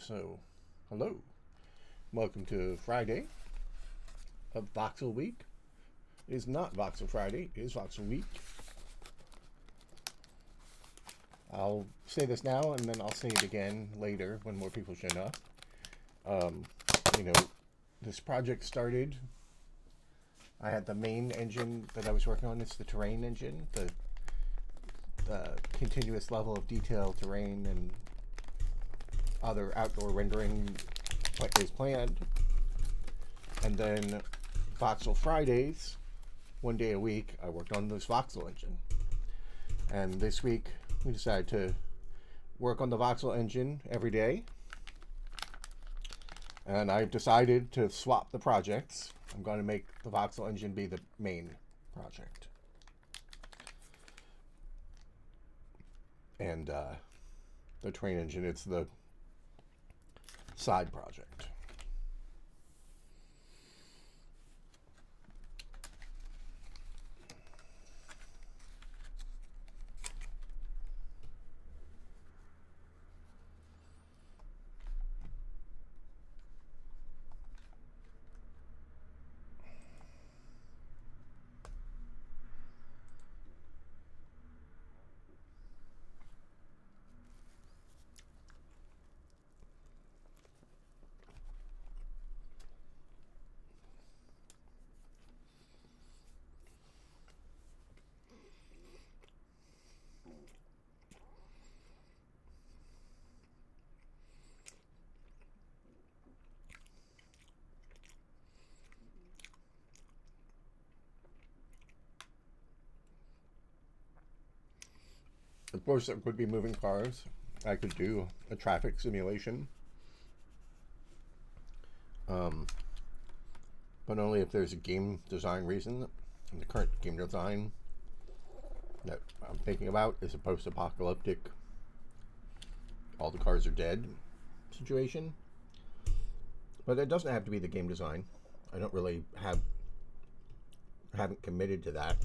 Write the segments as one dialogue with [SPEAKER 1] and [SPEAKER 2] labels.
[SPEAKER 1] So, hello. Welcome to Friday of Voxel Week. It is not Voxel Friday, it is Voxel Week. I'll say this now and then I'll say it again later when more people show up. You know, this project started. I had the main engine that I was working on. It's the terrain engine, the continuous level of detail, terrain, and other outdoor rendering is planned. And then Voxel Fridays, one day a week, I worked on this Voxel engine. And this week, we decided to work on the Voxel engine every day. And I've decided to swap the projects. I'm going to make the Voxel engine be the main project. And the terrain engine, it's the side project. Of course, it could be moving cars. I could do a traffic simulation. But only if there's a game design reason. And the current game design that I'm thinking about is a post-apocalyptic, all the cars are dead situation. But it doesn't have to be the game design. I don't really haven't committed to that.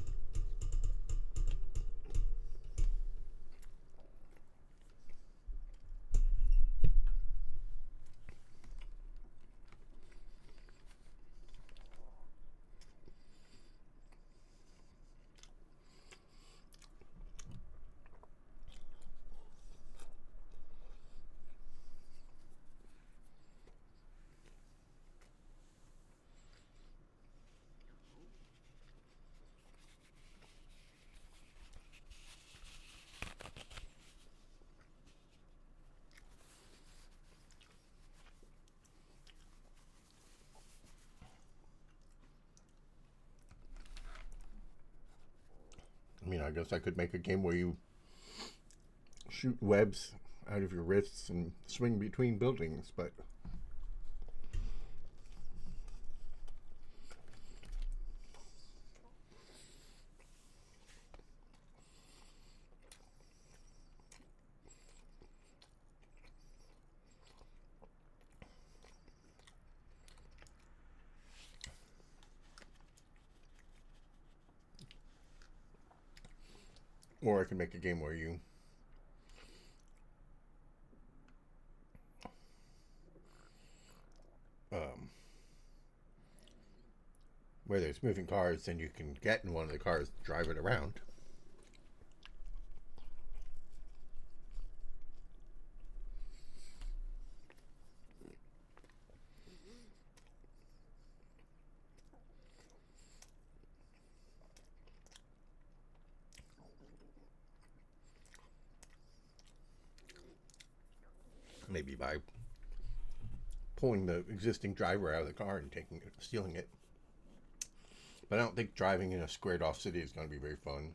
[SPEAKER 1] I mean, I guess I could make a game where you shoot webs out of your wrists and swing between buildings, but or I can make a game where you where there's moving cars and you can get in one of the cars, drive it around. Maybe by pulling the existing driver out of the car and stealing it. But I don't think driving in a squared off city is going to be very fun.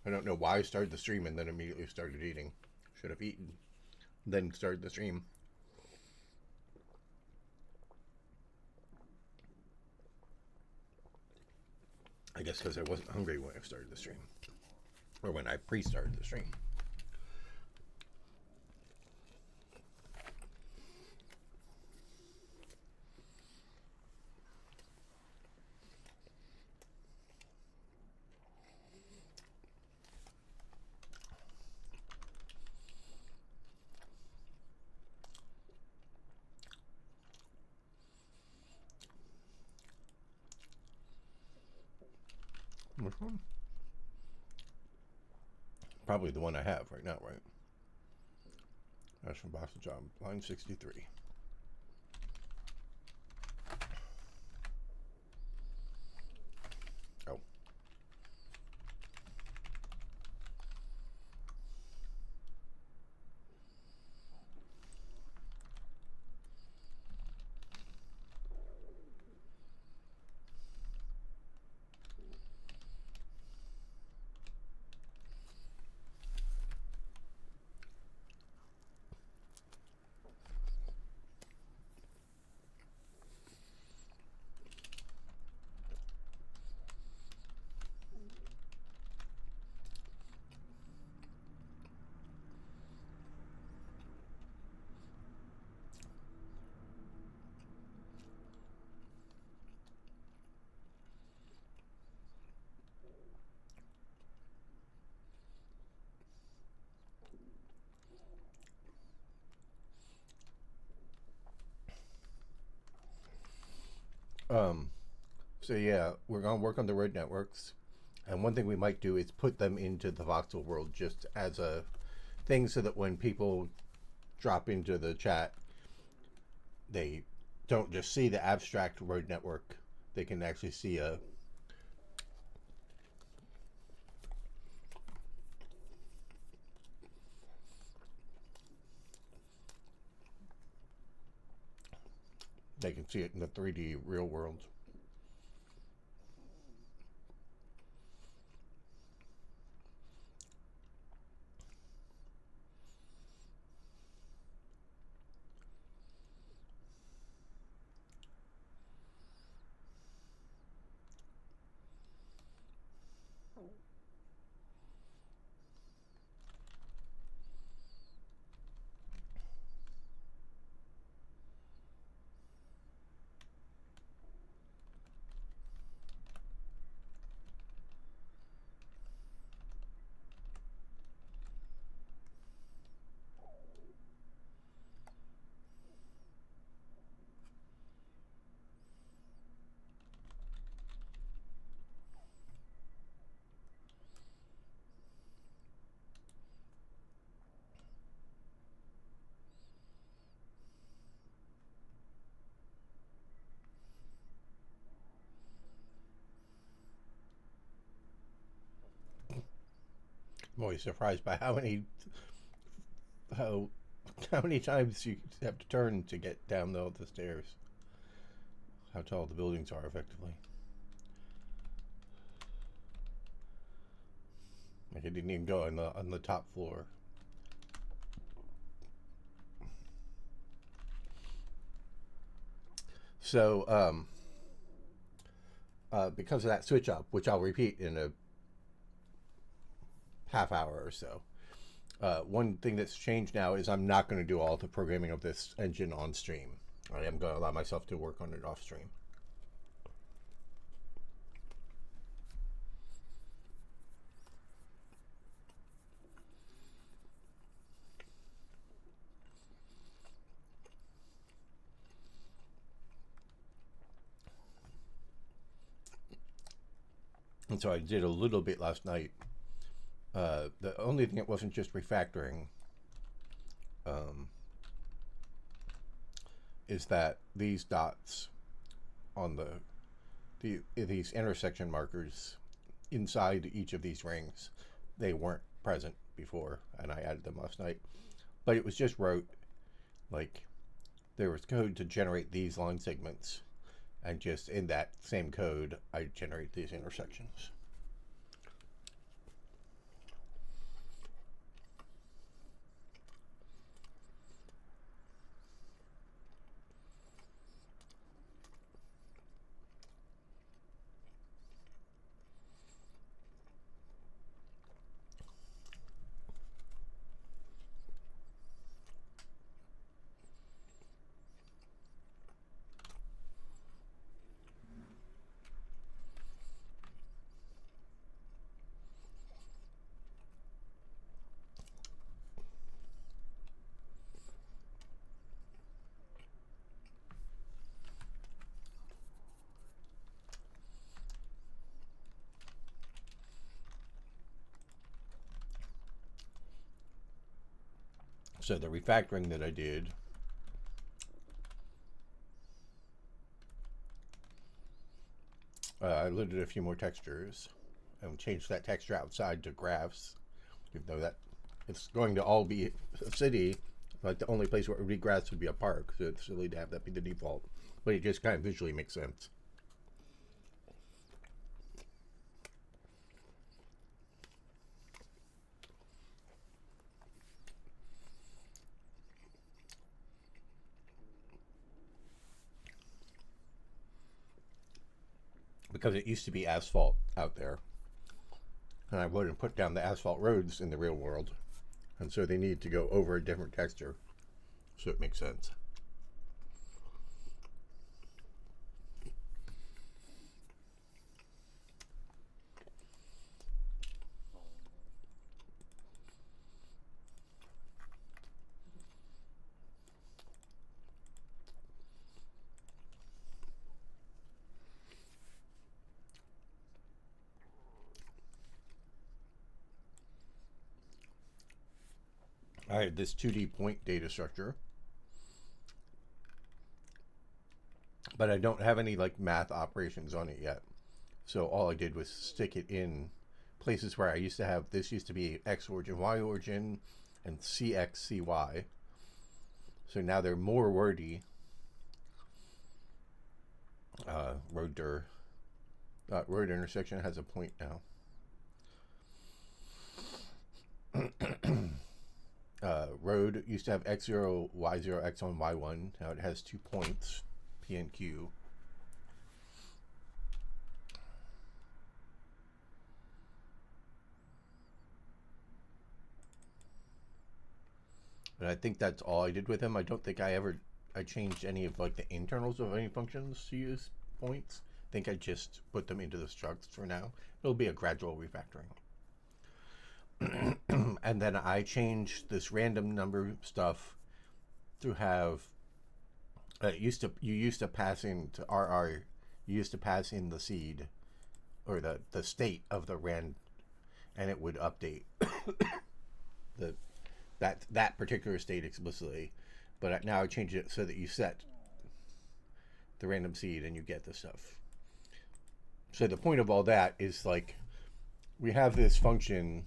[SPEAKER 1] I don't know why I started the stream and then immediately started eating. Should have eaten, then started the stream. I guess because I wasn't hungry when I started the stream. Or when I pre-started the stream. Which one? Probably the one I have right now, right? That's from Voxel job, line 63. Oh. So yeah, we're gonna work on the road networks, and one thing we might do is put them into the Voxel world just as a thing, so that when people drop into the chat, they don't just see the abstract road network; they can actually see a they can see it in the 3D real world. I'm always surprised by how how many times you have to turn to get down the stairs. How tall the buildings are, effectively. Like, I didn't even go on the top floor. So, because of that switch up, which I'll repeat in a half hour or so, one thing that's changed now is I'm not going to do all the programming of this engine on stream. I am going to allow myself to work on it off stream. And so I did a little bit last night. The only thing that wasn't just refactoring is that these dots on these intersection markers inside each of these rings, they weren't present before, and I added them last night. But it was just wrote, like, there was code to generate these line segments, and just in that same code, I generate these intersections. So the refactoring that I did, I loaded a few more textures and changed that texture outside to graphs, even though that it's going to all be a city. Like the only place where it would be grass would be a park, so it's silly to have that be the default. But it just kind of visually makes sense. Because it used to be asphalt out there, and I wouldn't put down the asphalt roads in the real world, and so they need to go over a different texture, so it makes sense. I had this 2D point data structure, but I don't have any like math operations on it yet. So all I did was stick it in places where I used to have, this used to be X origin, Y origin, and CX, CY. So now they're more wordy. Road intersection has a point now. Road used to have X0, Y0, X1, Y1. Now it has 2 points, P and Q. And I think that's all I did with him. I don't think I changed any of like the internals of any functions to use points. I think I just put them into the structs for now. It'll be a gradual refactoring. And then I changed this random number stuff to have you used to pass into RR, you used to pass in the seed or the state of the rand, and it would update the that particular state explicitly. But now I changed it so that you set the random seed and you get the stuff. So the point of all that is like we have this function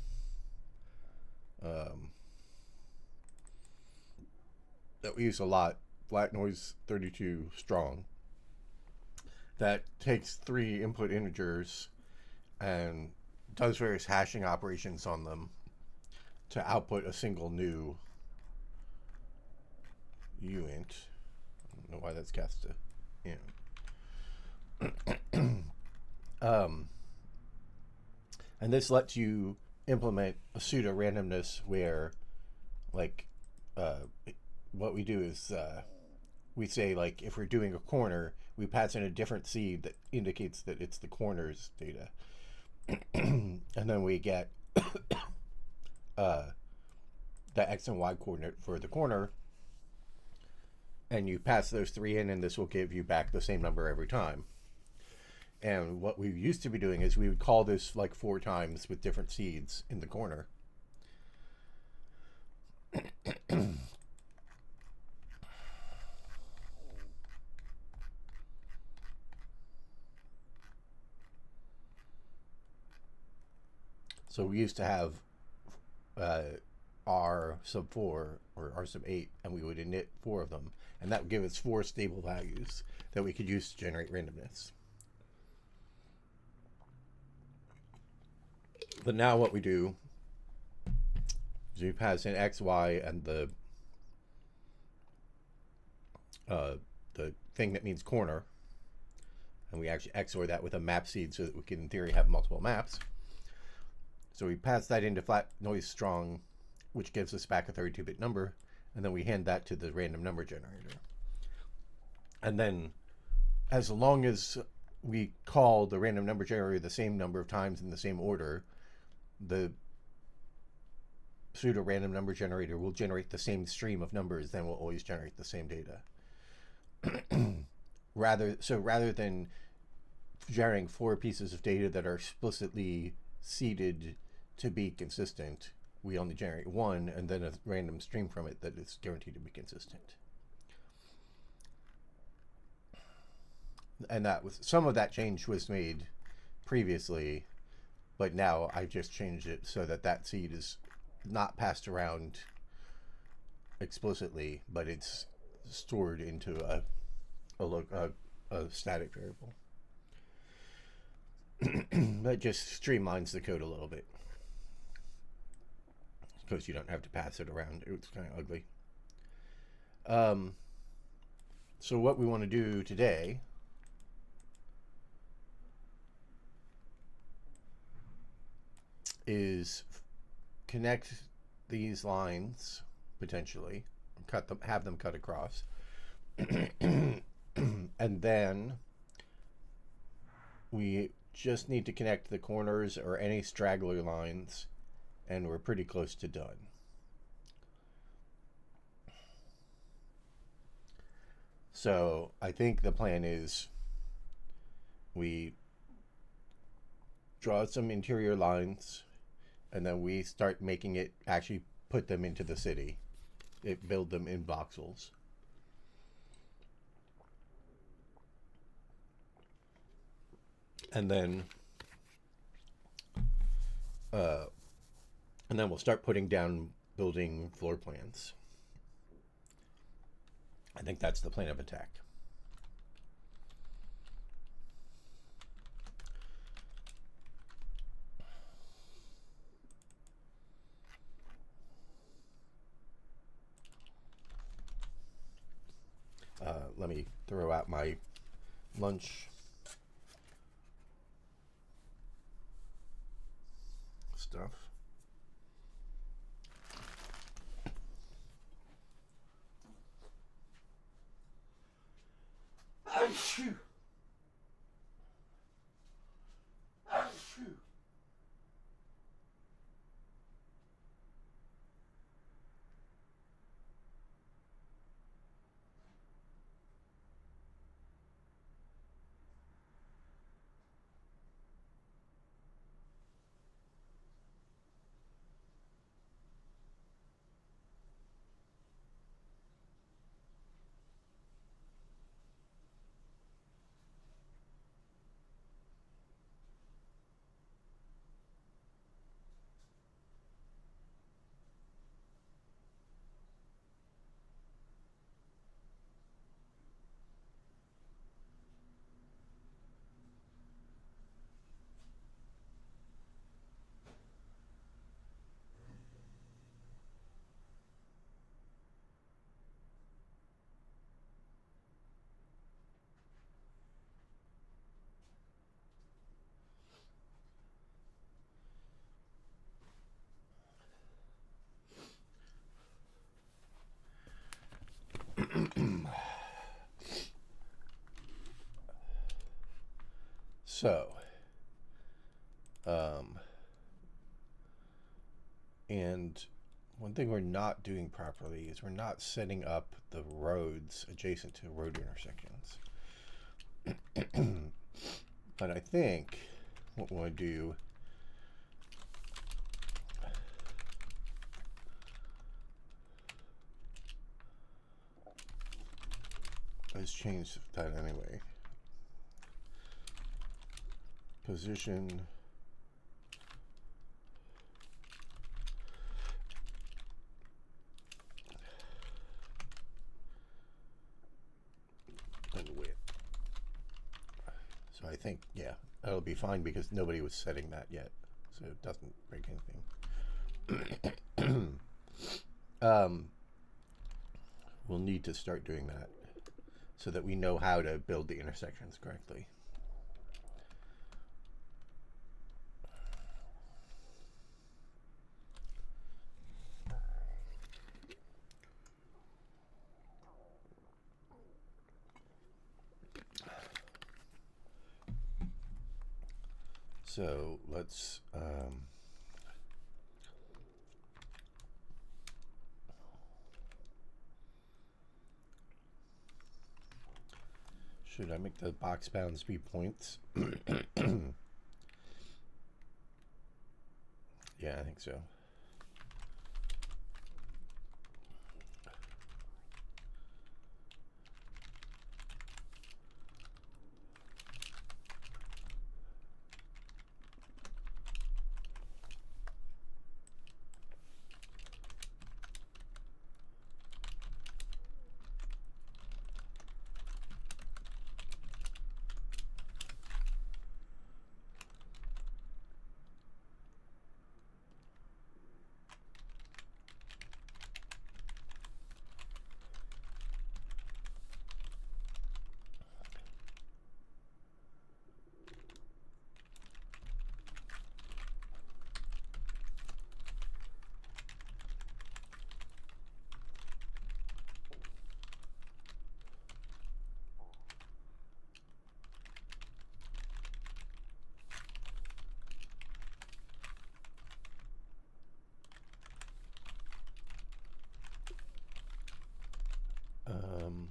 [SPEAKER 1] that we use a lot, flat noise 32 strong, that takes 3 input integers and does various hashing operations on them to output a single new uint. I don't know why that's cast to and this lets you implement a pseudo randomness where like what we do is we say like if we're doing a corner, we pass in a different seed that indicates that it's the corner's data. And then we get the X and Y coordinate for the corner, and you pass those 3 in, and this will give you back the same number every time. And what we used to be doing is we would call this like 4 times with different seeds in the corner. So we used to have R sub 4 or R sub 8, and we would init 4 of them, and that would give us 4 stable values that we could use to generate randomness. But now what we do is we pass in X, Y, and the thing that means corner, and we actually XOR that with a map seed so that we can, in theory, have multiple maps. So we pass that into flat noise strong, which gives us back a 32-bit number, and then we hand that to the random number generator. And then as long as we call the random number generator the same number of times in the same order, the pseudo random number generator will generate the same stream of numbers, then will always generate the same data. rather than generating 4 pieces of data that are explicitly seeded to be consistent, we only generate one and then a random stream from it that is guaranteed to be consistent. And that was, some of that change was made previously, but now I just changed it so that that seed is not passed around explicitly, but it's stored into a static variable. That just streamlines the code a little bit, because you don't have to pass it around. It's kind of ugly. So what we want to do today is connect these lines potentially, cut them, have them cut across, and then we just need to connect the corners or any straggler lines, and we're pretty close to done. So I think the plan is we draw some interior lines, and then we start making it actually put them into the city. Build them in voxels. And then we'll start putting down building floor plans. I think that's the plan of attack. Let me throw out my lunch stuff. Achoo! Achoo! So, and one thing we're not doing properly is we're not setting up the roads adjacent to road intersections. But I think what we'll do is change that anyway. Position and width. So I think, yeah, that'll be fine because nobody was setting that yet, so it doesn't break anything. We'll need to start doing that so that we know how to build the intersections correctly. So let's should I make the box bounds be points? Yeah, I think so. Um,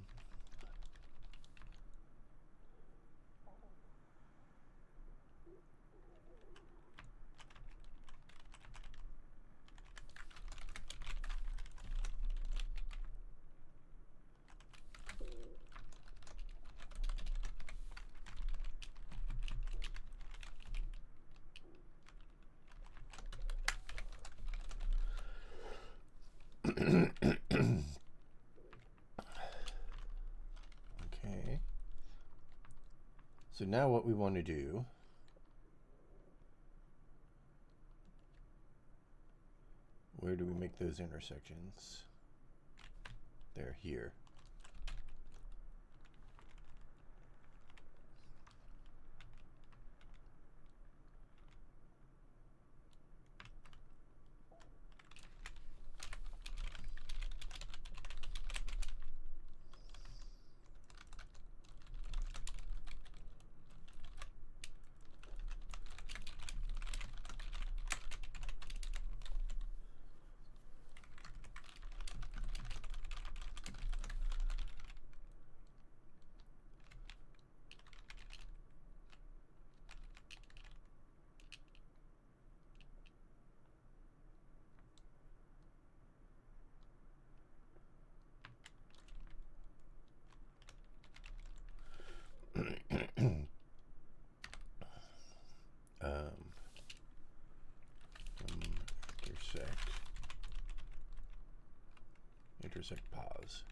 [SPEAKER 1] okay. So now what we want to do where do we make those intersections? They're here. Intersect pause.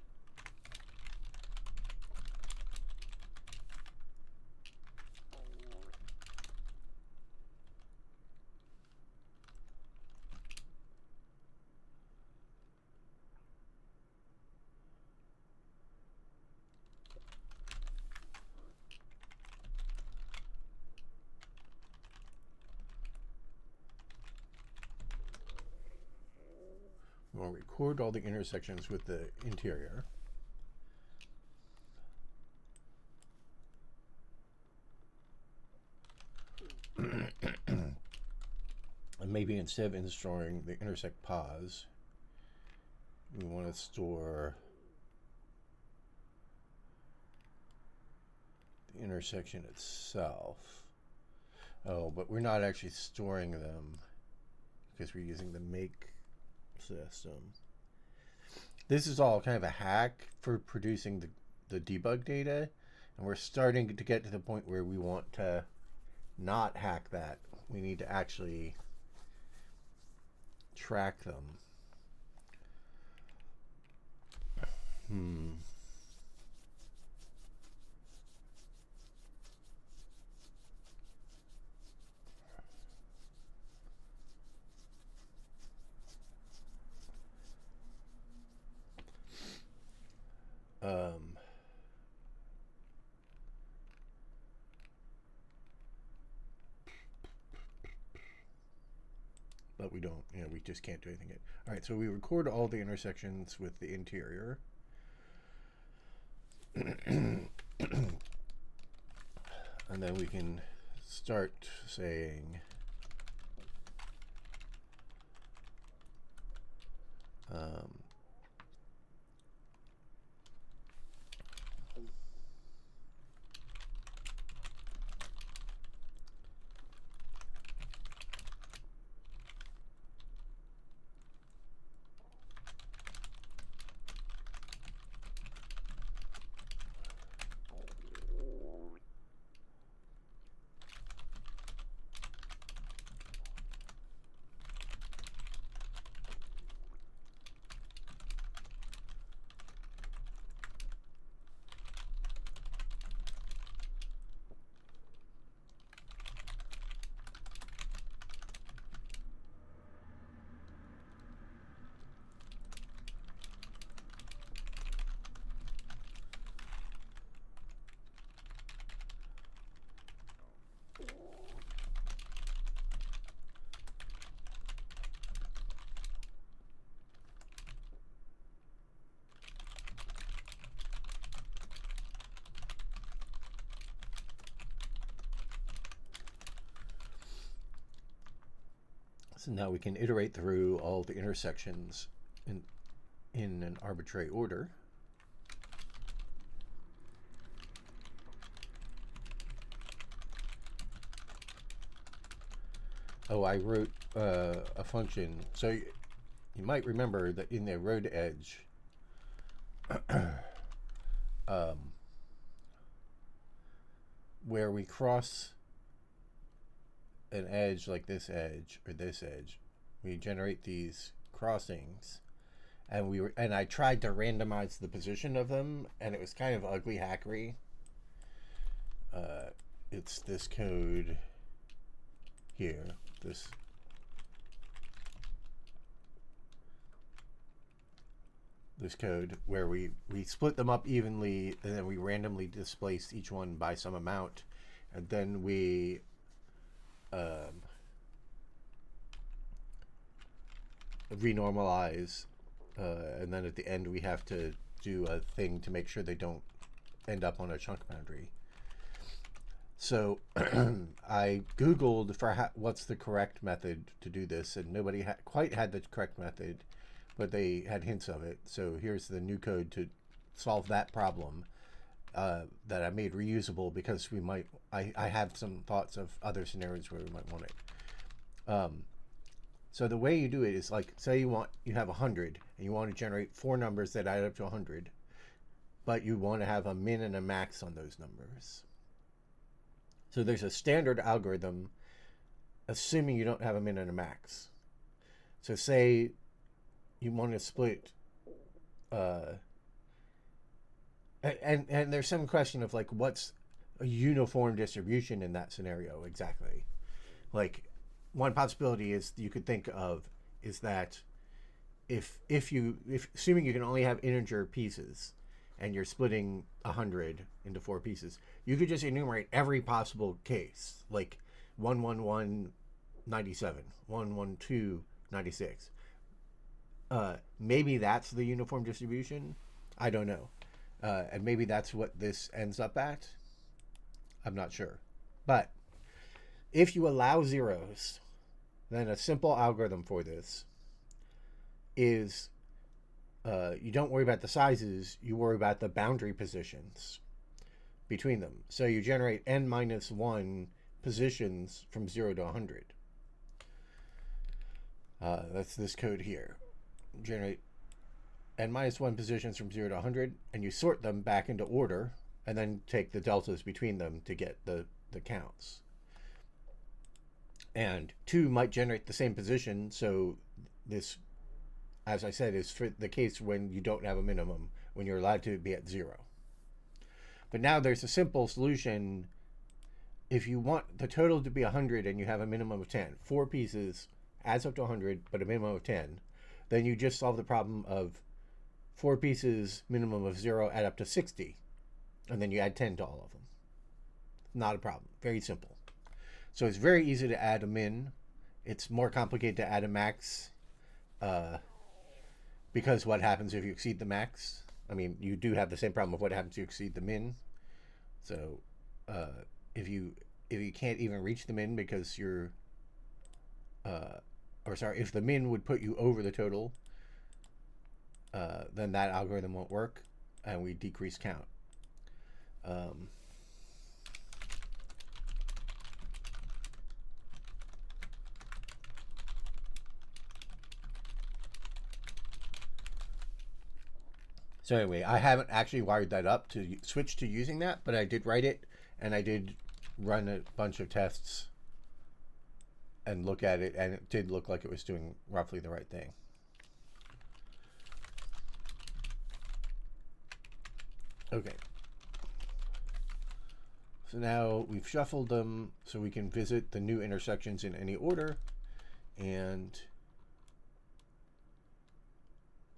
[SPEAKER 1] We'll record all the intersections with the interior. And maybe instead of storing the intersect pause, we want to store the intersection itself. Oh, but we're not actually storing them because we're using the make system. This is all kind of a hack for producing the debug data, and we're starting to get to the point where we want to not hack that. We need to actually track them. But we don't, we just can't do anything yet. All right, so we record all the intersections with the interior. And then we can start saying so now we can iterate through all the intersections in an arbitrary order. Oh, I wrote a function. So you might remember that in the road edge, um, where we cross an edge like this edge or this edge, we generate these crossings, and I tried to randomize the position of them, and it was kind of ugly hackery. It's this code here, this code where we split them up evenly, and then we randomly displace each one by some amount, and then we renormalize, and then at the end we have to do a thing to make sure they don't end up on a chunk boundary. So I Googled for what's the correct method to do this, and nobody quite had the correct method, but they had hints of it. So here's the new code to solve that problem that I made reusable, because I have some thoughts of other scenarios where we might want it. So the way you do it is, like, say you have 100 and you want to generate 4 numbers that add up to 100, but you want to have a min and a max on those numbers. So there's a standard algorithm assuming you don't have a min and a max. So say you want to split, and there's some question of, like, what's a uniform distribution in that scenario exactly. Like, one possibility is you could think of is that if assuming you can only have integer pieces, and you're splitting 100 into 4 pieces, you could just enumerate every possible case, like 111 97, 112 96. Maybe that's the uniform distribution. I don't know, and maybe that's what this ends up at. I'm not sure, but if you allow zeros, then a simple algorithm for this is you don't worry about the sizes, you worry about the boundary positions between them. So you generate n minus 1 positions from 0 to 100. That's this code here. Generate n minus 1 positions from 0 to 100, and you sort them back into order, and then take the deltas between them to get the counts. And 2 might generate the same position, so this, as I said, is for the case when you don't have a minimum, when you're allowed to be at 0. But now there's a simple solution. If you want the total to be 100 and you have a minimum of 10, 4 pieces adds up to 100, but a minimum of 10, then you just solve the problem of 4 pieces, minimum of 0, add up to 60, and then you add 10 to all of them. Not a problem. Very simple. So it's very easy to add a min. It's more complicated to add a max, because what happens if you exceed the max? I mean, you do have the same problem of what happens if you exceed the min. So if you can't even reach the min because you're, if the min would put you over the total, then that algorithm won't work, and we decrease count. So anyway, I haven't actually wired that up to switch to using that, but I did write it, and I did run a bunch of tests and look at it, and it did look like it was doing roughly the right thing. Okay. So now we've shuffled them so we can visit the new intersections in any order, and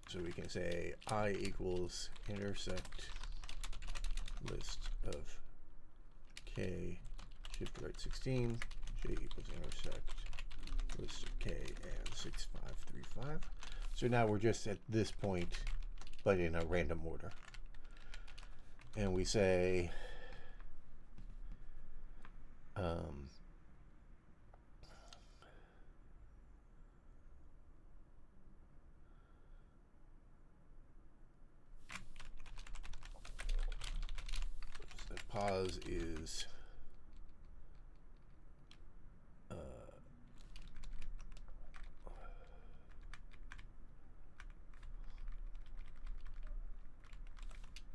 [SPEAKER 1] so we can say I equals intersect list of k shift right 16, j equals intersect list of k and 6535. So now we're just at this point, but in a random order. And we say pause is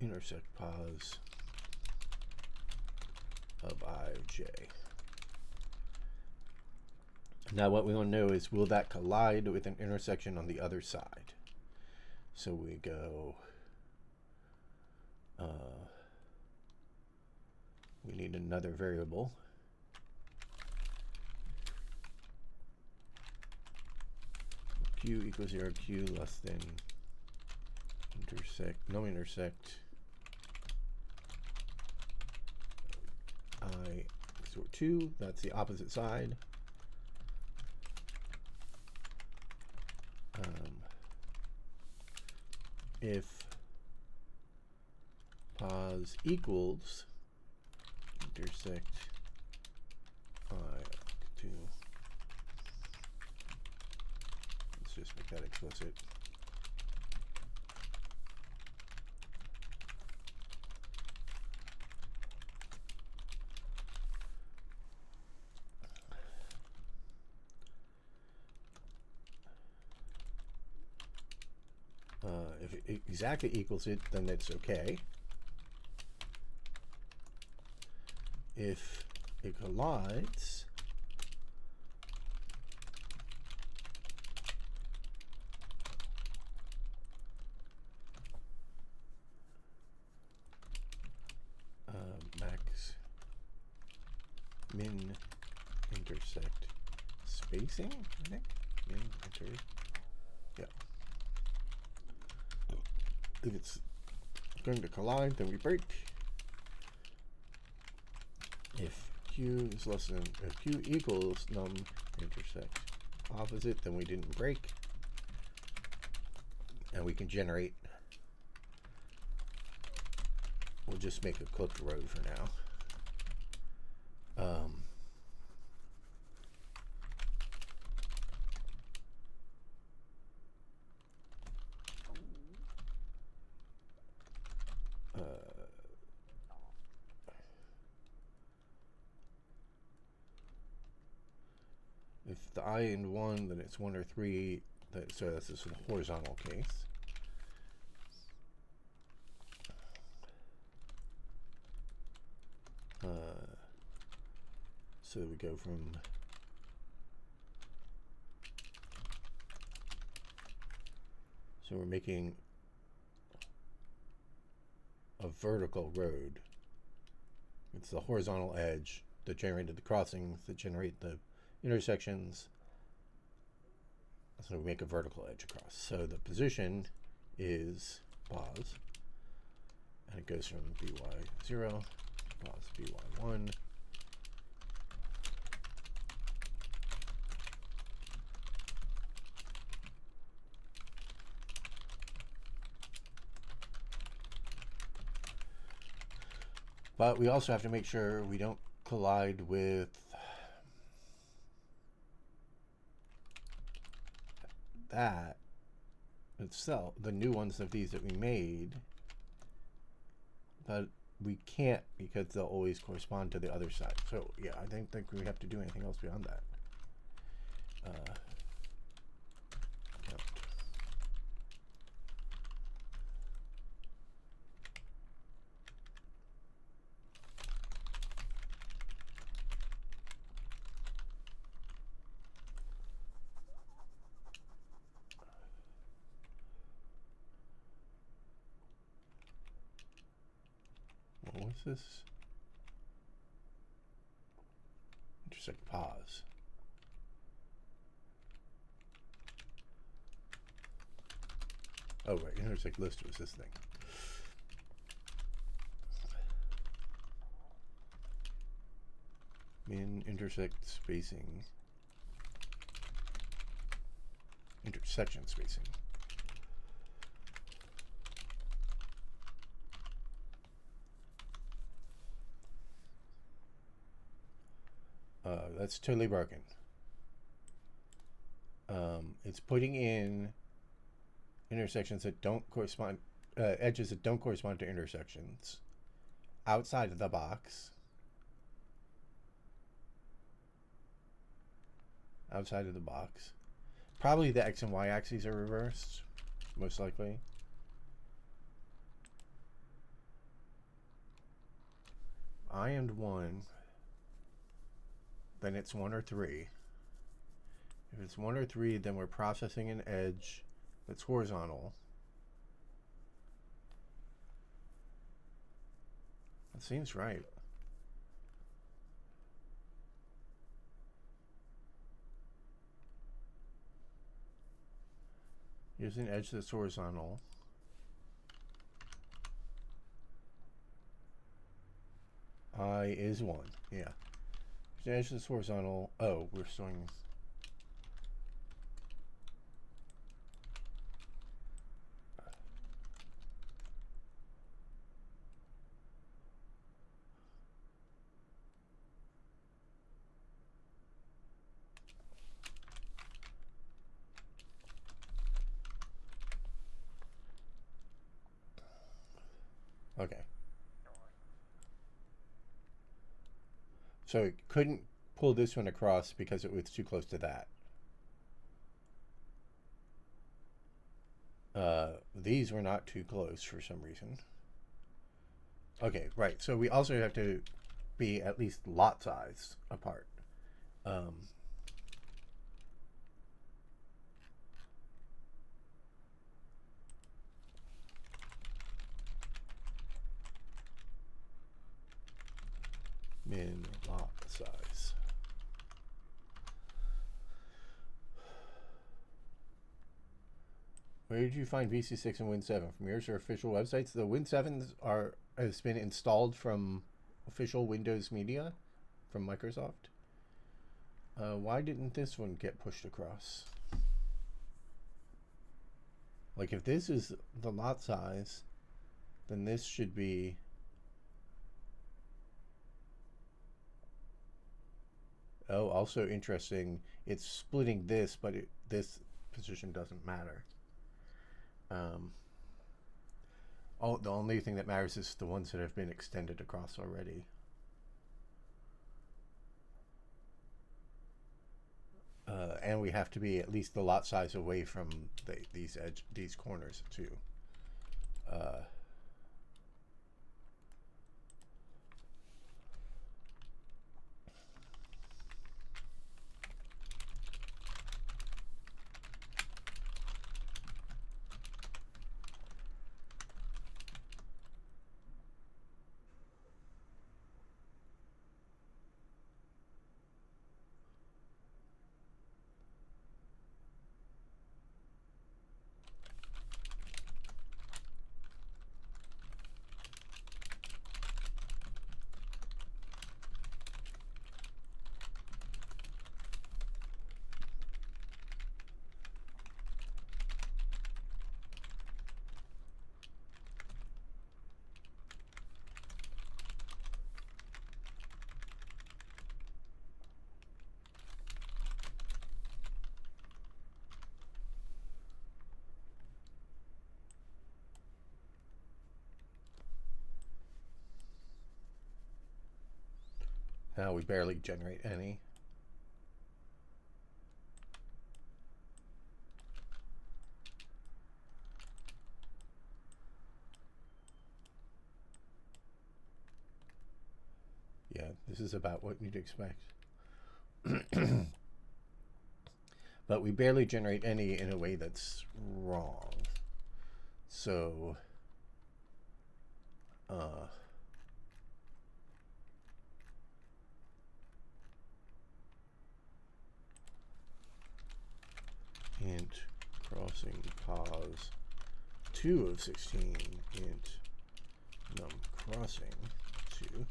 [SPEAKER 1] intersect pos of ij. Now what we want to know is, will that collide with an intersection on the other side? So we go, we need another variable. Q equals 0, Q less than intersect, no intersect, I sort 2, that's the opposite side. If pos equals intersect I2, let's just make that explicit. If it exactly equals it, then that's okay. If it collides, max min intersect spacing, I think. Min inter, yeah. If it's going to collide, then we break. If Q is less than, if Q equals num intersect opposite, then we didn't break. And we can generate, we'll just make a clipped road for now. If the I in 1, then it's 1 or 3. So that's just a horizontal case. So we go from we're making a vertical road. It's the horizontal edge that generated the crossings, that generate the intersections. So we make a vertical edge across. So the position is pos, and it goes from by0, pos by1. But we also have to make sure we don't collide with that itself, the new ones of these that we made. But we can't, because they'll always correspond to the other side. So yeah, I don't think we have to do anything else beyond that. Count. What's this? Intersect pos. Oh right, intersect list was this thing. Min intersect spacing. Intersection spacing. That's totally broken. It's putting in intersections that don't correspond, edges that don't correspond to intersections outside of the box. Outside of the box. Probably the X and Y axes are reversed, most likely. I and 1, then it's 1 or 3. If it's 1 or 3, then we're processing an edge that's horizontal. That seems right. Here's an edge that's horizontal. I is 1. Yeah. There's an edge that's horizontal. Oh, we're storing. Okay. So it couldn't pull this one across because it was too close to that. These were not too close for some reason. Okay, right. So we also have to be at least lot size apart. Min lot size. Where did you find VC6 and Win7? From yours or official websites? The Win7s has been installed from official Windows Media from Microsoft. Why didn't this one get pushed across? Like, if this is the lot size, then this should be... Oh, also interesting, it's splitting this, but this position doesn't matter. The only thing that matters is the ones that have been extended across already. And we have to be at least the lot size away from these corners too. Now we barely generate any. Yeah, this is about what you'd expect. But we barely generate any in a way that's wrong. So, int crossing pos 2 of 16, int num crossing 2.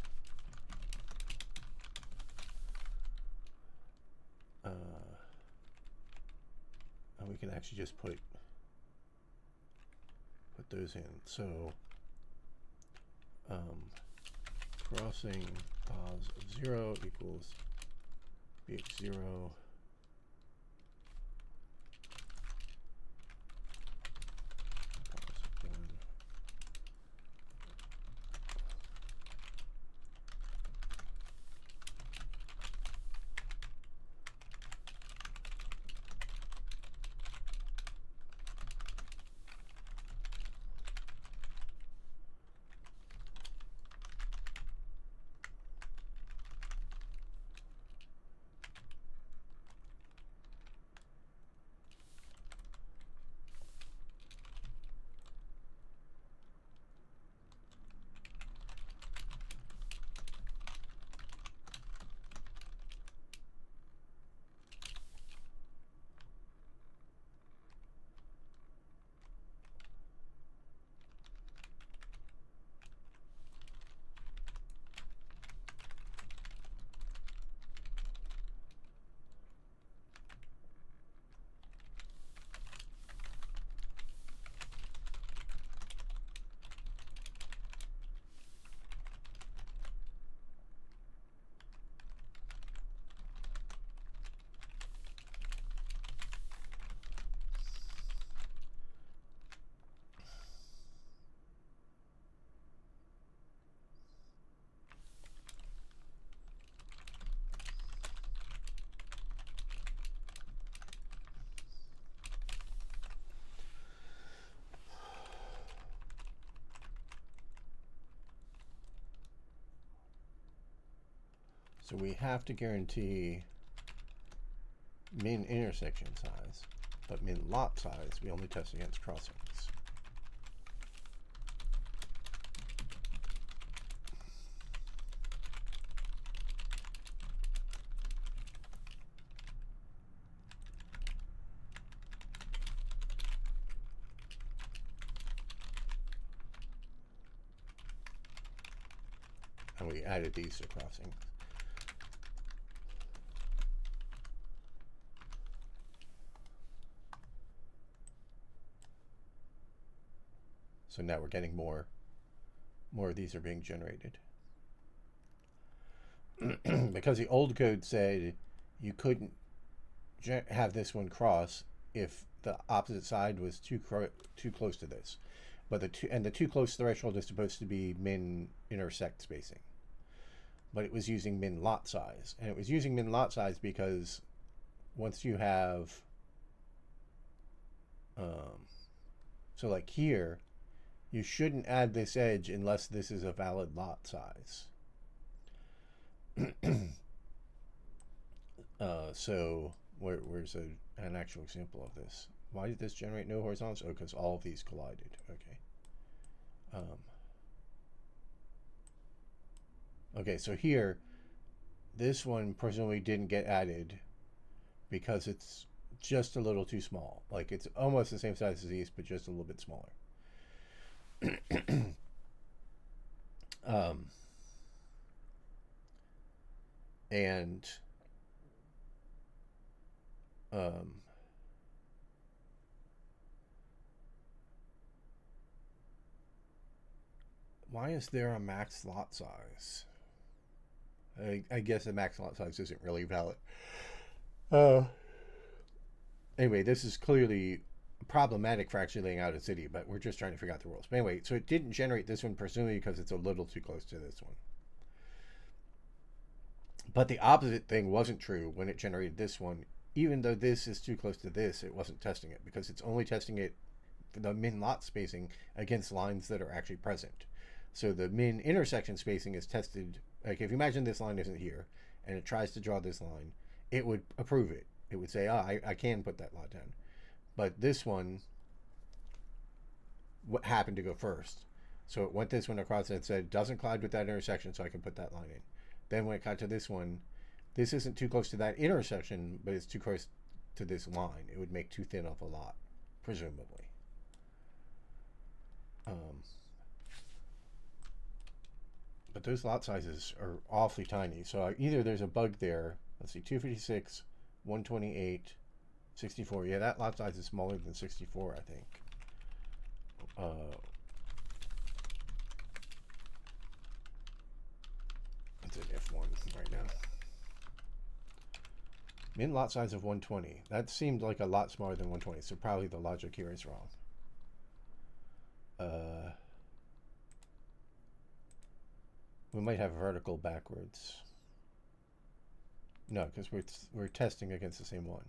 [SPEAKER 1] And we can actually just put those in. So crossing pos of 0 equals bx0 pos of 1. So we have to guarantee min intersection size, but min lot size we only test against crossings. And we added these to crossings. So now we're getting more of these are being generated. Because the old code said you couldn't have this one cross if the opposite side was too close to this. But the too close threshold is supposed to be min intersect spacing. But it was using min lot size. And it was using min lot size because once you have so like here, you shouldn't add this edge unless this is a valid lot size. So where's an actual example of this? Why did this generate no horizontals? Oh, because all of these collided. Okay. Okay, so here, this one presumably didn't get added because it's just a little too small. Like it's almost the same size as these, but just a little bit smaller. And why is there a max lot size? I guess the max lot size isn't really valid. Anyway, this is clearly problematic for actually laying out a city, but we're just trying to figure out the rules. But anyway, so it didn't generate this one presumably because it's a little too close to this one. But the opposite thing wasn't true when it generated this one. Even though this is too close to this, it wasn't testing it because it's only testing it for the min lot spacing against lines that are actually present. So the min intersection spacing is tested. Like if you imagine this line isn't here and it tries to draw this line, it would approve it. It would say, I can put that lot down. But this one happened to go first. So it went this one across and it said, doesn't collide with that intersection, so I can put that line in. Then when it got to this one, this isn't too close to that intersection, but it's too close to this line. It would make too thin of a lot, presumably. But those lot sizes are awfully tiny. So either there's a bug there. Let's see, 256, 128, 64. Yeah, that lot size is smaller than 64, I think. It's an F1 right now. Min lot size of 120. That seemed like a lot smaller than 120, so probably the logic here is wrong. We might have vertical backwards. No, because we're testing against the same one.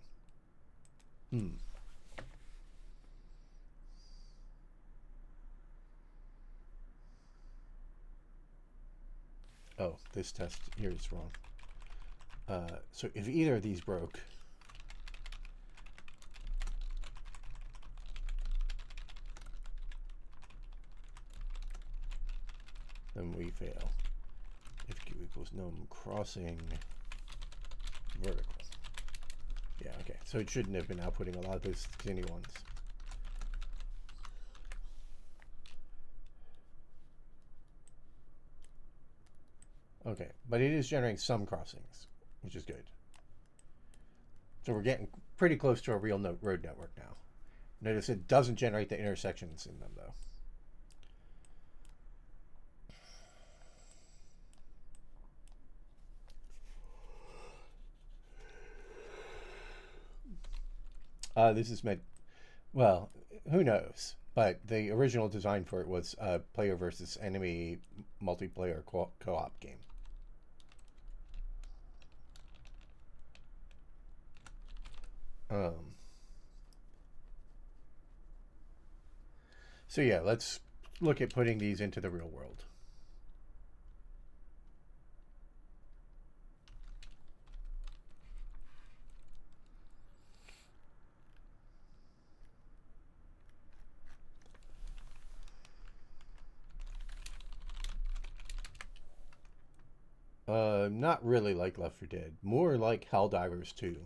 [SPEAKER 1] Oh, this test here is wrong. So if either of these broke, then we fail. If q equals num crossing vertical. Yeah, okay. So it shouldn't have been outputting a lot of those skinny ones. Okay, but it is generating some crossings, which is good. So we're getting pretty close to a real road network now. Notice it doesn't generate the intersections in them, though. This is meant, well, who knows? But the original design for it was a player versus enemy multiplayer co-op game. So yeah, let's look at putting these into the real world. Not really like Left 4 Dead. More like Helldivers 2.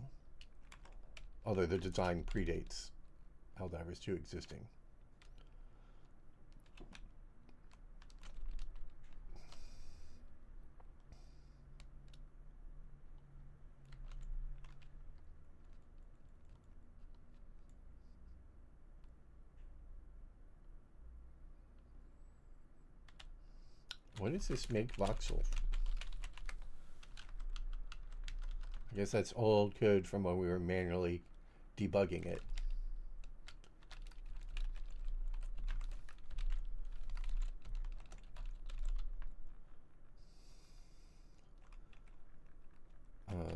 [SPEAKER 1] Although the design predates Helldivers 2 existing. What does this make voxel? I guess that's old code from when we were manually debugging it.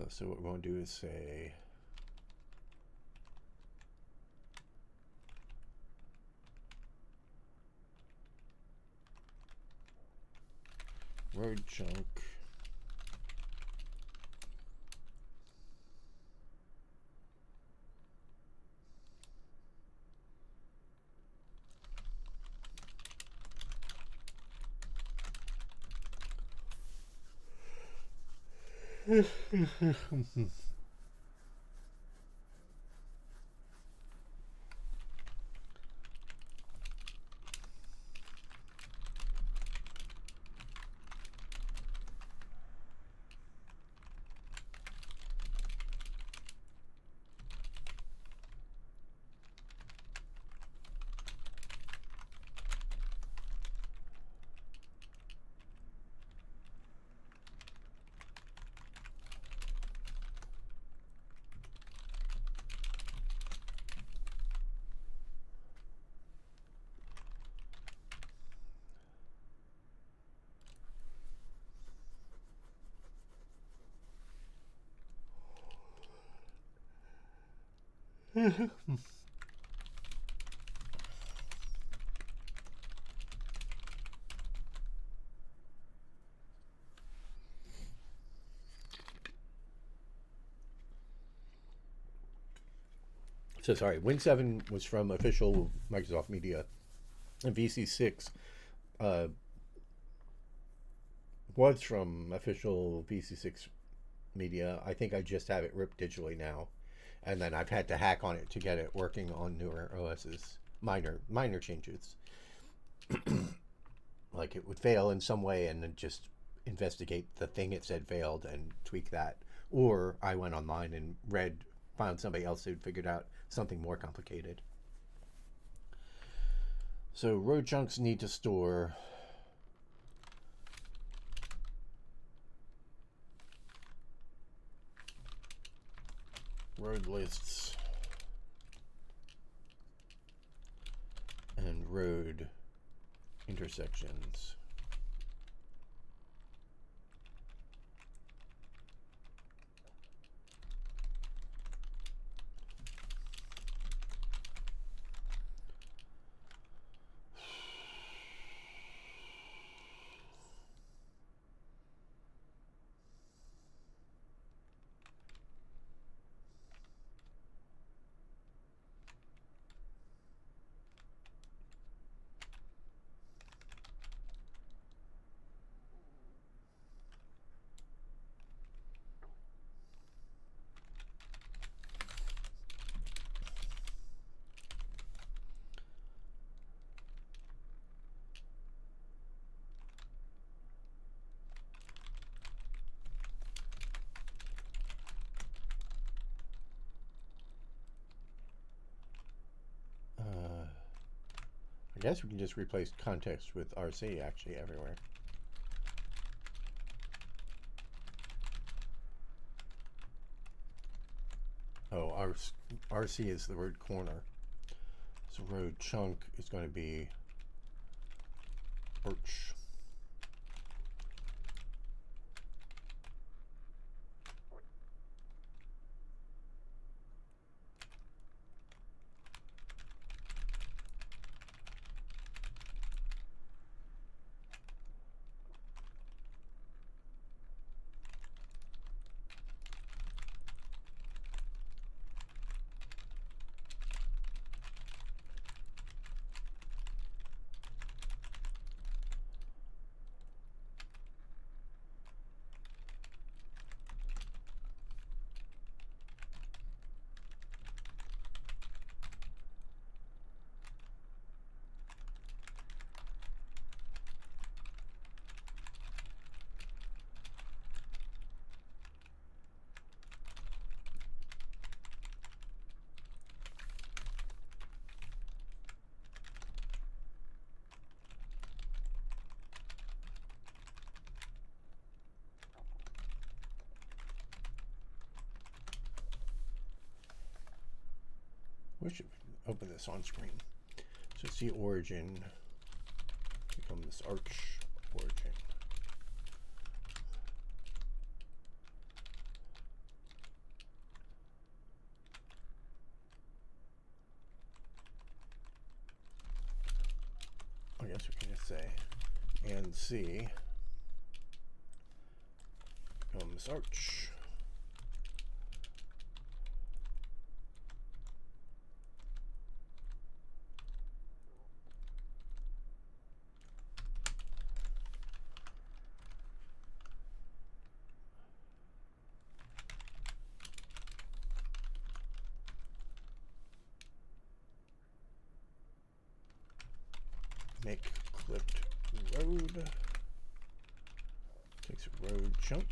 [SPEAKER 1] So what we're going to do is say road chunk So sorry, Win 7 was from official Microsoft Media, and VC6 was from official VC6 Media. I think I just have it ripped digitally now, and then I've had to hack on it to get it working on newer OSs. Minor changes, like it would fail in some way, and then just investigate the thing it said failed and tweak that. Or I went online and found somebody else who'd figured out something more complicated. So road chunks need to store road lists and road intersections. I guess we can just replace context with RC actually everywhere. Oh, RC is the word corner. So road chunk is going to be arch. We should open this on screen. So see origin become this arch origin. I guess we can just say and C becomes arch. Make clipped road. Takes a road chunk.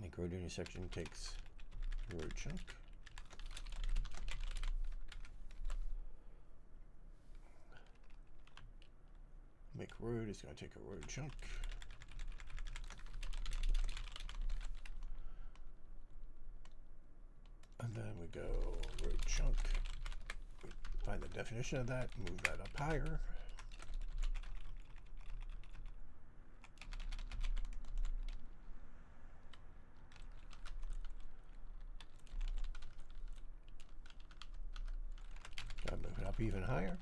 [SPEAKER 1] Make road intersection takes road chunk. Make road is going to take a road chunk. And then we go road chunk. Find the definition of that, move that up higher. Gotta move it up even higher.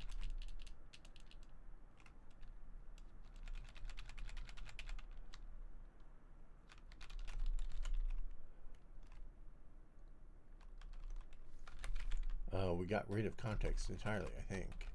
[SPEAKER 1] We got rid of context entirely, I think.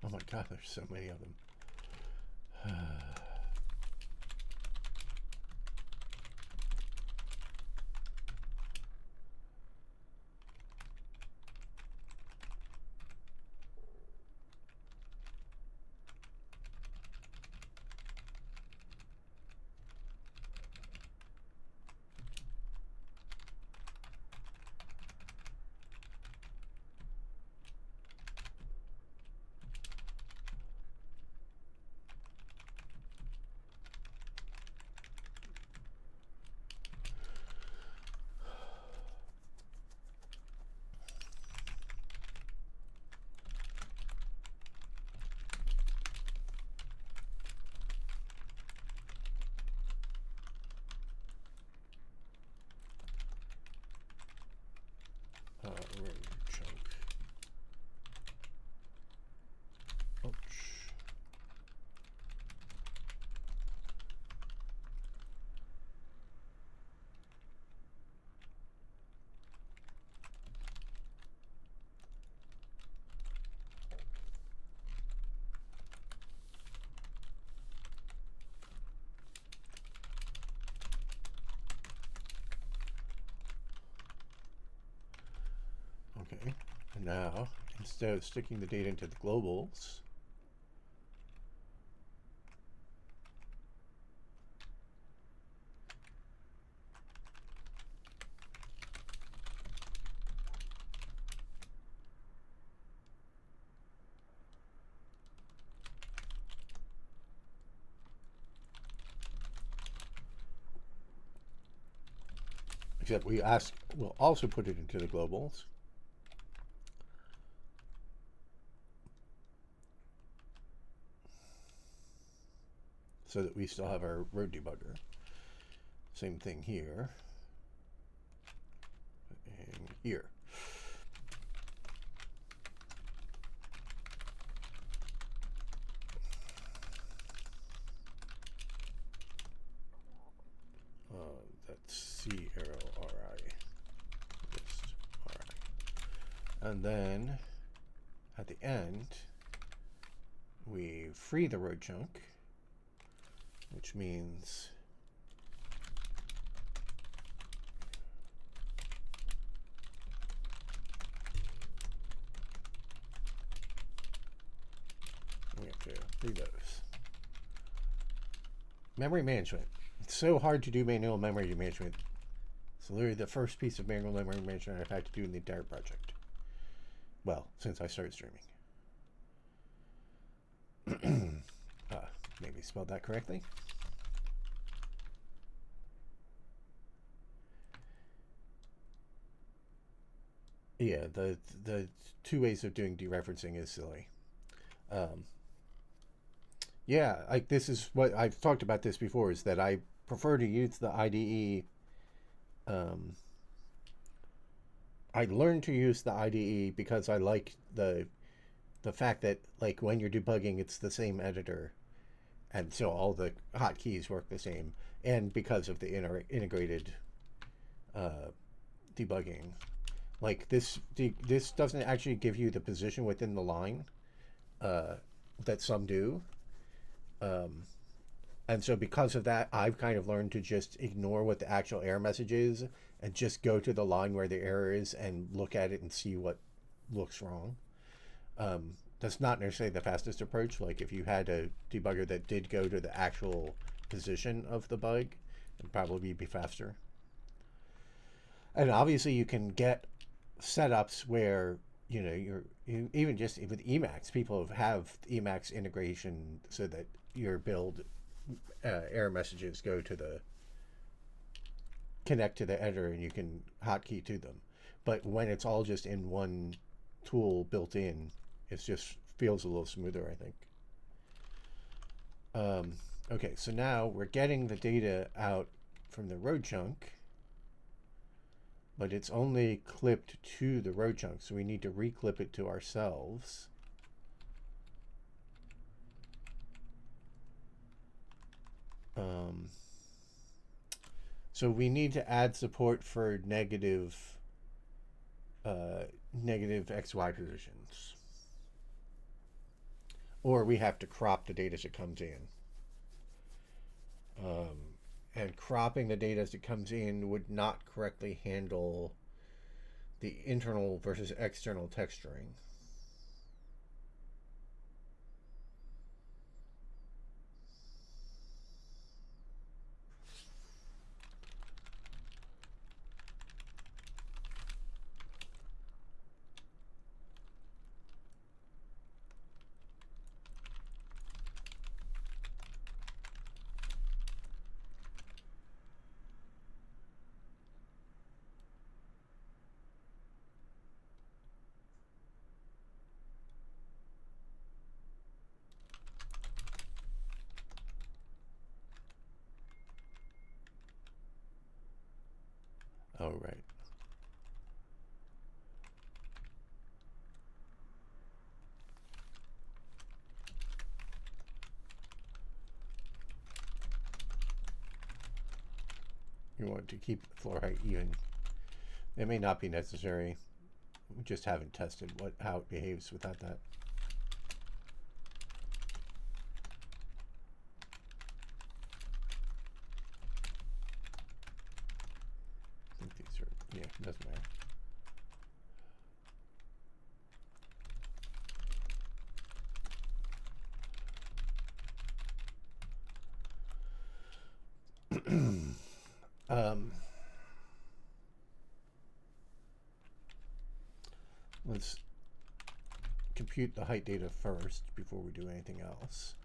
[SPEAKER 1] Oh my god, there's so many of them. Road chunk. Ouch. Okay, and now instead of sticking the data into the globals, except we'll also put it into the globals. So that we still have our road debugger. Same thing here and here. That's C arrow RI. List RI. And then at the end, we free the road chunk. which means we have to do those. Memory management. It's so hard to do manual memory management. It's literally the first piece of manual memory management I've had to do in the entire project. Well, since I started streaming. Maybe spelled that correctly. Yeah, the two ways of doing dereferencing is silly. Yeah, like this is what I've talked about this before, is that I prefer to use the IDE. I learned to use the IDE because I like the fact that, like, when you're debugging, it's the same editor, and so all the hotkeys work the same, and because of the integrated debugging. Like this doesn't actually give you the position within the line that some do. And so because of that, I've kind of learned to just ignore what the actual error message is and just go to the line where the error is and look at it and see what looks wrong. That's not necessarily the fastest approach. Like if you had a debugger that did go to the actual position of the bug, it'd probably be faster. And obviously you can get setups where, you know, even just with Emacs, people have Emacs integration so that your build error messages go to the connect to the editor and you can hotkey to them. But when it's all just in one tool built in, it just feels a little smoother, I think. Okay, so now we're getting the data out from the road chunk, but it's only clipped to the road chunk, so we need to reclip it to ourselves. So we need to add support for negative XY positions. Or we have to crop the data as it comes in. And cropping the data as it comes in would not correctly handle the internal versus external texturing. Oh, right. You want to keep the floor height even. It may not be necessary. We just haven't tested how it behaves without that. I think these are, yeah, it doesn't matter. Let's compute the height data first before we do anything else.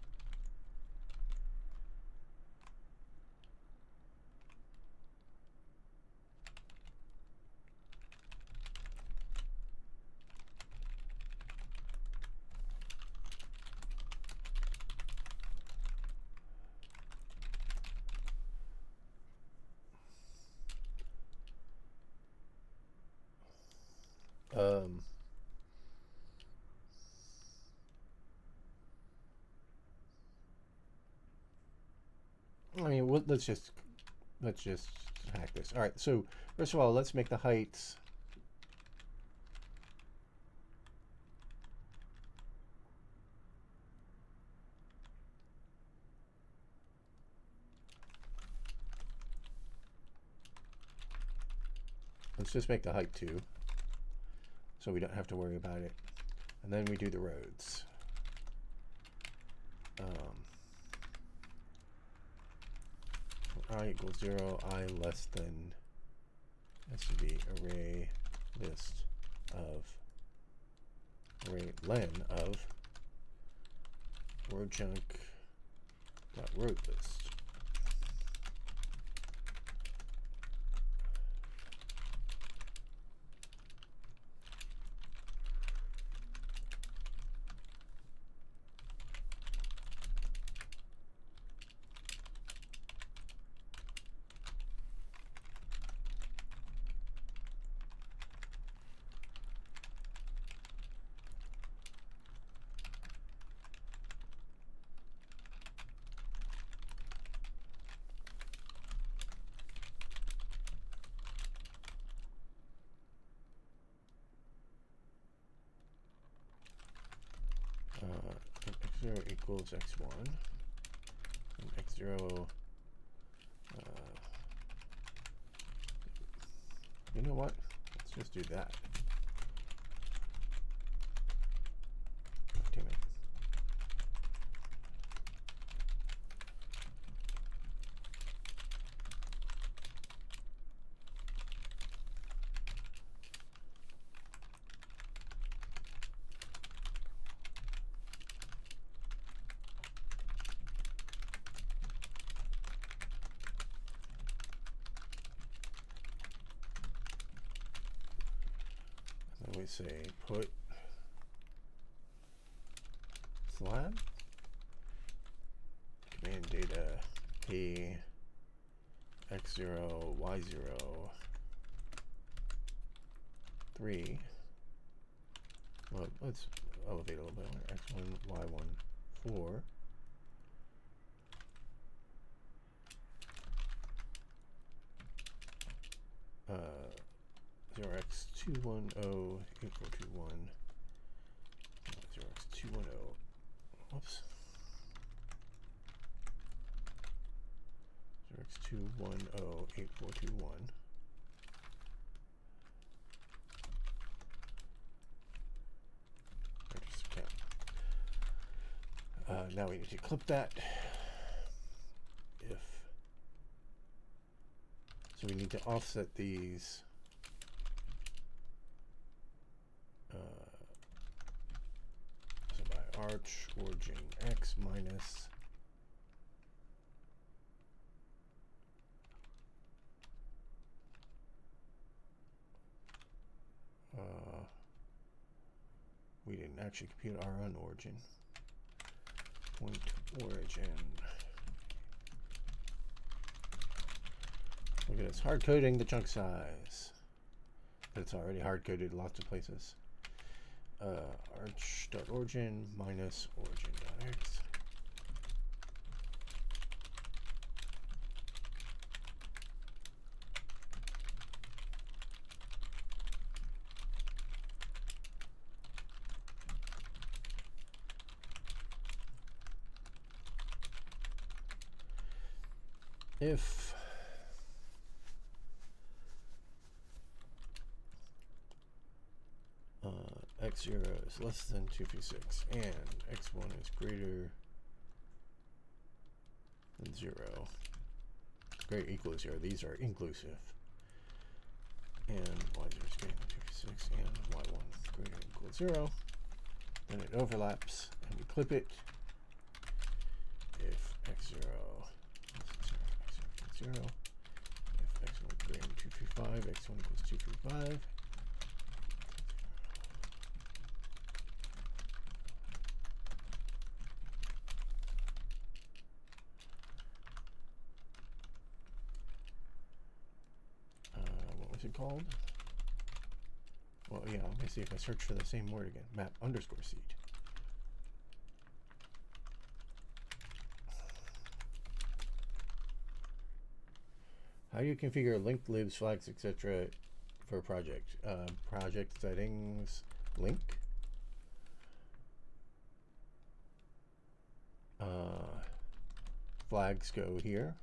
[SPEAKER 1] I mean, let's just hack this. All right. So first of all, let's make the heights. Let's just make the height 2, so we don't have to worry about it. And then we do the roads. I equals 0, I less than, has to be array list of, array len of word chunk dot road list. X0 equals x1, and x0, you know what? Let's just do that. Damn it. We say put slab command data p x0 y0 3. Well, let's elevate a little bit more. X1 y1 4. 0x210 8421 0x210 whoops 0x210 8421 register count. Now we need to clip that. If so, we need to offset these. So by arch origin x minus we didn't actually compute our own origin. Point origin. Look at this, hard coding the chunk size. But it's already hard coded lots of places. Arch.origin minus origin.x. If x0 is less than 256 and x1 is greater than 0, greater equal to 0, these are inclusive, and y0 is greater than 256 and y1 greater than equal to 0, then it overlaps and we clip it. If x0 is 0, if x1 is greater than 235, x1 equals 235. It called? Well, yeah, let me see if I search for the same word again. Map underscore seed. How do you configure linked libs, flags, etc. for a project? Project settings, link. Flags go here.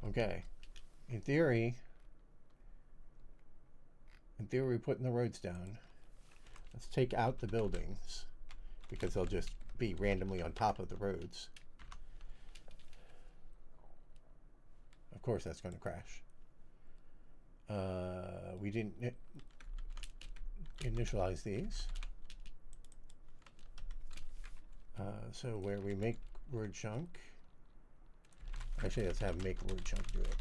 [SPEAKER 1] Okay. In theory, we're putting the roads down. Let's take out the buildings because they'll just be randomly on top of the roads. Of course, that's going to crash. We didn't initialize these. So where we make word chunk, actually let's have make word chunk do it.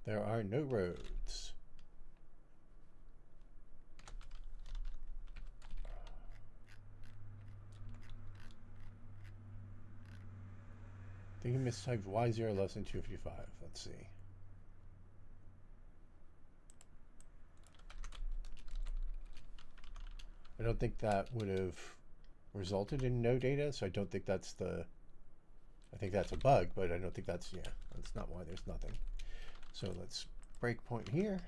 [SPEAKER 1] There are no roads. I think you mistyped Y0 less than 255. Let's see. I don't think that would have resulted in no data, so I don't think that's the... I think that's a bug, but I don't think that's... Yeah, that's not why there's nothing. So let's breakpoint here.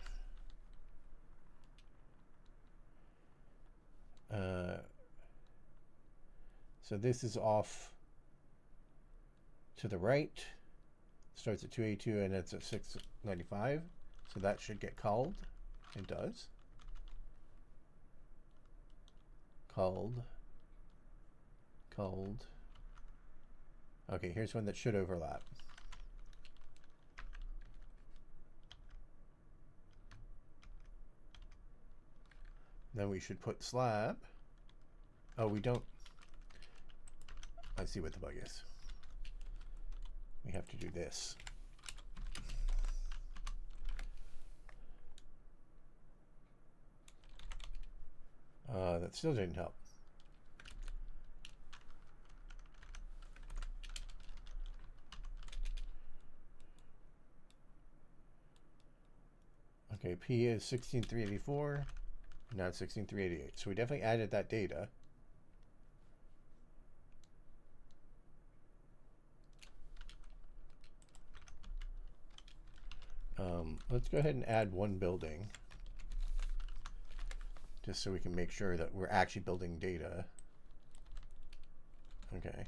[SPEAKER 1] So this is off to the right. Starts at 282 and it's at 695. So that should get called. It does. Called. Okay, here's one that should overlap. Then we should put slab. Oh, we don't. I see what the bug is. We have to do this. That still didn't help. Okay, P is 16384. Now it's 16388. So we definitely added that data. Let's go ahead and add one building, just so we can make sure that we're actually building data. Okay.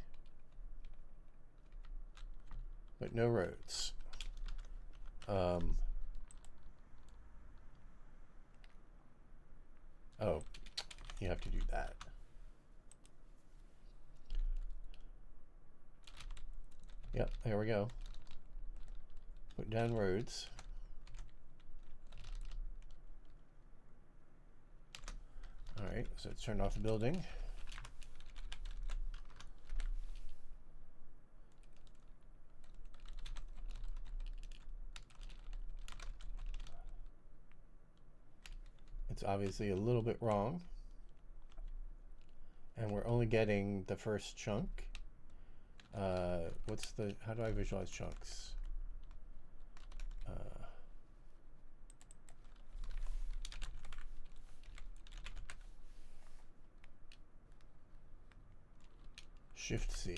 [SPEAKER 1] But no roads. Oh, you have to do that. Yep, there we go. Put down roads. Alright, so let's turn off the building. It's obviously a little bit wrong. And we're only getting the first chunk. What's the, how do I visualize chunks? Shift C.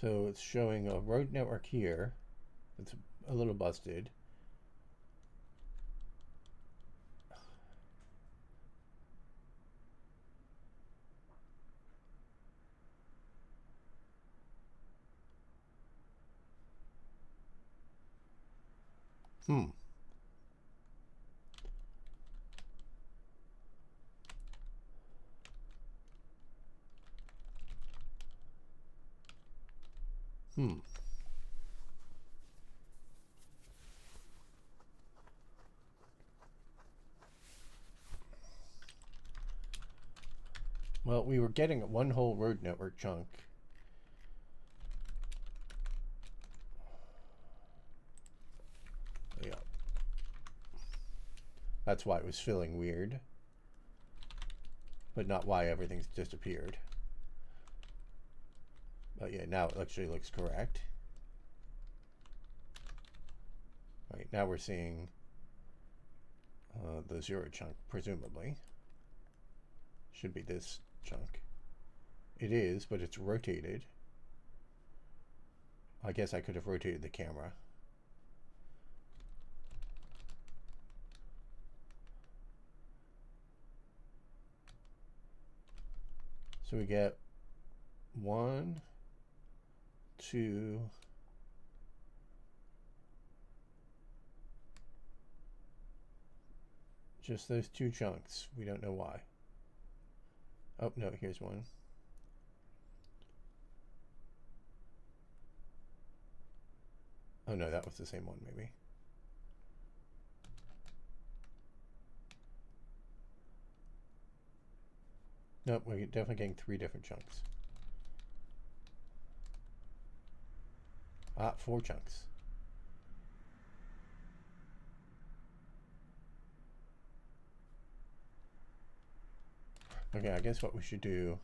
[SPEAKER 1] So it's showing a road network here. It's a little busted. Well, we were getting one whole road network chunk. Yeah. That's why it was feeling weird. but not why everything's disappeared. But yeah, now it actually looks correct. Right, now we're seeing the 0 chunk, presumably. Should be this chunk. It is, but it's rotated. I guess I could have rotated the camera. So we get 1, 2, just those 2 chunks. We don't know why. Oh, no, here's one. Oh, no, that was the same one, maybe. Nope, we're definitely getting 3 different chunks. Ah, 4 chunks. Okay, I guess what we should do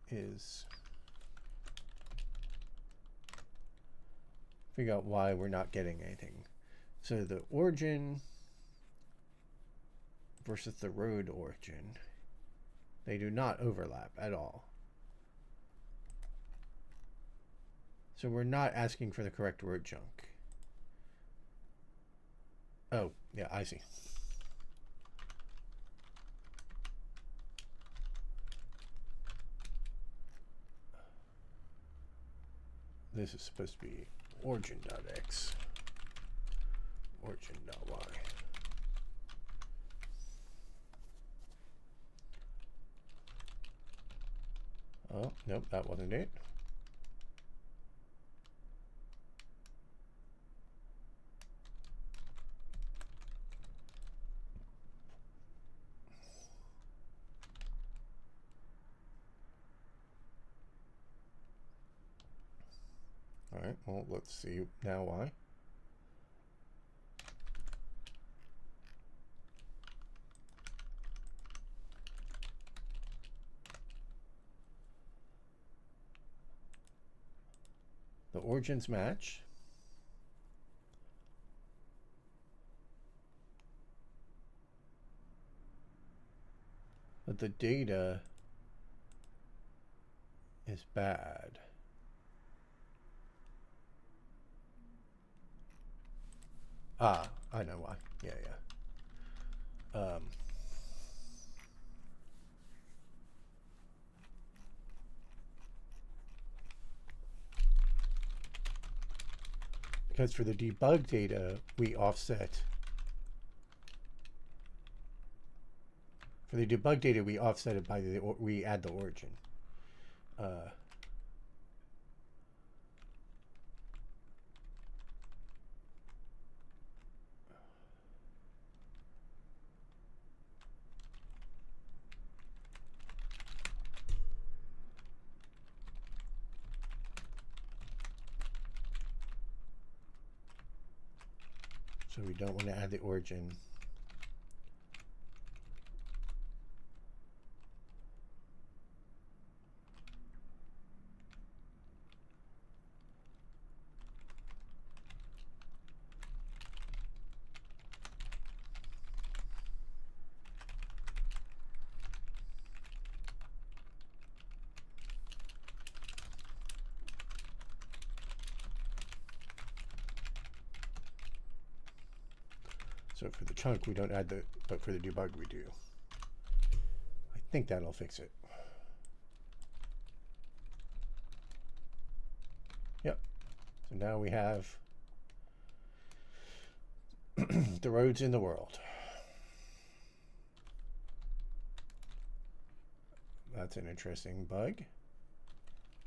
[SPEAKER 1] is figure out why we're not getting anything. So the origin versus the road origin, they do not overlap at all. So we're not asking for the correct road chunk. Oh, yeah, I see. This is supposed to be origin.x, origin.y. Oh, nope, that wasn't it. All right, well, let's see now why. The origins match. But the data is bad. Ah, I know why. Yeah. Because for the debug data, we offset. For the debug data, we offset it by we add the origin. So we don't want to add the origin. So for the chunk, we don't add the, but for the debug, we do. I think that'll fix it. Yep. So now we have the roads in the world. That's an interesting bug.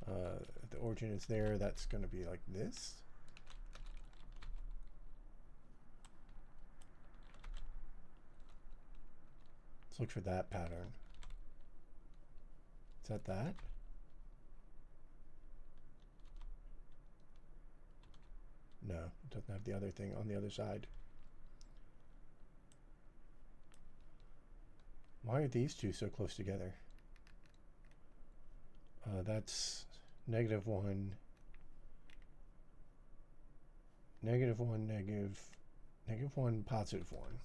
[SPEAKER 1] The origin is there. That's going to be like this. Let's look for that pattern. Is that that? No, it doesn't have the other thing on the other side. Why are these two so close together? That's -1, -1, -1, +1.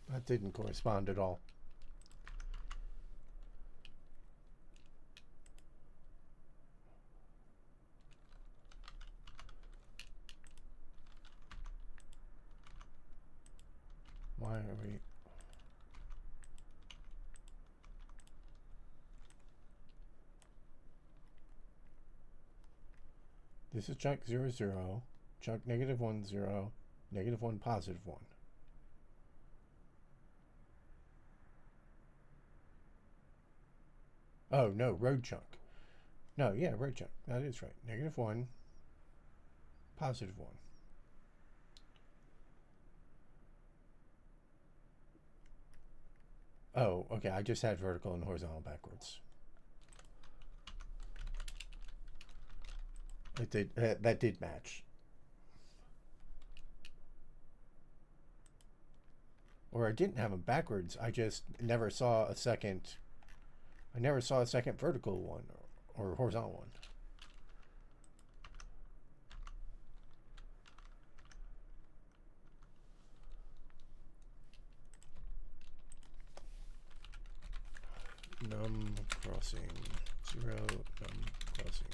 [SPEAKER 1] That didn't correspond at all. Why are we... This is chunk 0, 0, chunk -1, 0, -1, +1. Oh, no, road chunk. No, yeah, road chunk. That is right. -1, +1. Oh, okay, I just had vertical and horizontal backwards. It did, that did match. Or I didn't have them backwards. I just never saw a second. I never saw a second vertical one or horizontal one. Num crossing 0, num crossing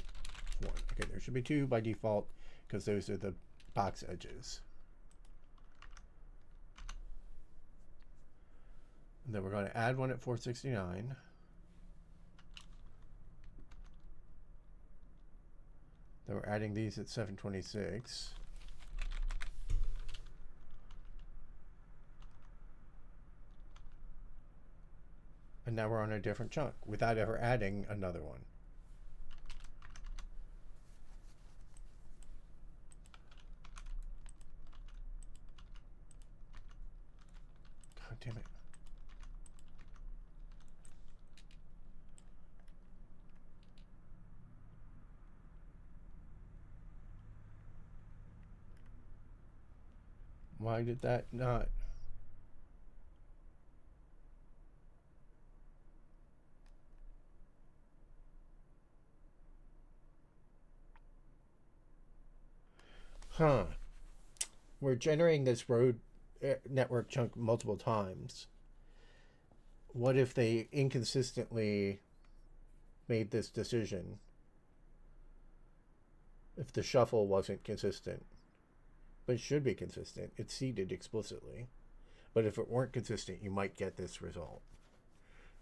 [SPEAKER 1] 1. Okay, there should be 2 by default because those are the box edges. And then we're going to add one at 469. Then we're adding these at 726. And now we're on a different chunk without ever adding another one. God damn it. Why did that not? Huh. We're generating this road network chunk multiple times. What if they inconsistently made this decision? If the shuffle wasn't consistent. But it should be consistent. It's seeded explicitly. But if it weren't consistent, you might get this result.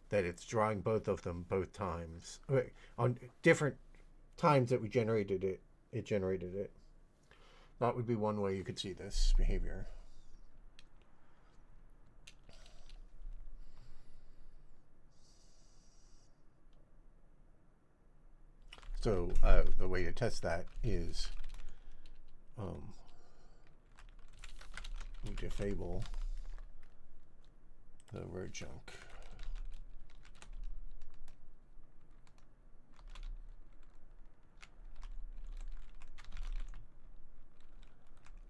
[SPEAKER 1] That it's drawing both of them both times. On different times that we generated it, it generated it. That would be one way you could see this behavior. So the way to test that is we disable the road chunk.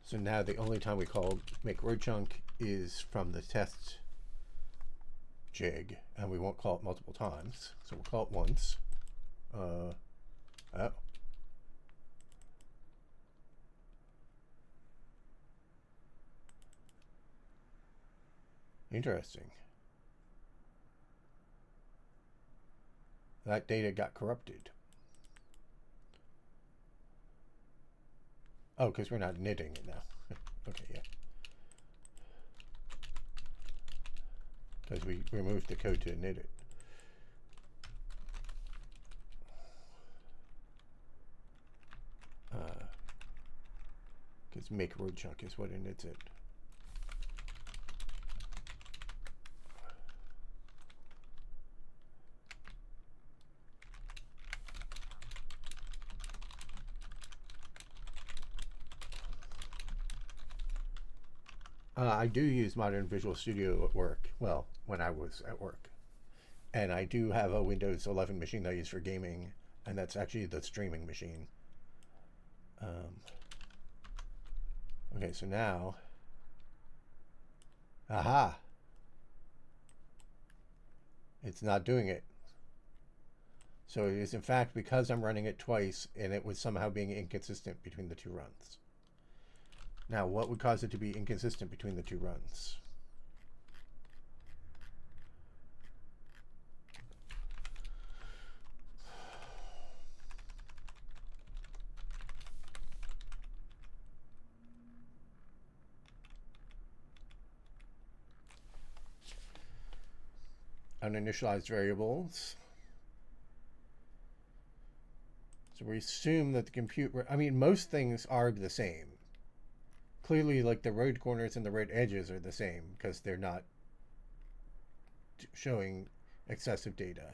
[SPEAKER 1] So now the only time we call make road chunk is from the test jig, and we won't call it multiple times. So we'll call it once. Oh. Interesting. That data got corrupted. Oh, because we're not knitting it now. Okay, yeah. Because we removed the code to knit it. Because make road chunk is what it knits it. I do use Modern Visual Studio at work. Well, when I was at work. And I do have a Windows 11 machine that I use for gaming, and that's actually the streaming machine. Okay, so now... Aha! It's not doing it. So it is in fact because I'm running it twice, and it was somehow being inconsistent between the two runs. Now, what would cause it to be inconsistent between the two runs? Uninitialized variables. So we assume that the compute... I mean, most things are the same. Clearly, like the road corners and the road edges are the same because they're not showing excessive data.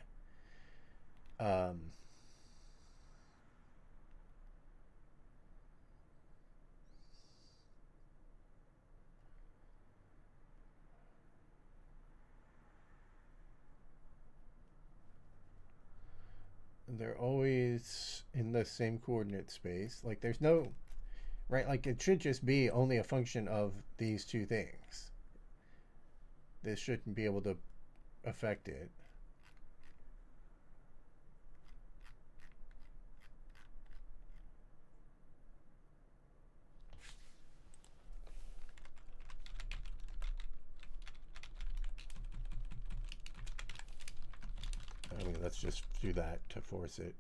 [SPEAKER 1] They're always in the same coordinate space. Like there's no... Right, like it should just be only a function of these two things. This shouldn't be able to affect it. I mean, let's just do that to force it.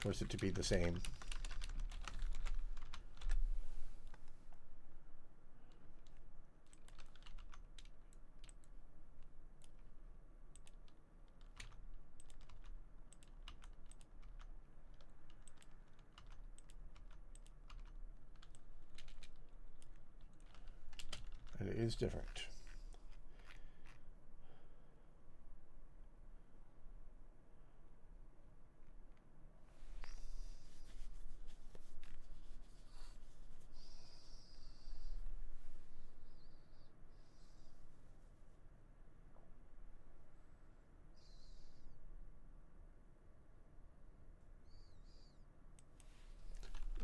[SPEAKER 1] Force it to be the same. And it is different.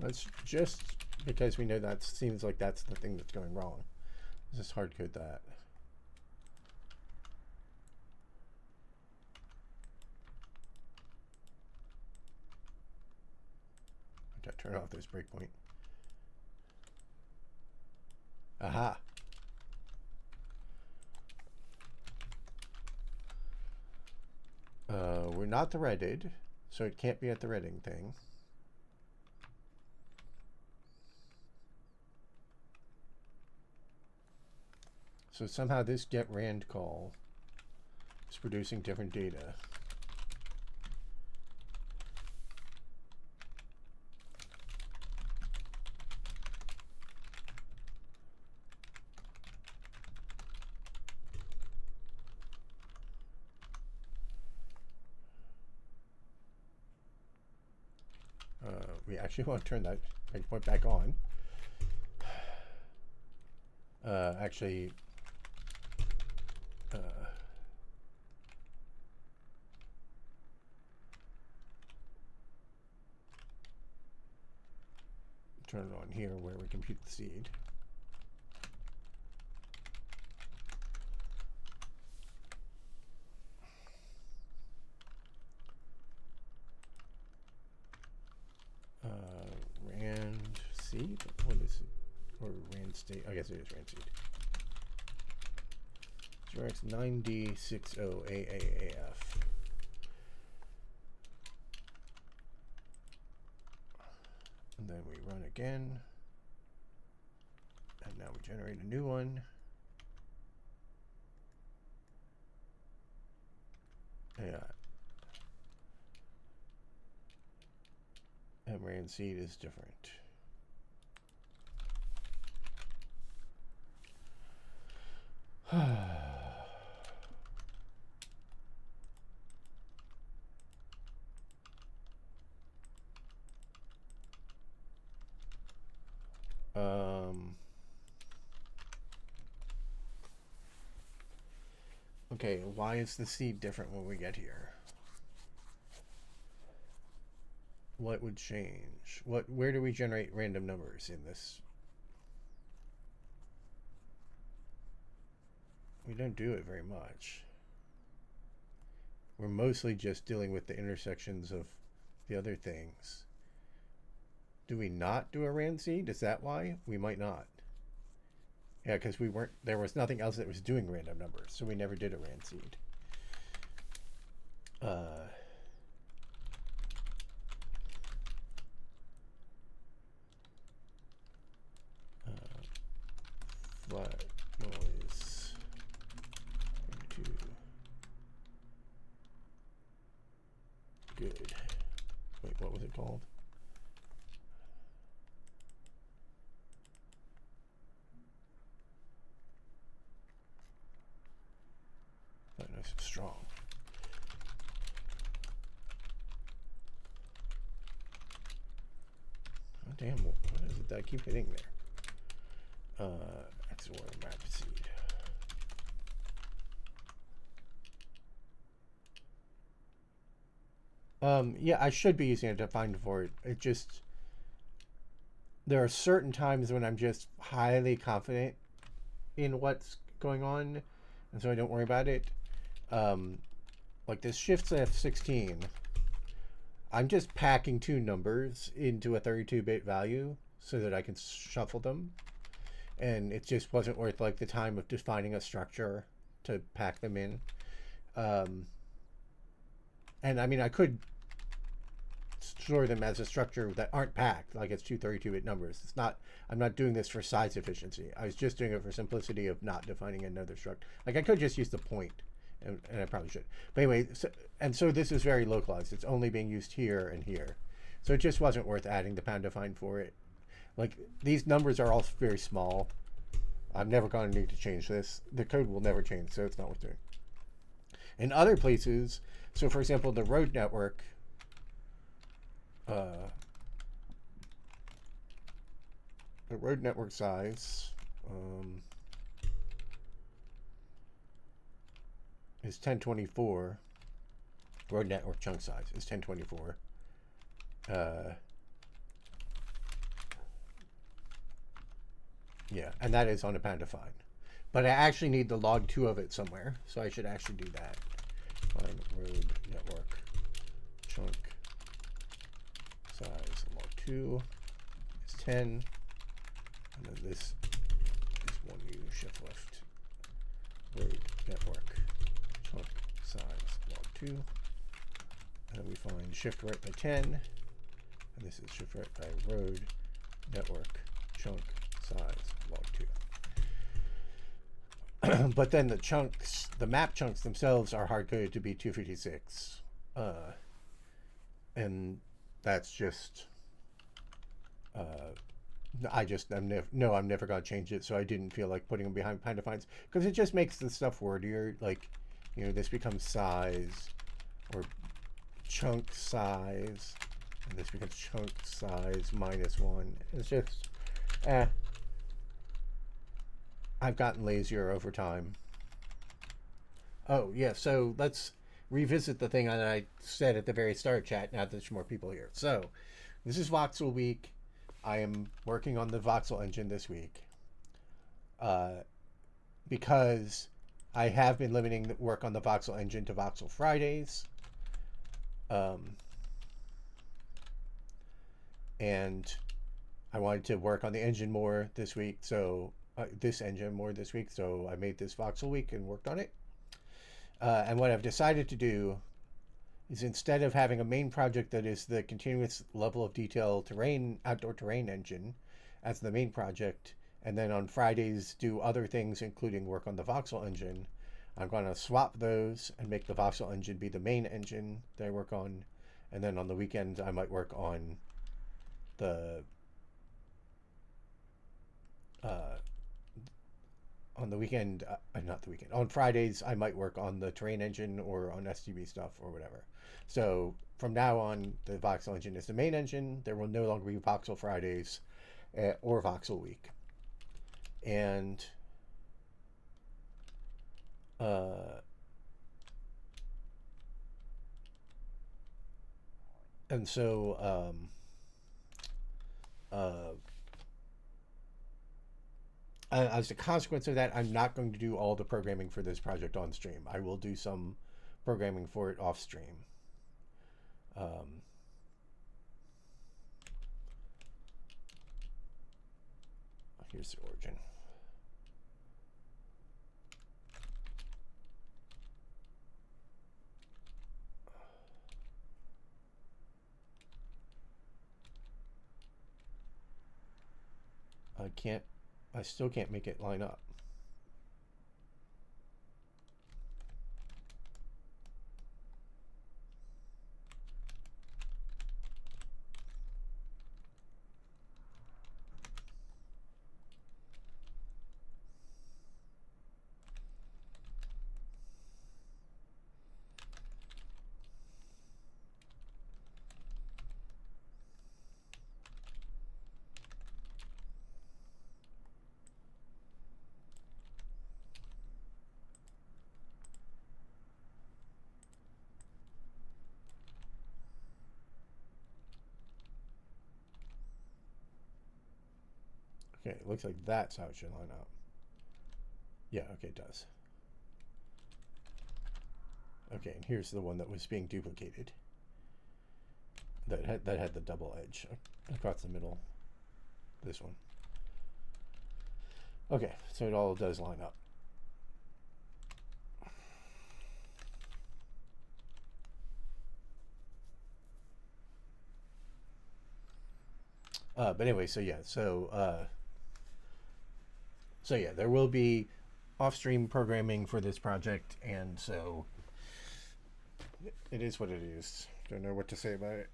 [SPEAKER 1] That's just because we know that seems like that's the thing that's going wrong. Let's just hard code that. I gotta turn off this breakpoint. Aha. We're not threaded, so it can't be a threading thing. So somehow this getRand call is producing different data. We actually want to turn that breakpoint back on. Actually, turn it on here where we compute the seed. Rand seed? What is it? Or rand state? I guess it is rand seed. GRX 9D60AAAF. And then we run again. And now we generate a new one. Yeah. Ran seed is different. Okay, why is the seed different when we get here? What would change? Where do we generate random numbers in this? We don't do it very much. We're mostly just dealing with the intersections of the other things. Do we not do a rand seed? Is that why? We might not. Yeah, because there was nothing else that was doing random numbers, so we never did a rand seed. Flat noise into good. Wait, what was it called? Flat noise strong. Oh, damn, what is it that I keep hitting there? XOR map seed. Yeah, I should be using a defined for it. It just, there are certain times when I'm just highly confident in what's going on, and so I don't worry about it. Like this shift left 16, I'm just packing two numbers into a 32-bit value so that I can shuffle them, and it just wasn't worth like the time of defining a structure to pack them in. And I mean, I could store them as a structure that aren't packed, like it's two 32-bit numbers. It's not, I'm not doing this for size efficiency. I was just doing it for simplicity of not defining another struct. Like I could just use the point, and I probably should. But anyway, so this is very localized. It's only being used here and here. So it just wasn't worth adding the pound define for it. Like these numbers are all very small. I'm never going to need to change this. The code will never change, so it's not worth doing. In other places, so for example, the road network, the road network size is 1024. Road network chunk size is 1024. Yeah, and that is on a pound define. But I actually need the log 2 of it somewhere, so I should actually do that. Find road network chunk size log 2 is 10, and then this is one new shift left road network chunk size log 2, and then we find shift right by 10, and this is shift right by road network chunk size log 2. But then the chunks, the map chunks themselves are hard coded to be 256, and that's just I'm never gonna change it, so I didn't feel like putting them behind pound defines because it just makes the stuff wordier. Like, you know, this becomes size or chunk size, and this becomes chunk size -1. It's just I've gotten lazier over time. Oh yeah, so let's revisit the thing that I said at the very start, chat, now that there's more people here. So this is Voxel week. I am working on the Voxel engine this week because I have been limiting the work on the Voxel engine to Voxel Fridays. And I wanted to work on the engine more this week, so this engine more this week, so I made this Voxel week and worked on it. And what I've decided to do is instead of having a main project that is the continuous level of detail outdoor terrain engine as the main project, and then on Fridays do other things, including work on the Voxel engine, I'm going to swap those and make the Voxel engine be the main engine that I work on. And then on the weekends, I might work on the on the weekend, not the weekend, on Fridays, I might work on the terrain engine or on STB stuff or whatever. So from now on, the Voxel engine is the main engine. There will no longer be Voxel Fridays or Voxel week. And so as a consequence of that, I'm not going to do all the programming for this project on stream. I will do some programming for it off stream. Here's the origin. I still can't make it line up. Okay, it looks like that's how it should line up. Yeah, okay, it does. Okay, and here's the one that was being duplicated. That had the double edge across the middle. This one. Okay, so it all does line up. But anyway, so yeah, so yeah, there will be off-stream programming for this project, and so it is what it is. Don't know what to say about it.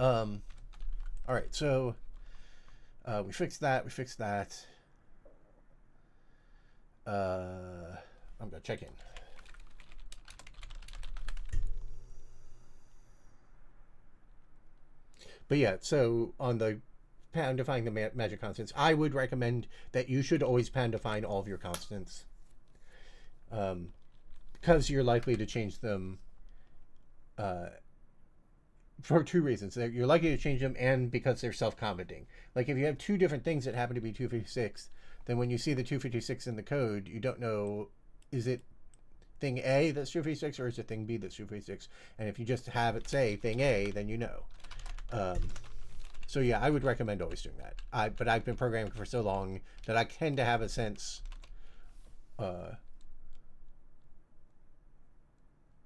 [SPEAKER 1] All right, so we fixed that. I'm gonna check in. But yeah, so on the pound define the magic constants, I would recommend that you should always pound define all of your constants, because you're likely to change them for two reasons. You're likely to change them, and because they're self-commenting. Like if you have two different things that happen to be 256, then when you see the 256 in the code, you don't know, is it thing A that's 256 or is it thing B that's 256? And if you just have it say thing A, then you know. So yeah, I would recommend always doing that. But I've been programming for so long that I tend to have a sense. Have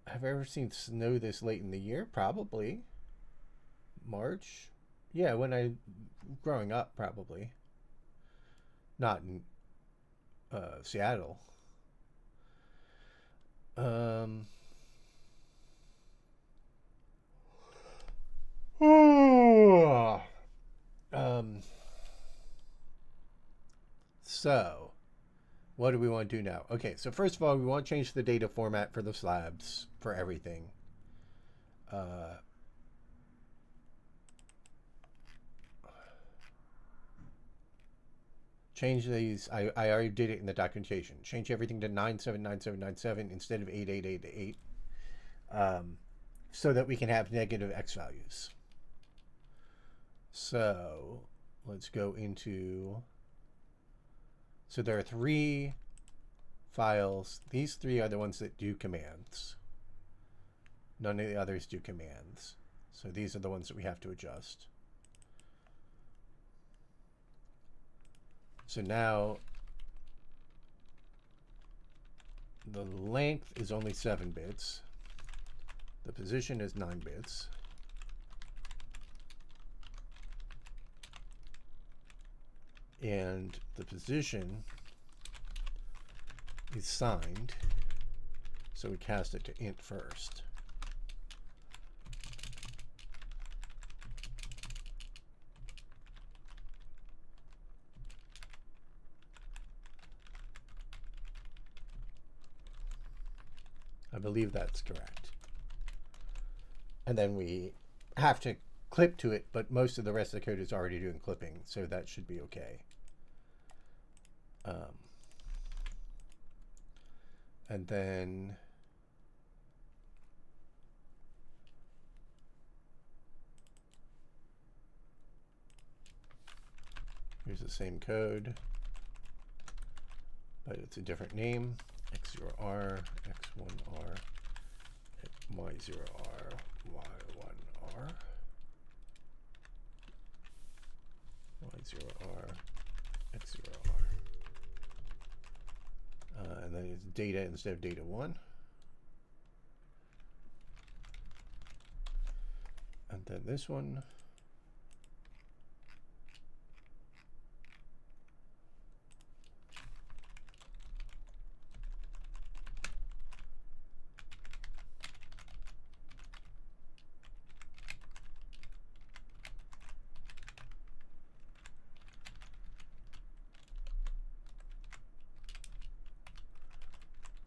[SPEAKER 1] I ever seen snow this late in the year? Probably. March? Yeah, when I growing up, probably. Not in Seattle. So, what do we want to do now? Okay, so first of all, we want to change the data format for the slabs for everything. Change these. I already did it in the documentation. Change everything to 979797 instead of 8888. So that we can have negative x values. So let's go into. So there are 3 files. These 3 are the ones that do commands. None of the others do commands. So these are the ones that we have to adjust. So now the length is only 7 bits. The position is 9 bits. And the position is signed, so we cast it to int first. I believe that's correct. And then we have to clip to it, but most of the rest of the code is already doing clipping, so that should be okay. And then here's the same code, but it's a different name. X0R, X1R, Y0R, Y1R, Y0R, X0R. And then it's data instead of data 1. And then this one.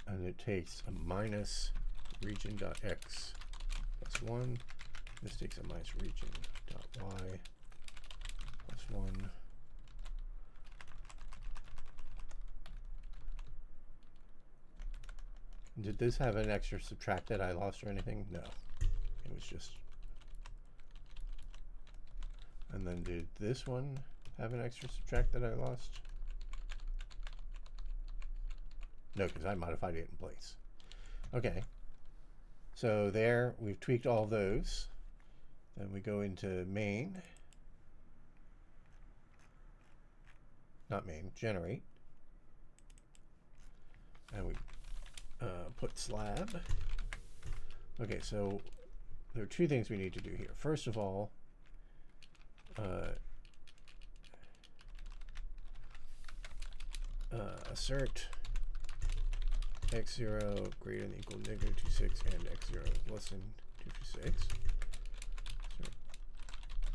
[SPEAKER 1] And it takes a minus region.x plus 1. This takes a minus region.y plus 1. Did this have an extra subtract that I lost or anything? No. It was just... And then did this one have an extra subtract that I lost? No, because I modified it in place. Okay. So there, we've tweaked all those. Then we go into main. Not main, generate. And we put slab. Okay, so there are 2 things we need to do here. First of all, assert x0 greater than or equal to -26 and x0 is less than 226. Y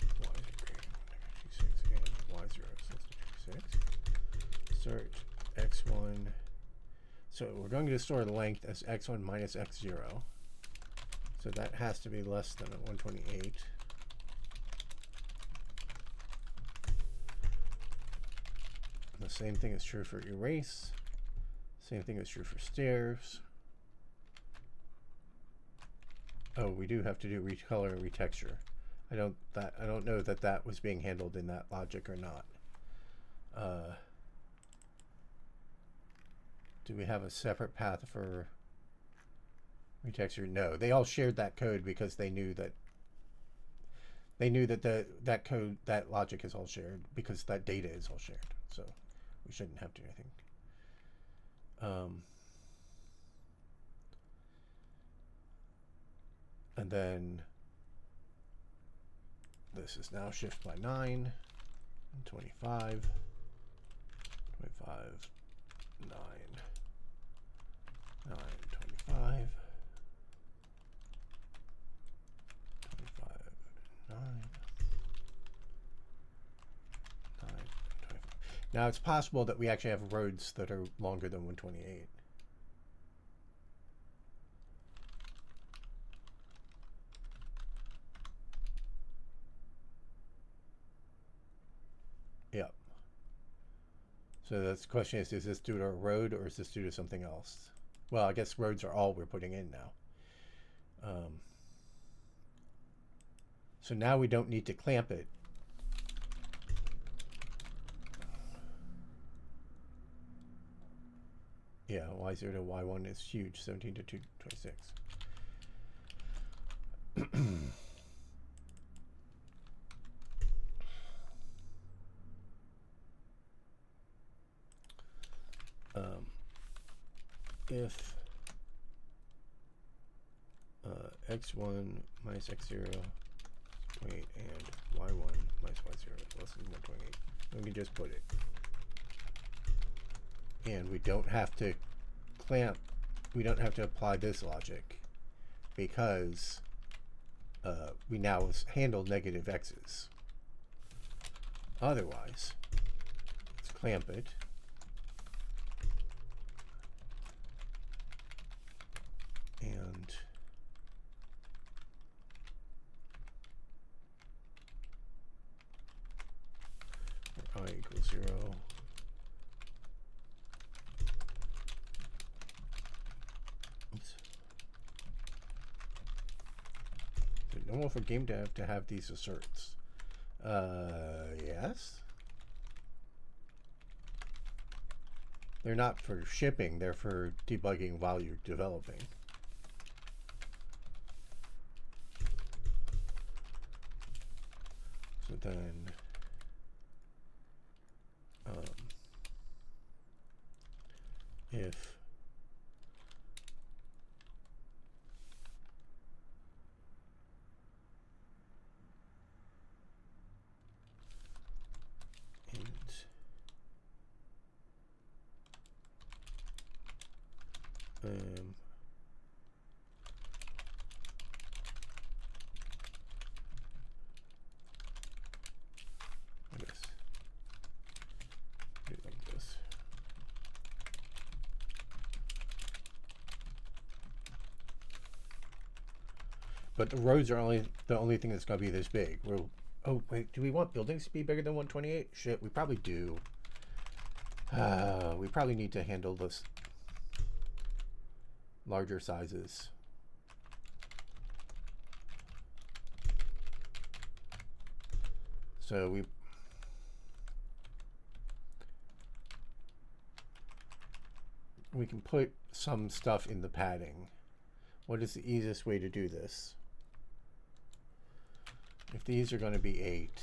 [SPEAKER 1] is greater than -26 and y0 is less than 226. Assert x1. So we're going to store the length as x1 minus x0. So that has to be less than 128. The same thing is true for erase. Same thing is true for stairs. Oh, we do have to do recolor and retexture. I don't know that that was being handled in that logic or not. Do we have a separate path for retexture? No, they all shared that code because they knew that that code, that logic is all shared because that data is all shared. So we shouldn't have to do anything. And then this is now shift by 9 and 25, 25, 9, 9, 25, 25, 9, 9, 25. Now it's possible that we actually have roads that are longer than 128. Yep. So that's the question is this due to a road or is this due to something else? Well, I guess roads are all we're putting in now. So now we don't need to clamp it. Yeah, y0 to y1 is huge, 17 to 226. if x1 minus x0, wait, and y1 minus y0 less than 128. We can just put it. And we don't have to clamp, we don't have to apply this logic because we now handle negative x's. Otherwise, let's clamp it. And I equals 0. Oops. Is it normal for game dev to have these asserts? Yes. They're not for shipping, they're for debugging while you're developing. So then if I guess do it like this. But the roads are the only thing that's gonna be this big. Oh wait, do we want buildings to be bigger than 128? Shit, we probably do. We probably need to handle this larger sizes. So we can put some stuff in the padding. What is the easiest way to do this? If these are going to be 8,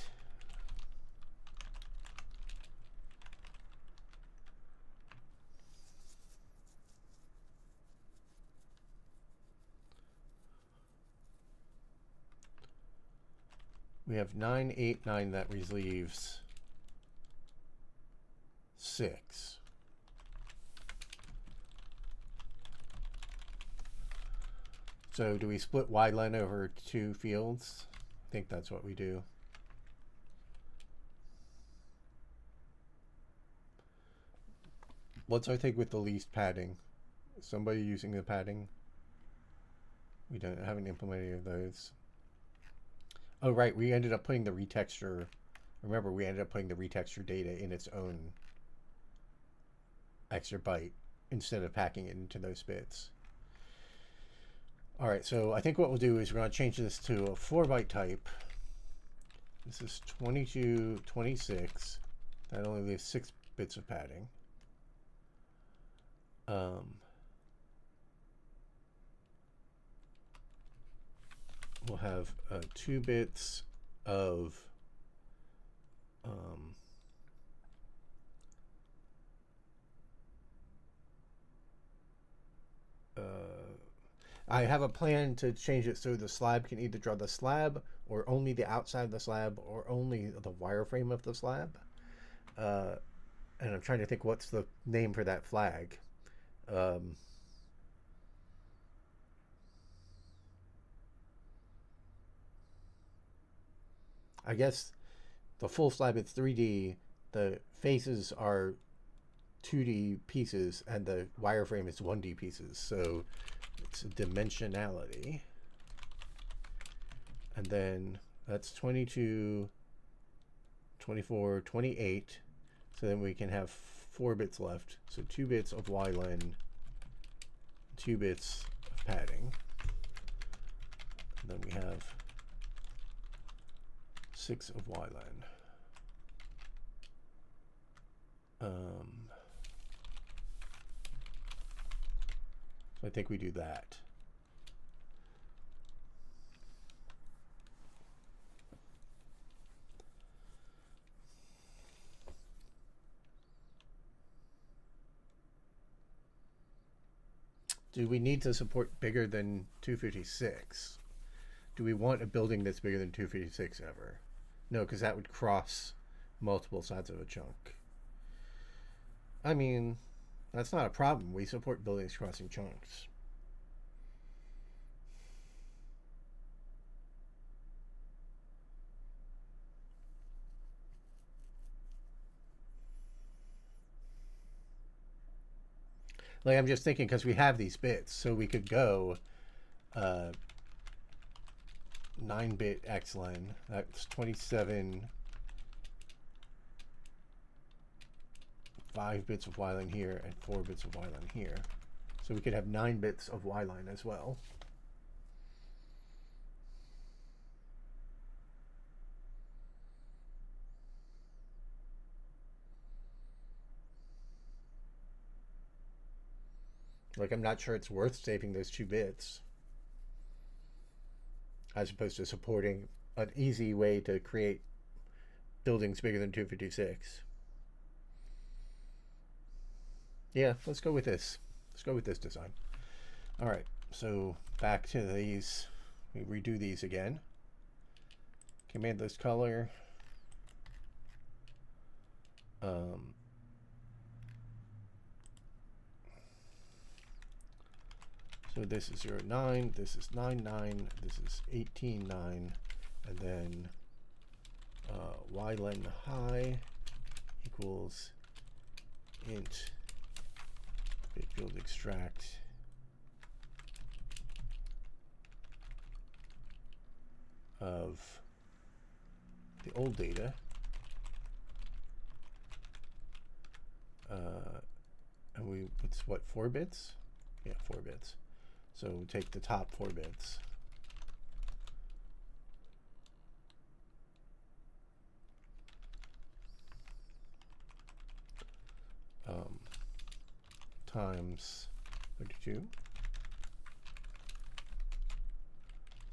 [SPEAKER 1] we have 9, 8, 9, that relieves 6. So do we split y-len over 2 fields? I think that's what we do. What's our thing with the least padding? Somebody using the padding? We haven't implemented any of those. Oh right, we ended up putting the retexture. Remember, we ended up putting the retexture data in its own extra byte instead of packing it into those bits. All right, so I think what we'll do is we're going to change this to a 4-byte type. This is 22, 26. That only leaves 6 bits of padding. We'll have 2 bits of I have a plan to change it so the slab can either draw the slab or only the outside of the slab or only the wireframe of the slab. And I'm trying to think what's the name for that flag. I guess the full slab is 3D, the faces are 2D pieces, and the wireframe is 1D pieces. So it's dimensionality. And then that's 22, 24, 28. So then we can have 4 bits left. So 2 bits of y-len, 2 bits of padding. And then we have 6 of y-len. So I think we do that. Do we need to support bigger than 256? Do we want a building that's bigger than 256 ever? No, because that would cross multiple sides of a chunk. I mean, that's not a problem. We support buildings crossing chunks. Like, I'm just thinking because we have these bits, so we could go 9-bit xlen. That's 27. 5 bits of y-line here and 4 bits of y-line here. So we could have 9 bits of y-line as well. Like, I'm not sure it's worth saving those 2 bits as opposed to supporting an easy way to create buildings bigger than 256. Yeah, let's go with this. Let's go with this design. All right, so back to these. We redo these again. Command list color. So this is 0, 9, this is 9, 9, this is 18, 9, and then ylen high equals int bit field extract of the old data, and it's what, 4 bits? Yeah, 4 bits. So take the top 4 bits. Times 32.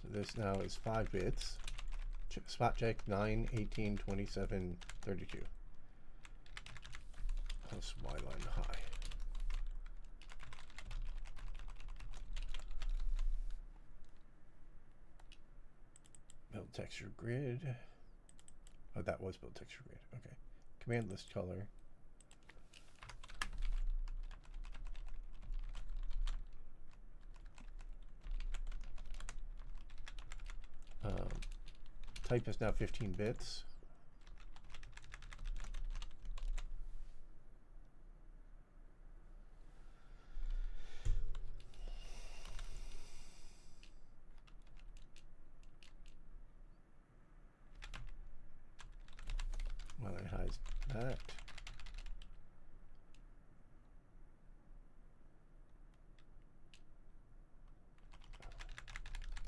[SPEAKER 1] So this now is 5 bits. Spot check 9, 18, 27, 32. Plus y-line high. Build texture grid. Oh, that was build texture grid. Okay. Command list color. Type is now 15 bits. Well, it hides that.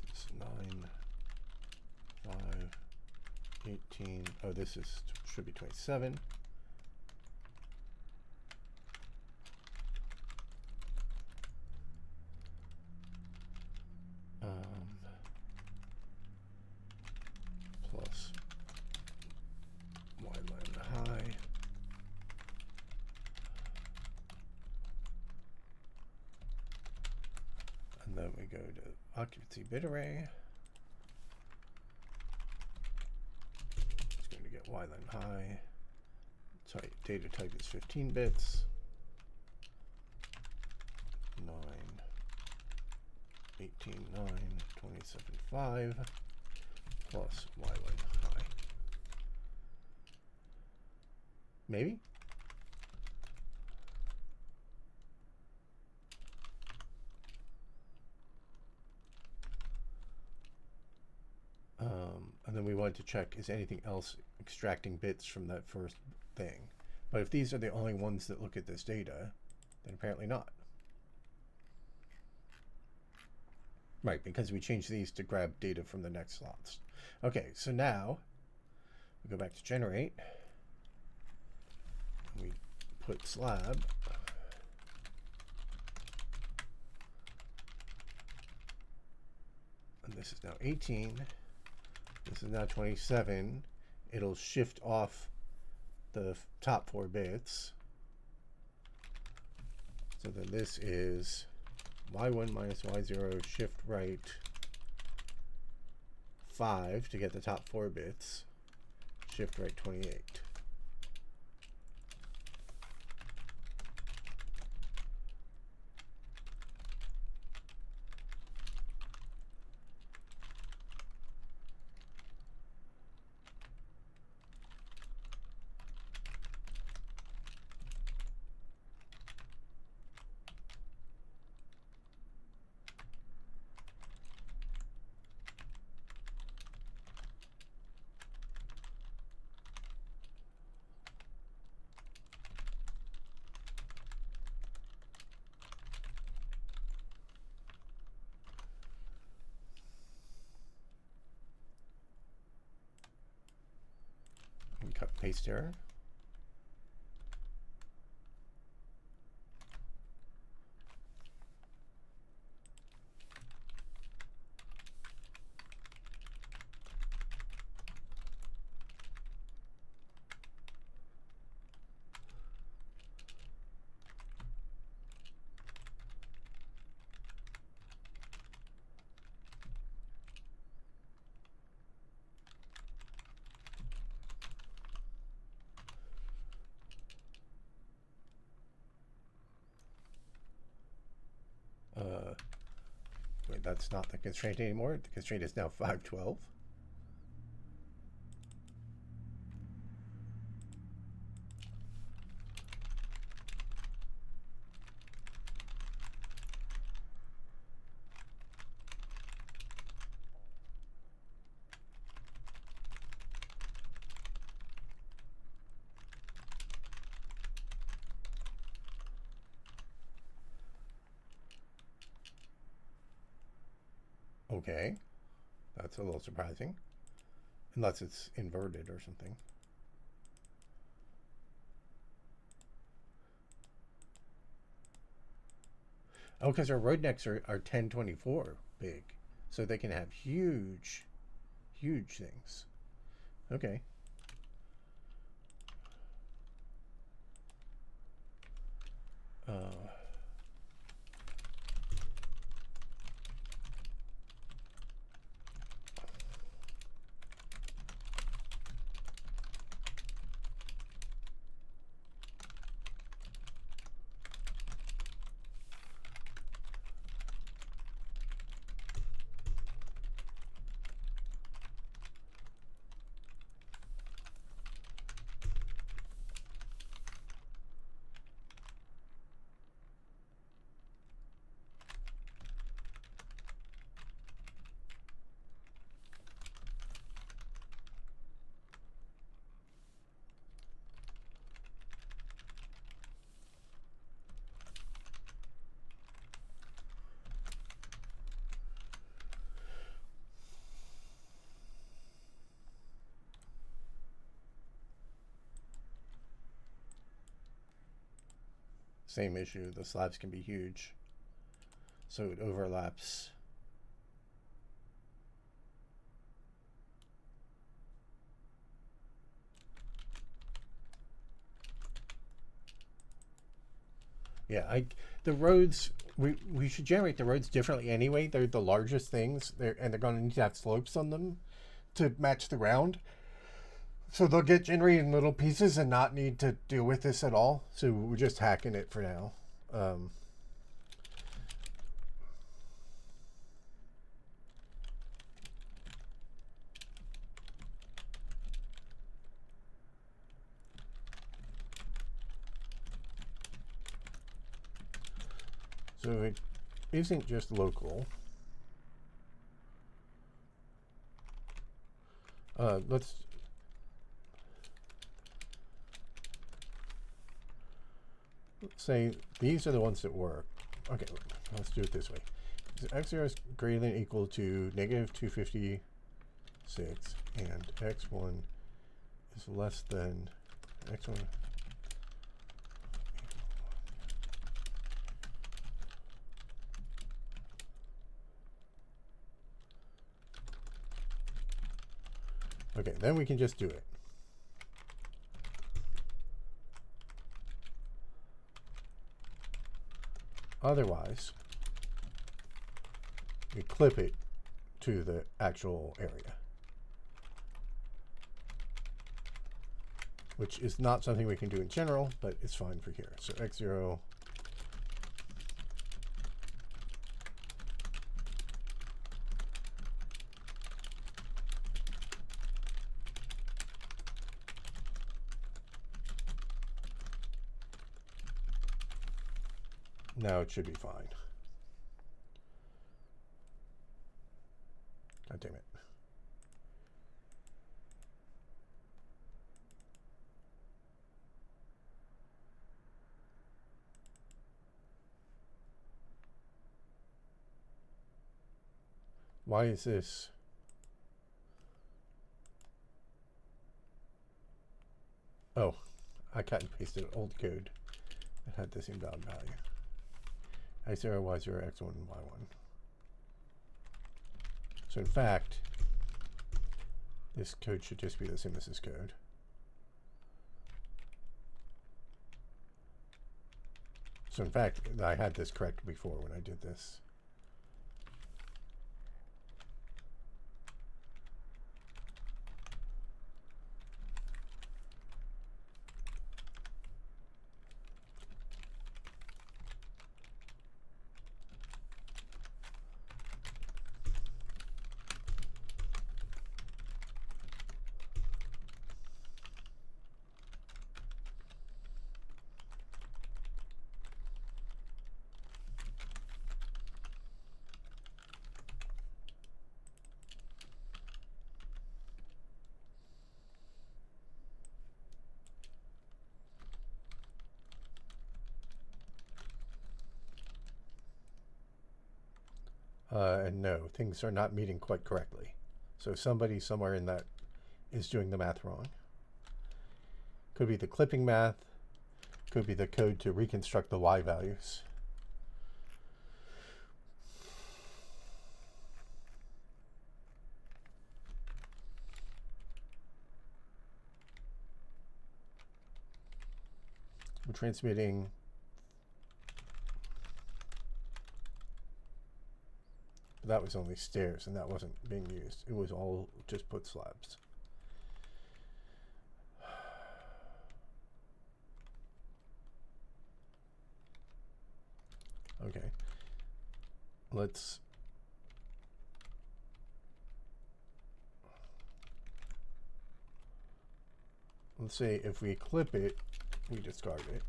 [SPEAKER 1] It's 9, 5, 18. Oh, this should be 27. Plus y-line high. And then we go to occupancy bit array. It's going to get y-line high. Data type is 15 bits. 9, 18, 9, 27, 5, plus y-line high. Maybe? And then we wanted to check, is anything else extracting bits from that first thing? But if these are the only ones that look at this data, then apparently not. Right, because we changed these to grab data from the next slots. Okay, so now we go back to generate. We put slab. And this is now 18. This is now 27. It'll shift off the top 4 bits. So then this is y1 minus y0 shift right 5 to get the top 4 bits, shift right 28. And cut paste error. Wait, that's not the constraint anymore. The constraint is now 512. Okay, that's a little surprising, unless it's inverted or something. Oh, because our road necks are 1024 big, so they can have huge, huge things. Okay. Same issue. The slabs can be huge, so it overlaps. Yeah, the roads, we should generate the roads differently anyway. They're the largest things, and they're going to need to have slopes on them to match the ground. So they'll get generated in little pieces and not need to deal with this at all. So we're just hacking it for now. So it isn't just local. Let's say these are the ones that work. Okay, let's do it this way. So x0 is greater than or equal to negative 256, and x1 is less than x1. Okay, then we can just do it. Otherwise, we clip it to the actual area, which is not something we can do in general, but it's fine for here. So x0 now it should be fine. God damn it. Why is this? Oh, I cut and pasted old code that had this invalid value. x0, y0, x1, and y1. So in fact, this code should just be the same as this code. So in fact, I had this correct before when I did this. And no, things are not meeting quite correctly. So somebody somewhere in that is doing the math wrong. Could be the clipping math, could be the code to reconstruct the y values. We're transmitting that was only stairs, and that wasn't being used. It was all just put slabs. Okay. Let's say if we clip it, we discard it.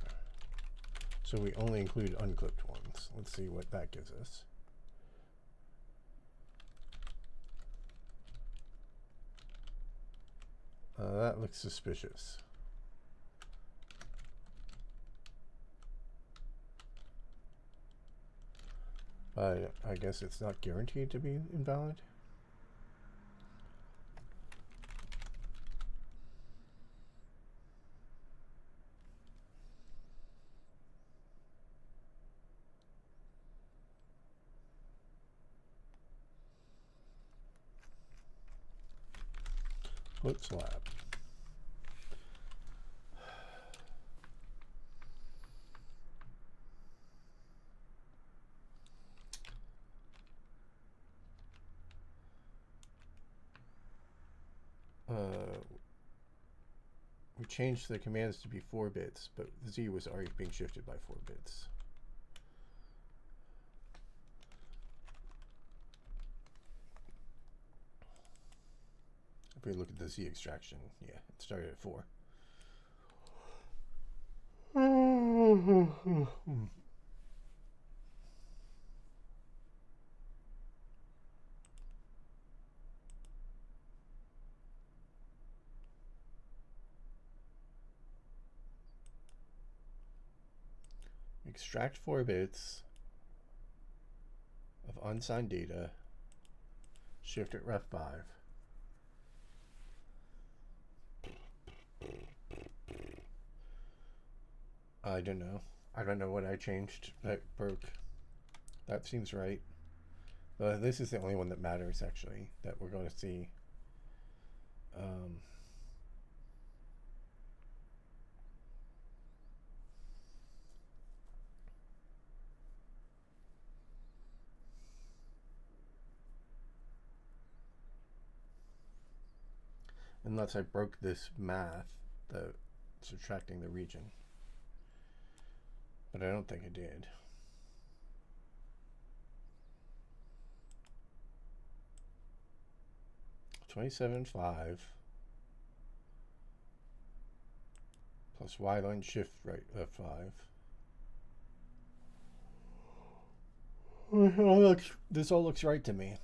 [SPEAKER 1] So we only include unclipped ones. Let's see what that gives us. That looks suspicious. But I guess it's not guaranteed to be invalid. Put slab. We changed the commands to be 4 bits, but Z was already being shifted by 4 bits. If we look at the Z extraction, yeah, it started at 4. Extract 4 bits of unsigned data, shift at ref 5. I don't know. I don't know what I changed that broke. That seems right. This is the only one that matters, actually, that we're going to see. Unless I broke this math, the subtracting the region. But I don't think I did. $27.5 plus y line shift right 5. This all looks right to me.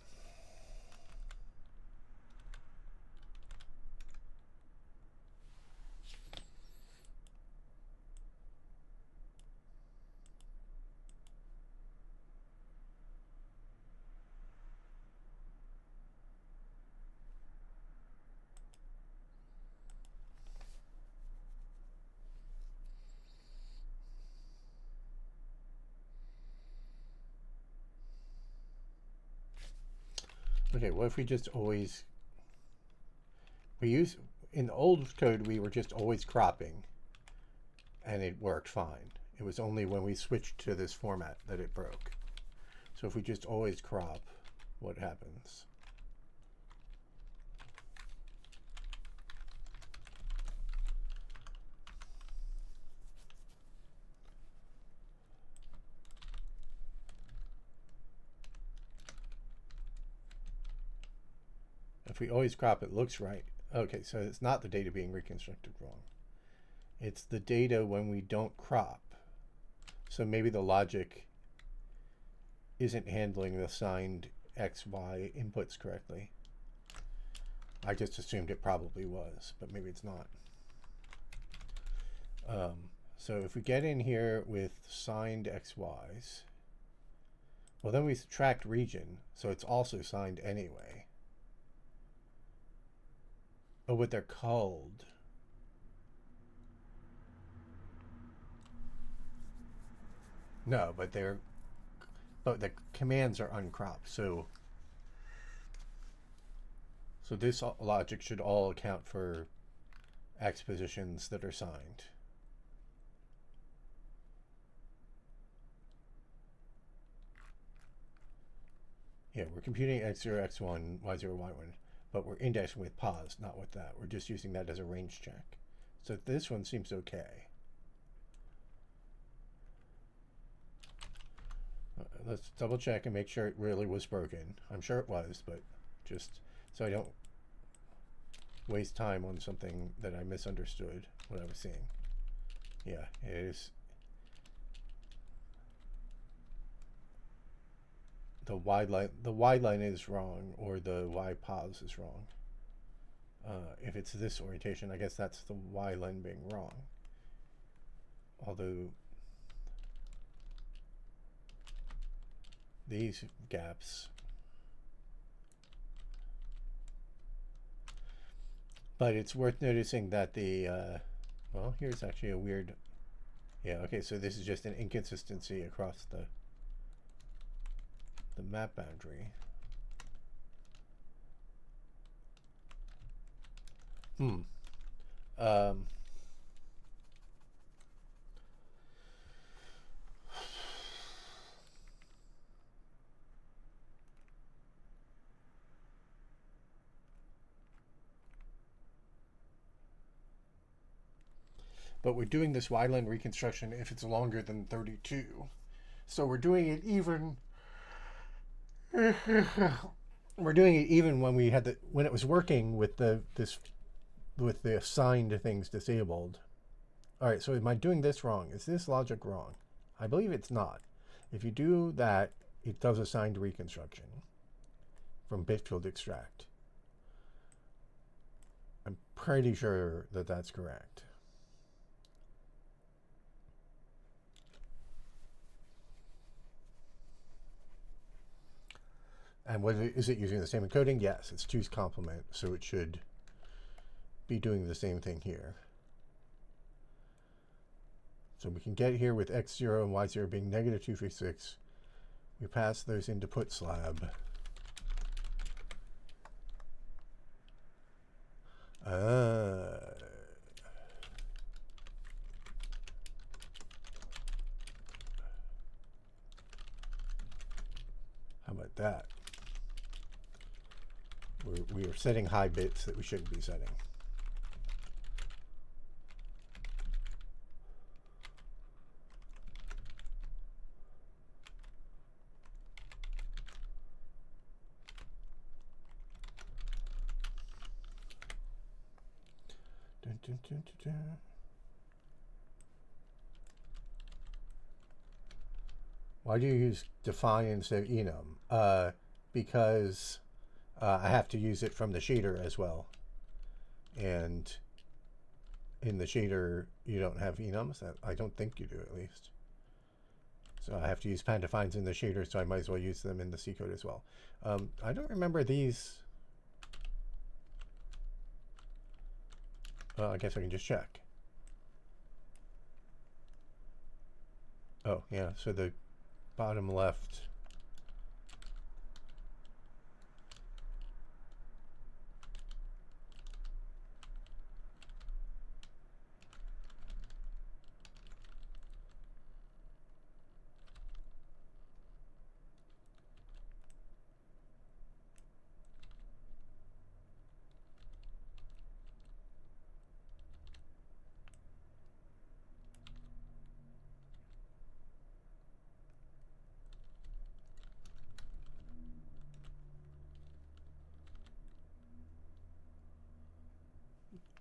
[SPEAKER 1] Okay, what if we just always, in the old code, we were just always cropping and it worked fine. It was only when we switched to this format that it broke. So if we just always crop, what happens? If we always crop, it looks right. Okay, so it's not the data being reconstructed wrong. It's the data when we don't crop. So maybe the logic isn't handling the signed X, Y inputs correctly. I just assumed it probably was, but maybe it's not. So if we get in here with signed X, Ys, well, then we subtract region, so it's also signed anyway. Oh, what they're called. No, but the commands are uncropped. So this logic should all account for X positions that are signed. Yeah, we're computing X0, X1, Y0, Y1, but we're indexing with pos, not with that. We're just using that as a range check. So this one seems okay. Let's double check and make sure it really was broken. I'm sure it was, but just so I don't waste time on something that I misunderstood what I was seeing. Yeah, it is. The wide line is wrong, or the Y pos is wrong. If it's this orientation, I guess that's the Y line being wrong. Although these gaps, but it's worth noticing that the well, here's actually a weird, yeah, okay, so this is just an inconsistency across the map boundary. But we're doing this Y line reconstruction if it's longer than 32. So we're doing it even. We're doing it even when we had when it was working with the assigned things disabled. All right, so am I doing this wrong? Is this logic wrong? I believe it's not. If you do that, it does assigned reconstruction from bitfield extract. I'm pretty sure that that's correct. And is it using the same encoding? Yes, it's 2's complement, so it should be doing the same thing here. So we can get here with X0 and Y0 being negative 236. We pass those into put slab. How about that? We are setting high bits that we shouldn't be setting. Why do you use define instead of enum? Because I have to use it from the shader as well. And in the shader, you don't have enums. I don't think you do, at least. So I have to use pan defines in the shader, so I might as well use them in the C code as well. I don't remember these. Well, I guess I can just check. Oh, yeah, so the bottom left.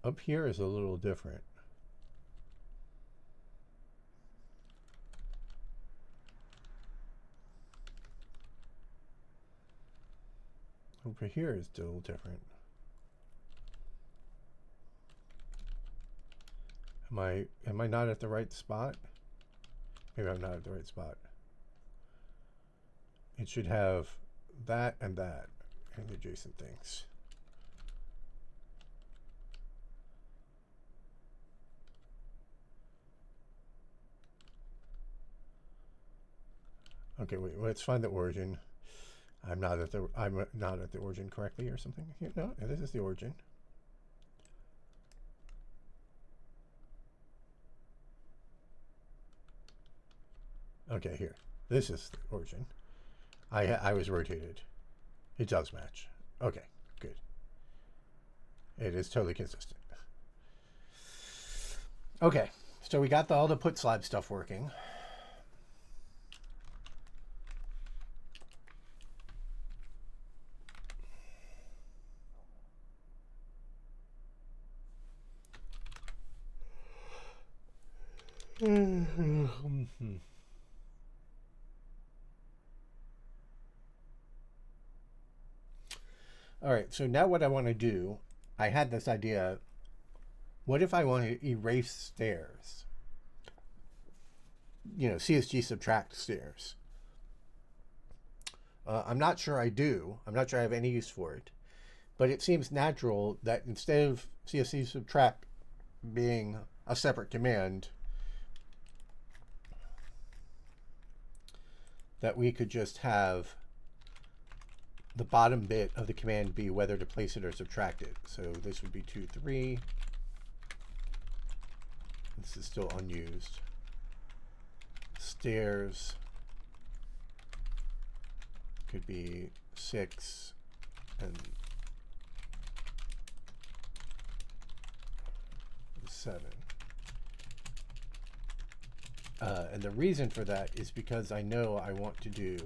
[SPEAKER 1] Up here is a little different. Over here is still different. Am I not at the right spot? Maybe I'm not at the right spot. It should have that and adjacent things. Okay, wait. Let's find the origin. I'm not at the origin correctly or something. Here, no, this is the origin. Okay, here. This is the origin. I was rotated. It does match. Okay, good. It is totally consistent. Okay, so we got all the put slab stuff working. All right, so now what I want to do, I had this idea. What if I want to erase stairs? You know, CSG subtract stairs. I'm not sure I do. I'm not sure I have any use for it. But it seems natural that instead of CSG subtract being a separate command, that we could just have the bottom bit of the command be whether to place it or subtract it. So this would be 2, 3. This is still unused. Stairs could be 6 and 7. And the reason for that is because I know I want to do,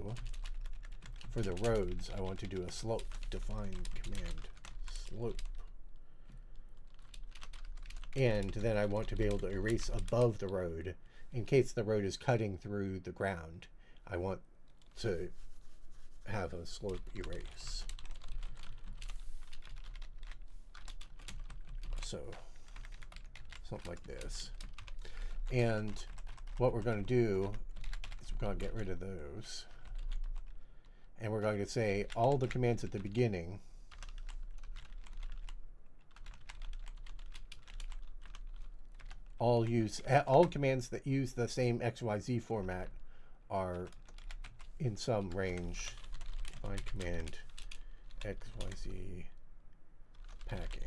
[SPEAKER 1] for the roads, I want to do a slope define command, slope. And then I want to be able to erase above the road in case the road is cutting through the ground. I want to have a slope erase. So something like this. And what we're going to do is we're going to get rid of those. And we're going to say all the commands at the beginning all commands that use the same XYZ format are in some range. Define command XYZ packing.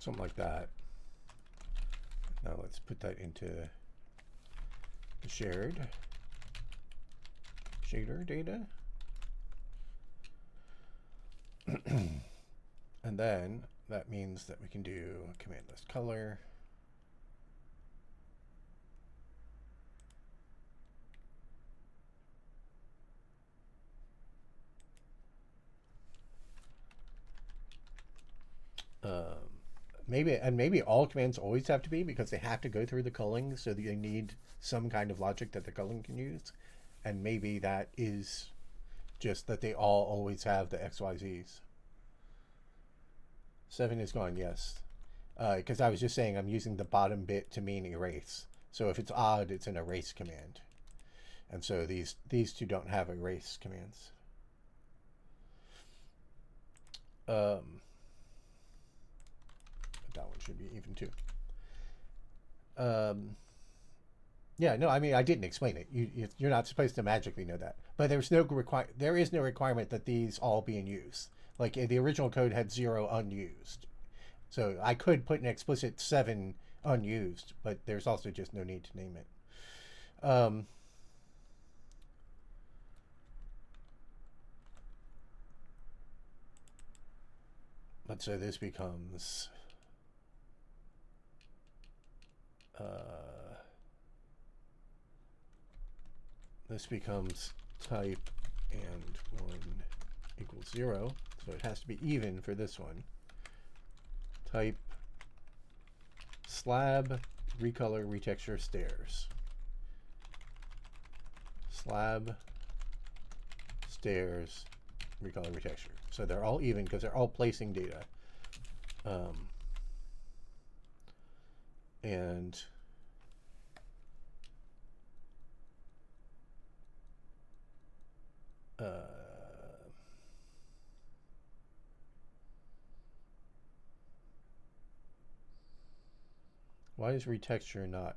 [SPEAKER 1] something like that. Now let's put that into the shader data. And then that means that we can do command list color. Maybe all commands always have to be, because they have to go through the culling, so they need some kind of logic that the culling can use. And maybe that is just that they all always have the XYZs. 7 is gone, yes. Because I was just saying I'm using the bottom bit to mean erase. So if it's odd, it's an erase command. And so these two don't have erase commands. That one should be even too. Yeah, no, I mean, I didn't explain it. You're not supposed to magically know that. But there is no requirement that these all be in use. Like the original code had 0 unused. So I could put an explicit 7 unused, but there's also just no need to name it. But so this becomes type and 1 equals 0. So it has to be even for this one. Type slab recolor retexture stairs. Slab stairs recolor retexture. So they're all even because they're all placing data. And why is retexture not?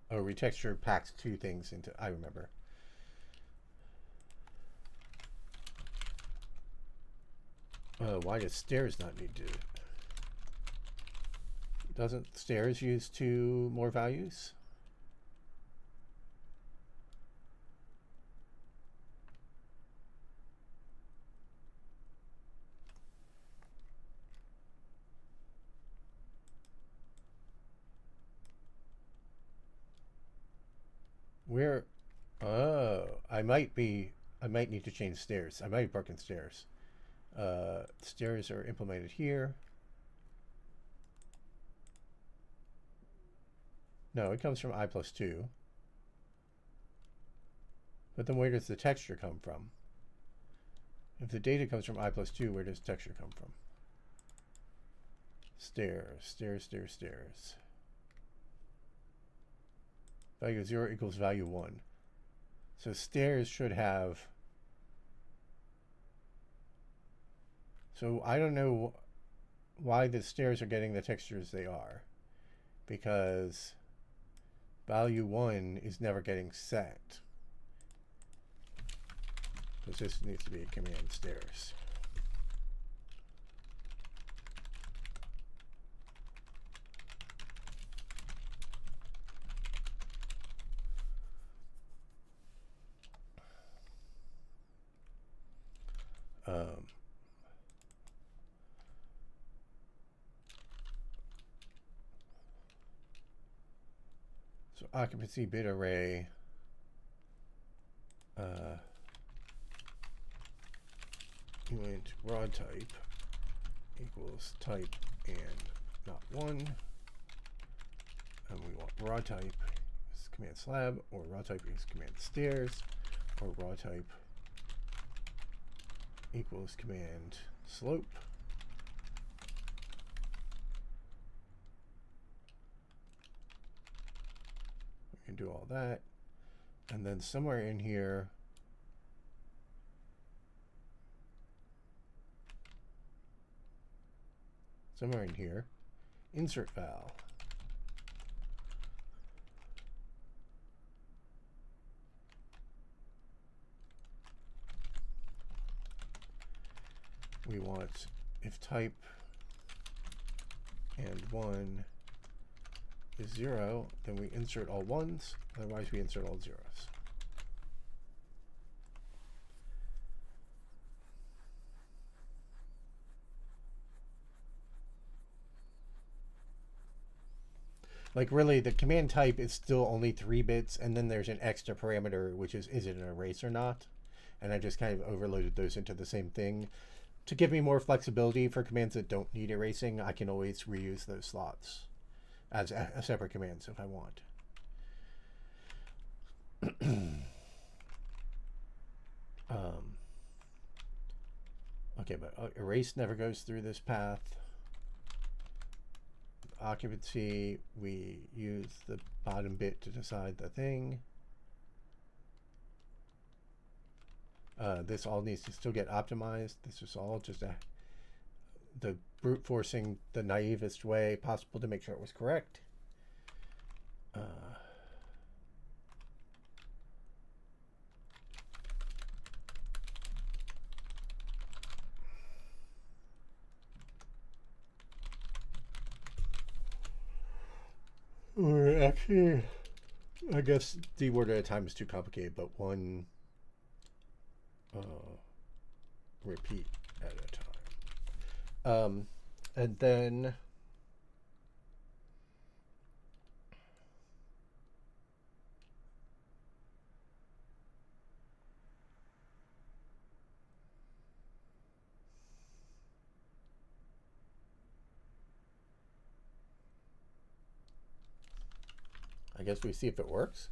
[SPEAKER 1] Oh, retexture packs 2 things into, I remember. Why does stairs not need to? Doesn't stairs use 2 more values? Where? Oh, I might need to change stairs. I might have broken stairs. Stairs are implemented here. No, it comes from I+2. But then where does the texture come from? If the data comes from I+2, where does texture come from? Stairs, stairs, stairs, stairs. Value 0 equals value 1. So stairs should have... So I don't know why the stairs are getting the textures they are. Because value 1 is never getting set. Because this needs to be a command stairs. So occupancy bit array int raw type equals type and not 1, and we want raw type is command slab, or raw type is command stairs, or raw type equals command slope. We can do all that, and then somewhere in here insert val. we want if type and 1 is 0, then we insert all 1s, otherwise we insert all 0s. Like really, the command type is still only 3 bits, and then there's an extra parameter, which is it an arrays or not? And I just kind of overloaded those into the same thing. To give me more flexibility for commands that don't need erasing, I can always reuse those slots as a separate commands if I want. Okay, but erase never goes through this path. Occupancy, we use the bottom bit to decide the thing. This all needs to still get optimized. This is all just the brute forcing the naivest way possible to make sure it was correct. Or actually, I guess the word at a time is too complicated, but one repeat at a time. And then I guess we see if it works.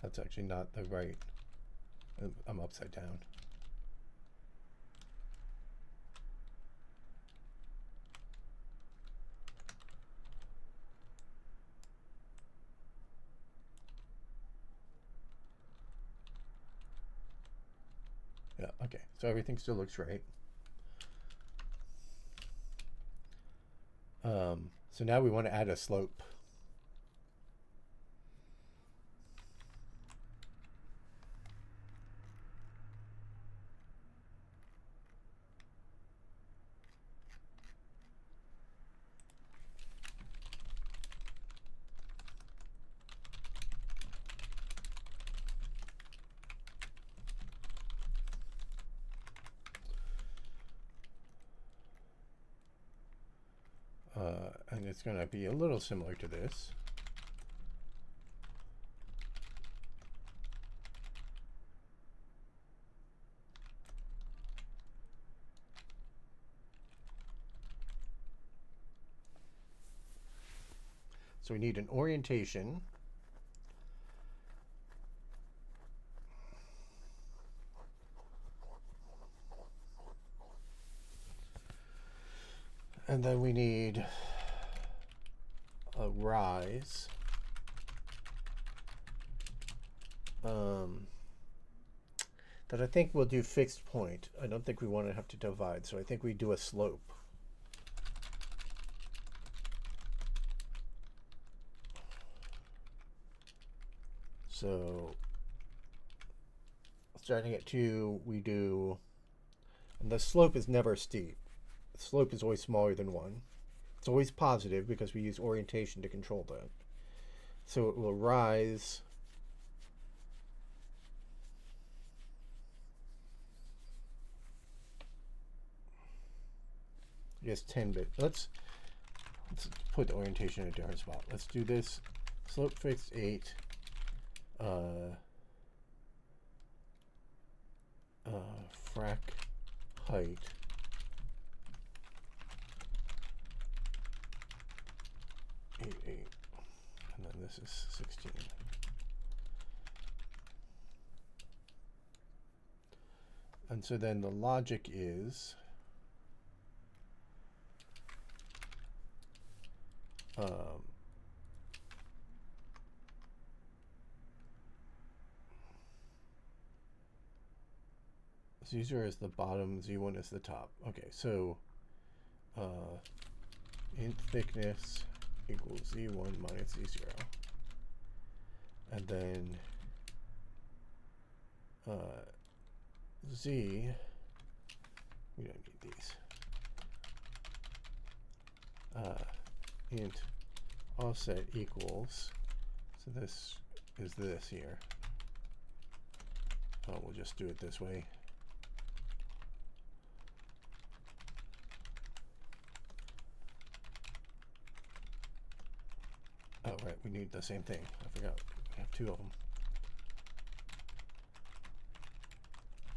[SPEAKER 1] That's actually not the right. I'm upside down. Yeah, okay. So everything still looks right. So now we want to add a slope. And it's going to be a little similar to this. So we need an orientation. And then we need a rise. That I think we'll do fixed point. I don't think we want to have to divide, so I think we do a slope. So starting at 2, we do, and the slope is never steep. The slope is always smaller than 1. It's always positive because we use orientation to control that. So it will rise guess 10-bit. Let's put the orientation in a different spot. Let's do this. Slope fixed 8. Frac height. Eight, and then this is 16. And so then the logic is Z0 is the bottom, Z1 is the top. Okay, so int thickness equals Z1 minus Z0. And then Z, we don't need these. Int offset equals, so this is this here. We'll just do it this way. Oh, right, we need the same thing. I forgot. We have two of them.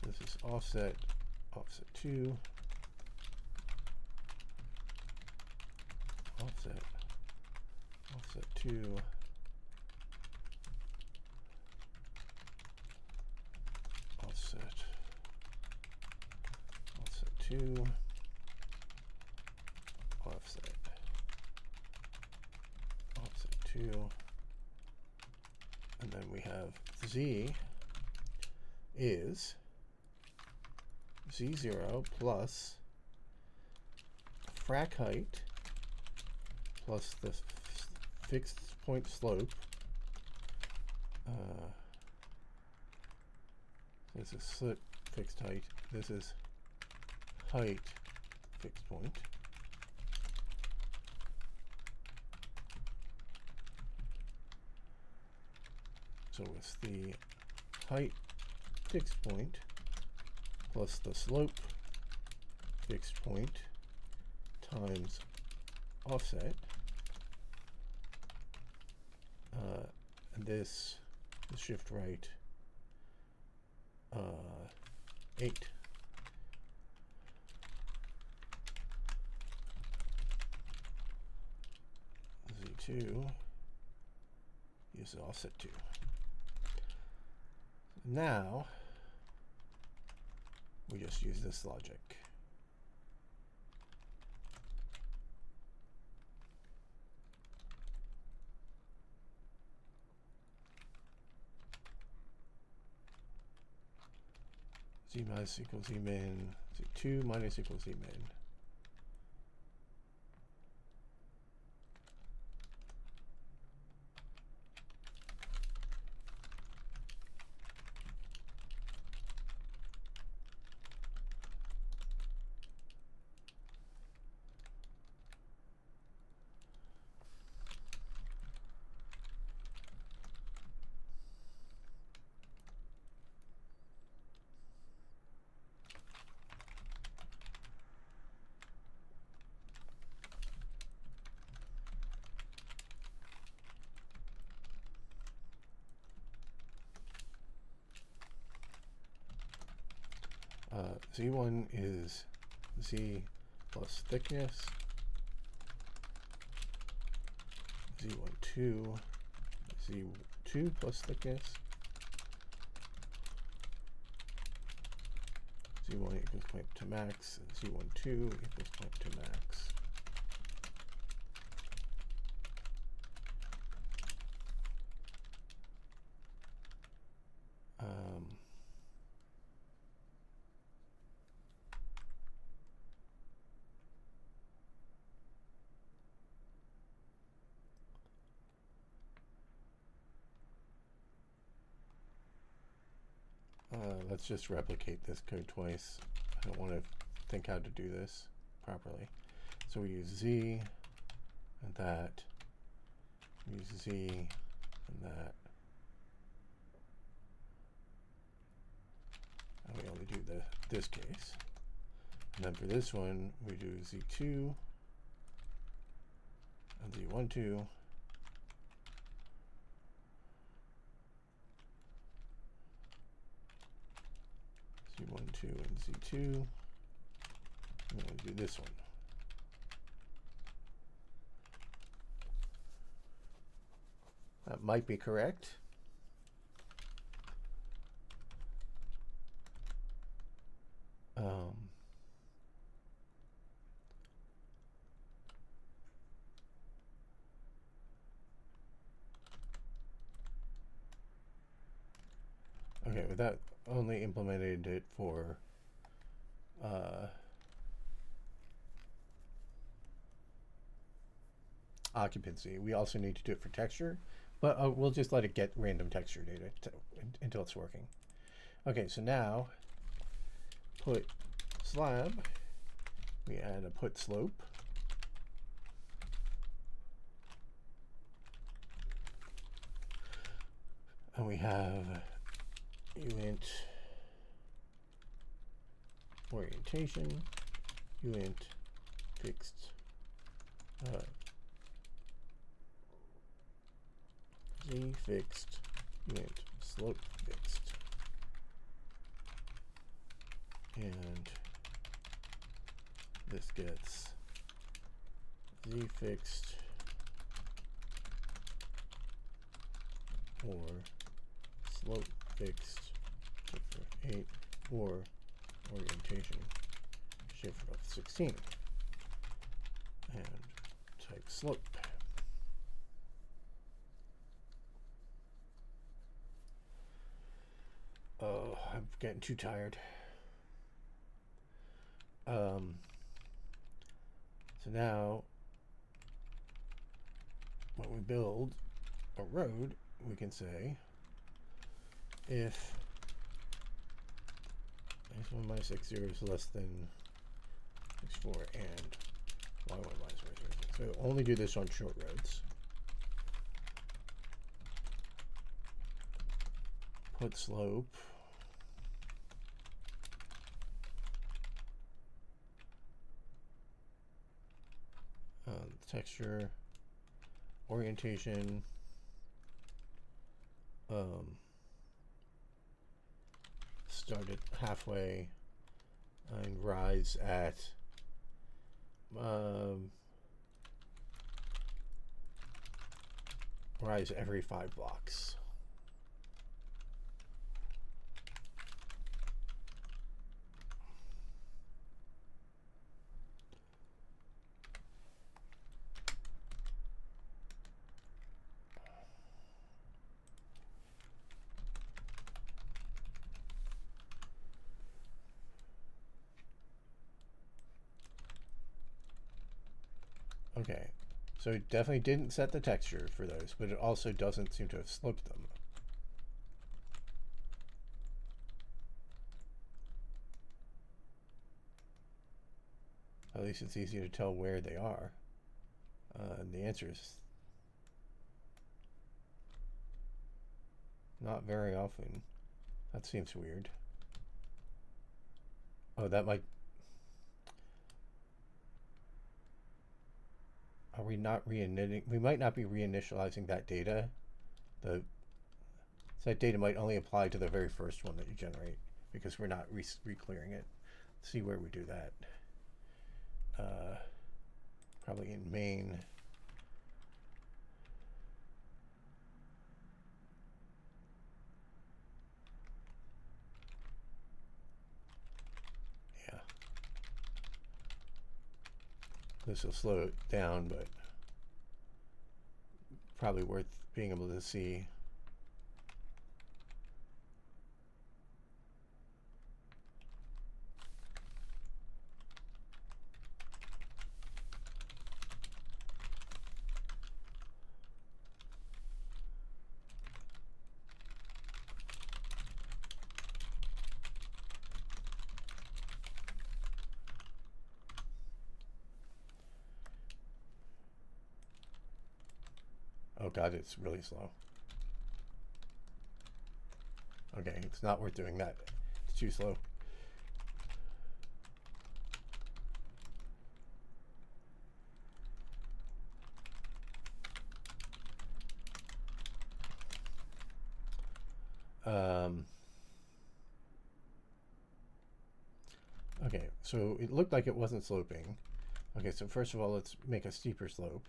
[SPEAKER 1] This is offset 2, offset 2, offset 2, offset 2, and then we have Z is Z0 plus frac height plus the fixed point slope. This is slip fixed height. This is height fixed point. So it's the height fixed point plus the slope fixed point times offset. And this is shift right 8. Z2 is offset 2. Now we just use this logic. Z minus equals Z min, Z2 minus equals Z min. Z1 is Z plus thickness. Z12, Z2 plus thickness. Z1 equals point to max. Z12 equals point to max. Let's just replicate this code twice. I don't want to think how to do this properly. So we use Z and that. We use Z and that. And we only do this case. And then for this one, we do Z2 and Z12. Z12 and Z2. And then we do this one. That might be correct. Okay, but that only implemented it for occupancy. We also need to do it for texture, but we'll just let it get random texture data until it's working. Okay, so now put slab, we add a put slope. And we have uint orientation, uint fixed z fixed, uint slope fixed. And this gets z fixed or slope fixed shift 8 or orientation shift of 16 and type slope. Oh, I'm getting too tired. So now when we build a road, we can say if x1 minus x0 is less than x4 and y1 minus y0. So only do this on short roads. Put slope. Texture, orientation, start at halfway and rise at rise every 5 blocks. Okay, so it definitely didn't set the texture for those, but it also doesn't seem to have sloped them. At least it's easy to tell where they are. And the answer is not very often. That seems weird. Oh, that might... Are we not reinitializing? We might not be reinitializing that data. So that data might only apply to the very first one that you generate because we're not re-clearing it. Let's see where we do that. Probably in main. Yeah. This will slow it down, but probably worth being able to see. Oh god, it's really slow. Okay, it's not worth doing that. It's too slow. Okay, so it looked like it wasn't sloping. Okay, so first of all, let's make a steeper slope.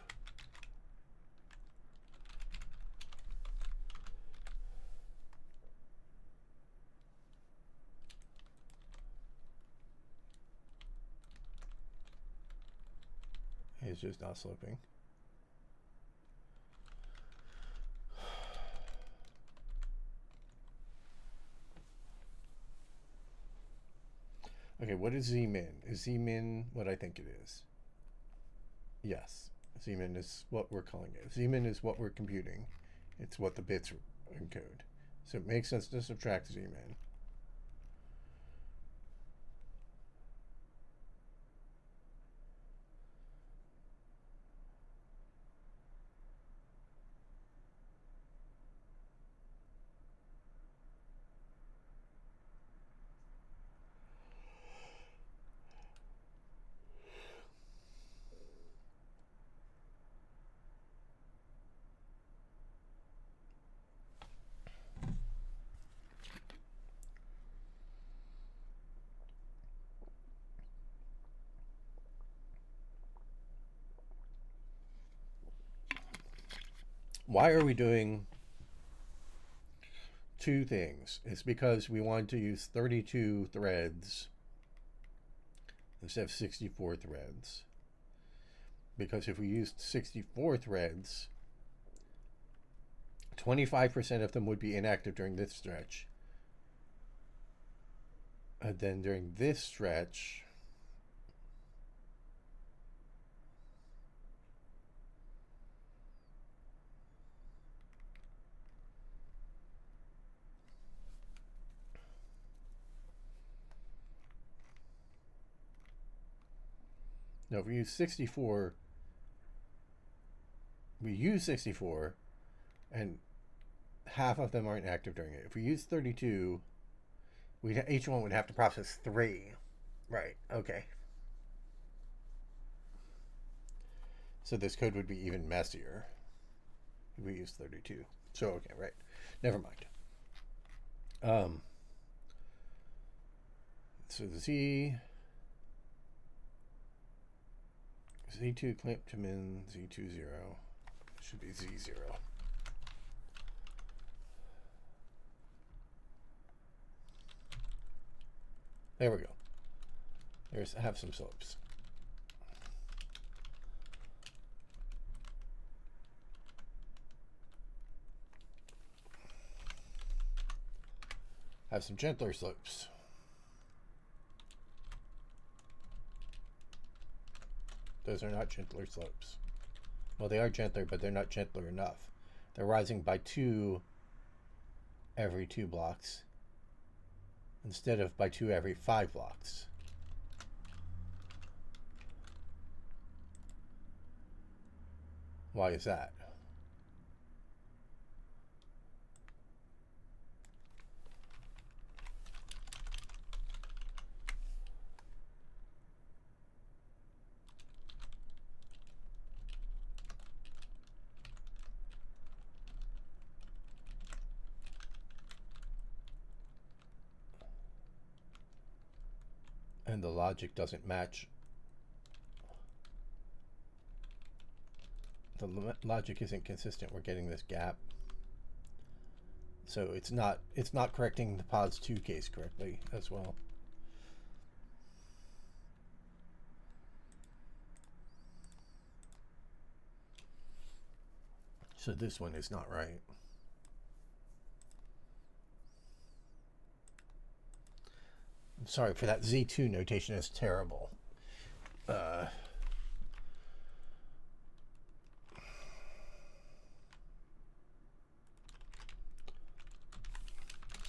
[SPEAKER 1] It's just not sloping. Okay, what is z-min? Is z-min what I think it is? Yes, z-min is what we're calling it. Z-min is what we're computing. It's what the bits encode. So it makes sense to subtract z-min. Why are we doing two things? It's because we want to use 32 threads instead of 64 threads. Because if we used 64 threads, 25% of them would be inactive during this stretch. And then during this stretch, no, if we use 64, and half of them aren't active during it. If we use 32, each one would have to process 3. Right, okay. So this code would be even messier if we use 32. So, okay, right. Never mind. So Z2 clamp to min, Z2 0. It should be Z0. There we go. Have some slopes. Have some gentler slopes. Those are not gentler slopes. Well, they are gentler, but they're not gentler enough. They're rising by 2 every 2 blocks instead of by 2 every 5 blocks. Why is that? And the logic doesn't match. The logic isn't consistent. We're getting this gap. So it's not correcting the pos 2 case correctly as well. So this one is not right. I'm sorry for that. Z2 notation is terrible. It's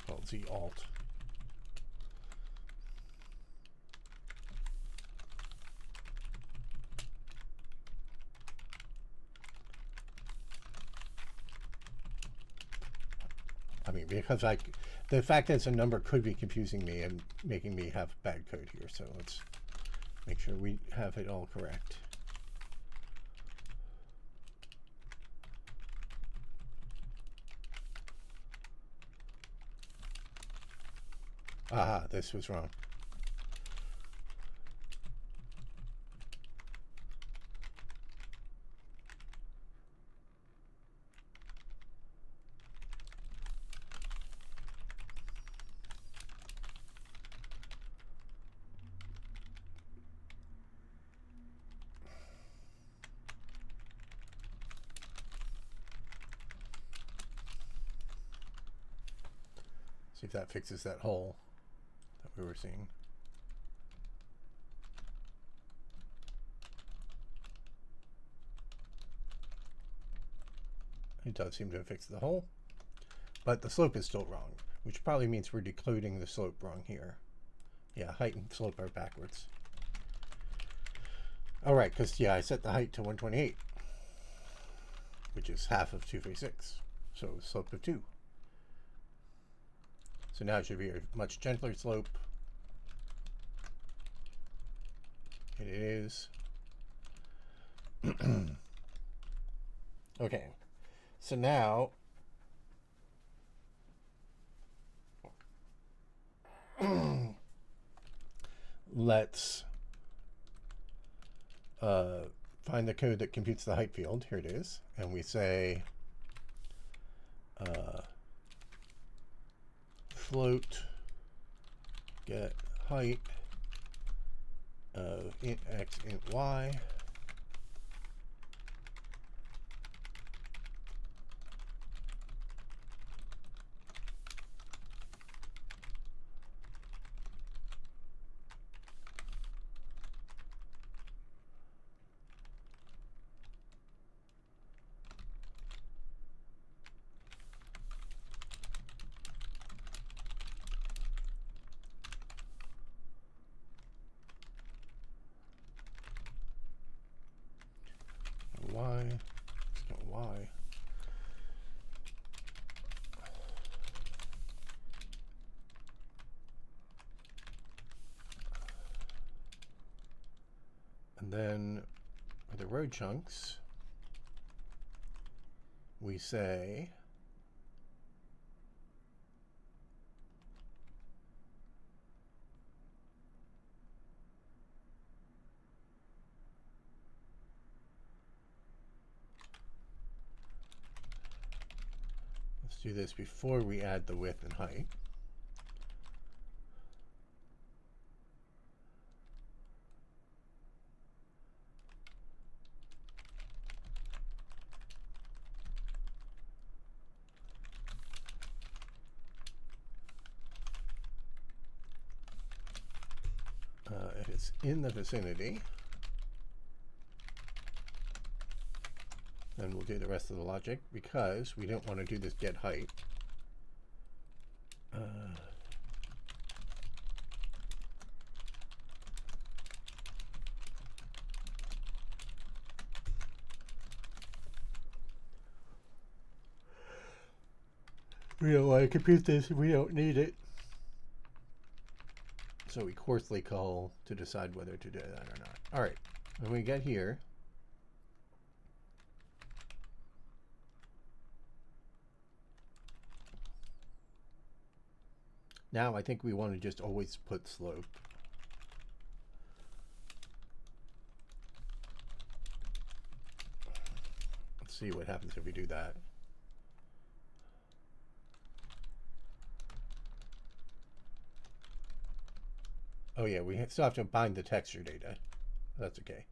[SPEAKER 1] called Z alt. I mean, because the fact that it's a number could be confusing me and making me have bad code here. So let's make sure we have it all correct. Ah, this was wrong. See if that fixes that hole that we were seeing. It does seem to have fixed the hole, but the slope is still wrong, which probably means we're decoding the slope wrong here. Yeah, height and slope are backwards. All right, because, yeah, I set the height to 128, which is half of 236, so slope of 2. So now it should be a much gentler slope. It is. Okay, so now let's find the code that computes the height field. Here it is. And we say float get height of int x, int y. Y, y. And then for the row chunks, we say let's do this before we add the width and height. If it's in the vicinity, then we'll do the rest of the logic, because we don't want to do this get height. We don't want to compute this if we don't need it. So we coarsely call to decide whether to do that or not. All right, when we get here, now I think we want to just always put slope. Let's see what happens if we do that. Oh yeah, we still have to bind the texture data. That's okay.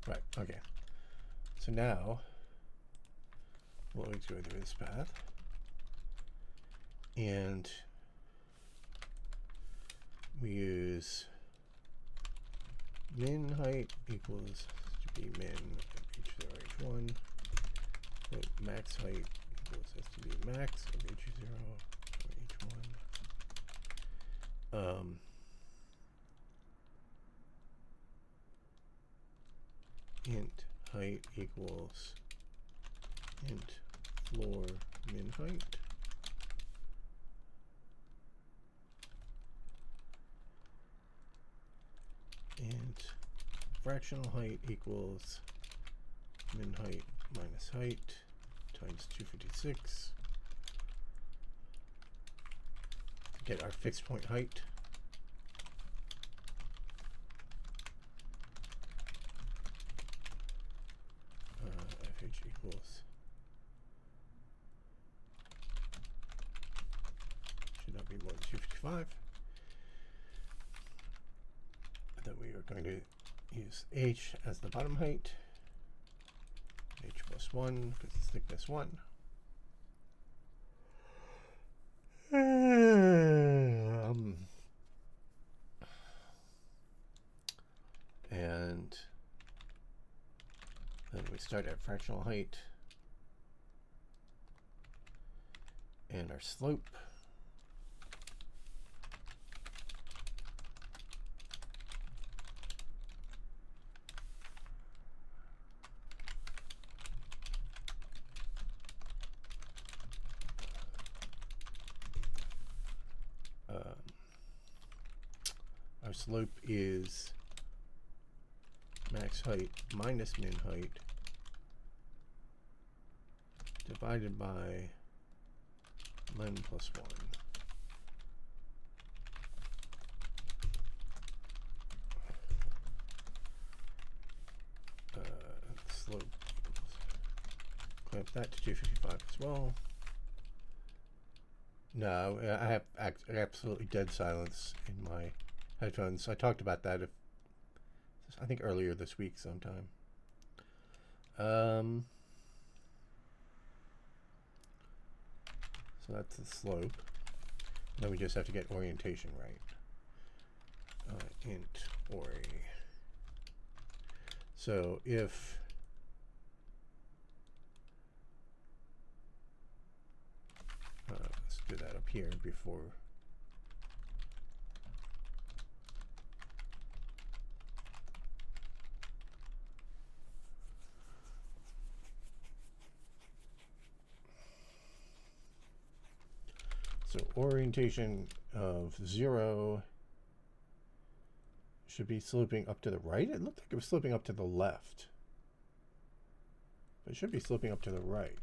[SPEAKER 1] Right, okay. So now we'll always go through this path. And we use min height equals to be min of h0 h1. Max height equals has to be max of h0 h1. int height equals int floor min height. Int fractional height equals min height minus height times 256. Get our fixed point height. FH equals, should not be more than 255. Then we are going to use H as the bottom height. H plus 1 because it's thickness 1. And then we start at fractional height and our slope. Our slope is max height minus min height divided by len plus 1. Slope equals, clamp that to 255 as well. No, I have absolutely dead silence in my headphones. I talked about that, I think earlier this week sometime. So that's the slope. Then we just have to get orientation right. Int ori. So if let's do that up here before. So orientation of 0 should be sloping up to the right. It looked like it was sloping up to the left. But it should be sloping up to the right.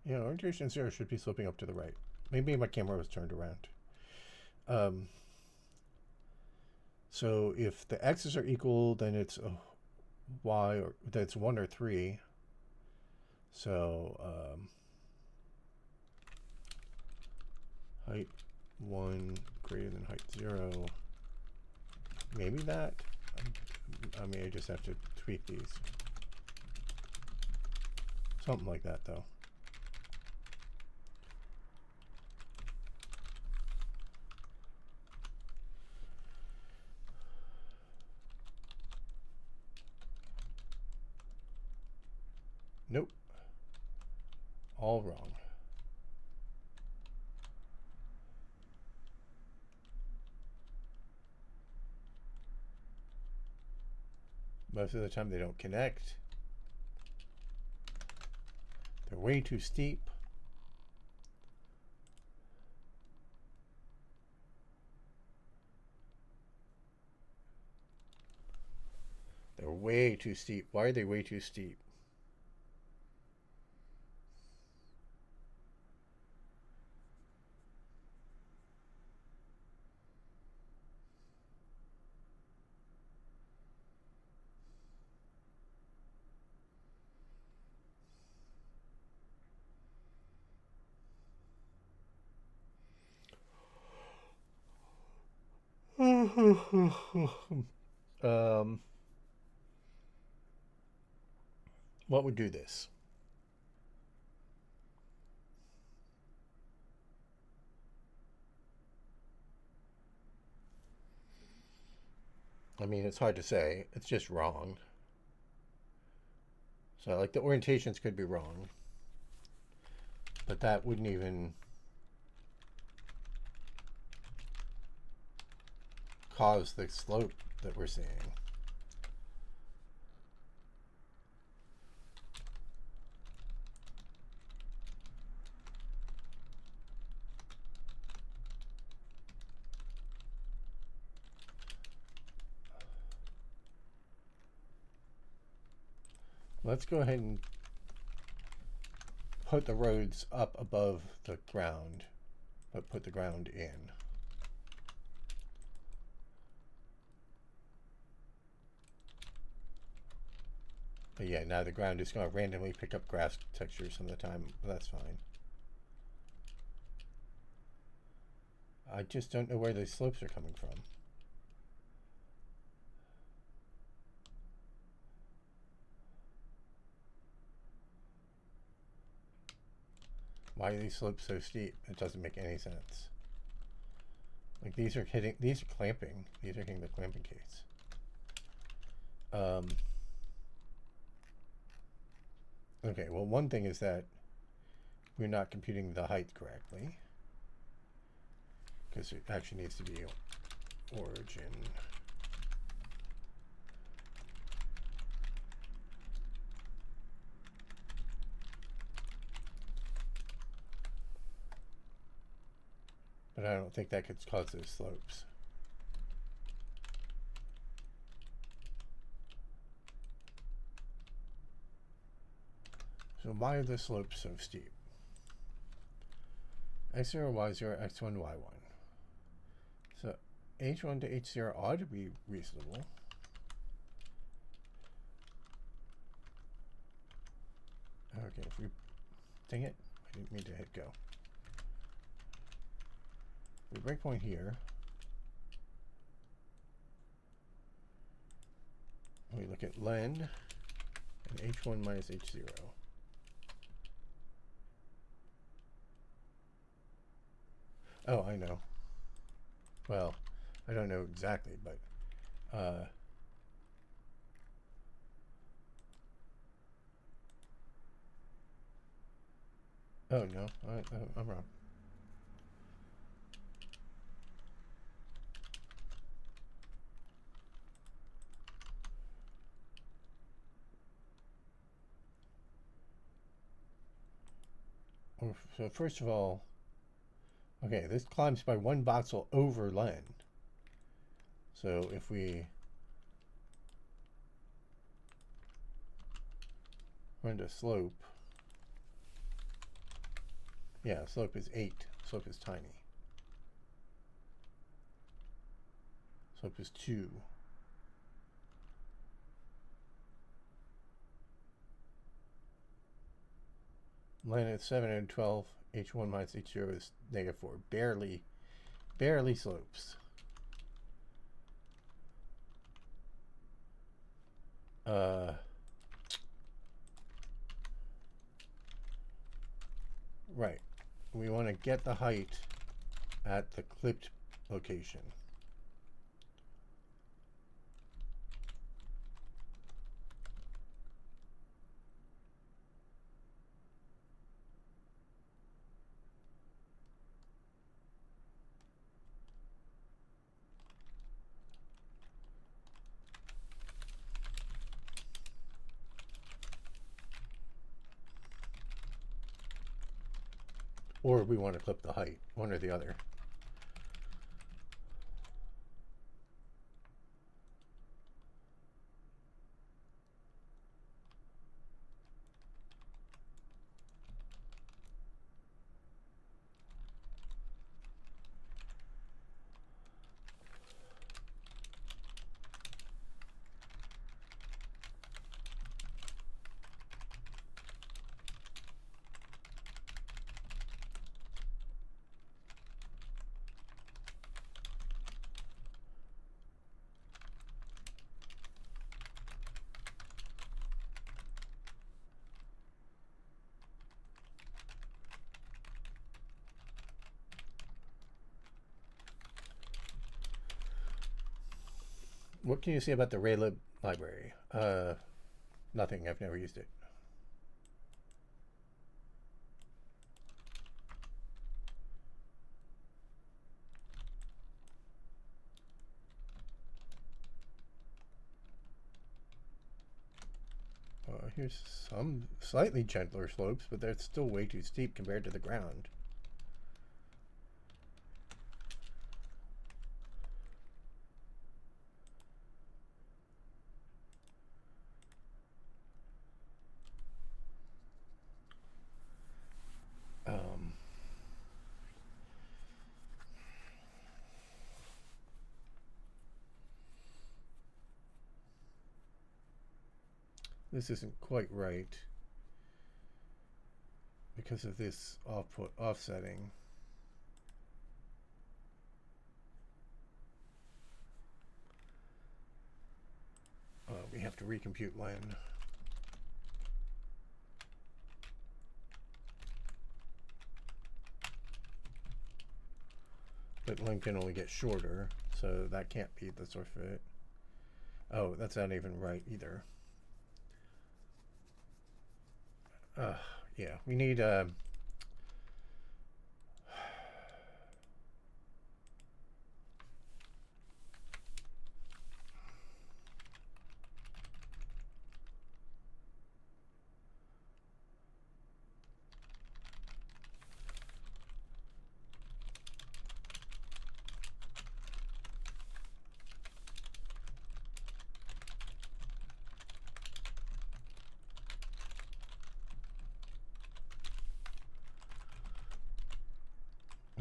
[SPEAKER 1] Yeah, orientation 0 should be sloping up to the right. Maybe my camera was turned around. So if the x's are equal, then it's a y, or that's 1 or 3. So height 1 greater than height 0. Maybe that. I mean, I just have to tweak these. Something like that, though. Nope. All wrong. Most of the time they don't connect. They're way too steep. They're way too steep. Why are they way too steep? What would do this? I mean, it's hard to say. It's just wrong. So, like, the orientations could be wrong. but that wouldn't even cause the slope that we're seeing. Let's go ahead and put the roads up above the ground, but put the ground in. But yeah, now the ground is going to randomly pick up grass texture some of the time. That's fine. I just don't know where the slopes are coming from. Why are these slopes so steep? It doesn't make any sense. Like these are clamping. These are hitting the clamping case. Okay, well, one thing is that we're not computing the height correctly, because it actually needs to be origin. But I don't think that could cause those slopes. So why are the slopes so steep? X0, Y0, X1, Y1. So H1 to H0 ought to be reasonable. Okay, if we... Dang it. I didn't mean to hit go. We breakpoint here. We look at len and H1 minus H0. Oh, I know. Well, I don't know exactly, but oh no, I'm wrong. So first of all, okay, this climbs by one voxel over len. So if we run to slope, yeah, slope is 8. Slope is tiny. Slope is 2. Len is 7 and 12. H1 minus H0 is -4. Barely slopes. Right. We want to get the height at the clipped location. Or we want to clip the height, one or the other. What can you say about the Raylib library? Nothing. I've never used it. here's some slightly gentler slopes, but they're still way too steep compared to the ground. This isn't quite right because of this offsetting. We have to recompute len. But len can only get shorter, so that can't be the source of it. Oh, that's not even right either. Yeah, we need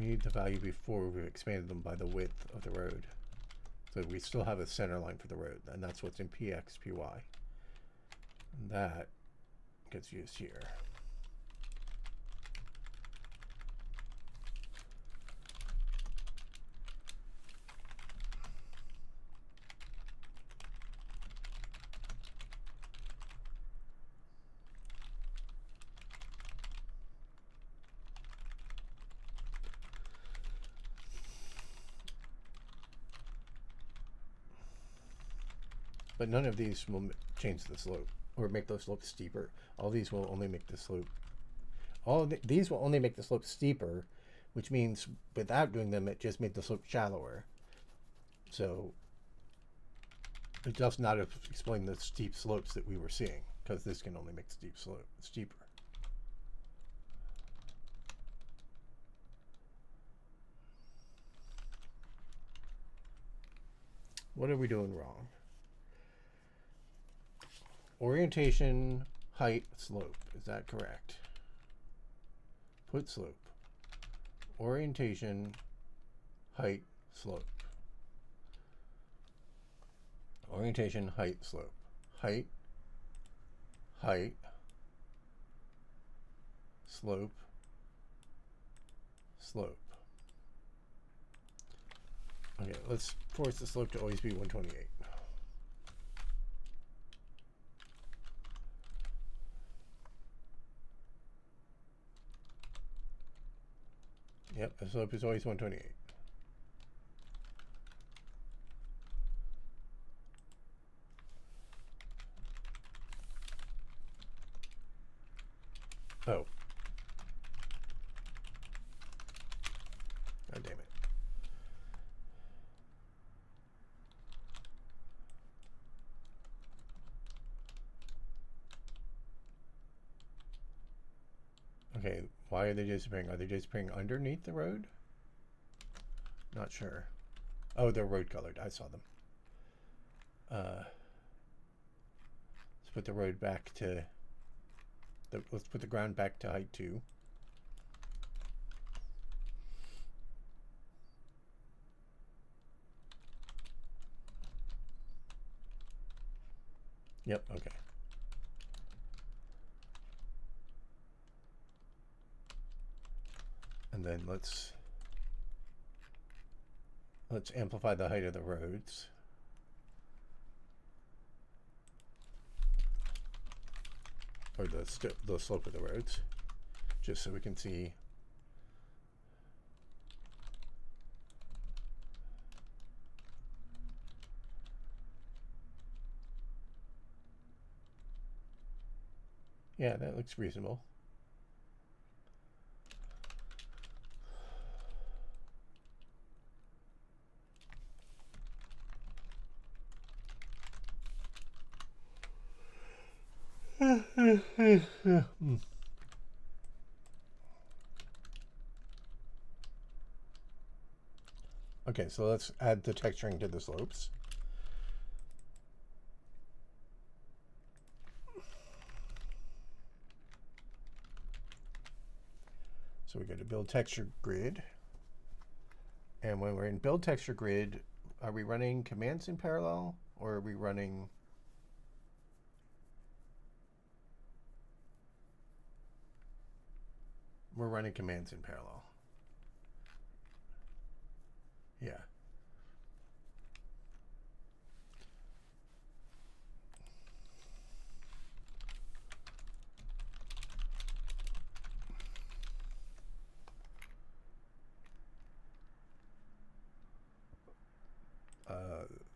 [SPEAKER 1] we need the value before we've expanded them by the width of the road. So we still have a center line for the road, and that's what's in px, py. And that gets used here. But none of these will change the slope or make those slopes steeper. All these will only make the slope. These will only make the slope steeper, which means without doing them, it just made the slope shallower. So it does not explain the steep slopes that we were seeing, because this can only make the steep slope steeper. What are we doing wrong? Orientation, height, slope. Is that correct? Put slope. Orientation, height, slope. Orientation, height, slope. Height, height, slope, slope. Okay, let's force the slope to always be 128. Yep, the slope is always 128. Oh. God damn it. Okay, why are they disappearing? Are they disappearing underneath the road? Not sure. Oh, they're road colored. I saw them. Let's put the road back to let's put the ground back to height 2. Yep, okay. And then let's amplify the height of the roads. Or the slope of the roads, just so we can see. Yeah, that looks reasonable. Okay, so let's add the texturing to the slopes. So we go to build texture grid. And when we're in build texture grid, are we running commands in parallel, or are we running... We're running commands in parallel. Yeah.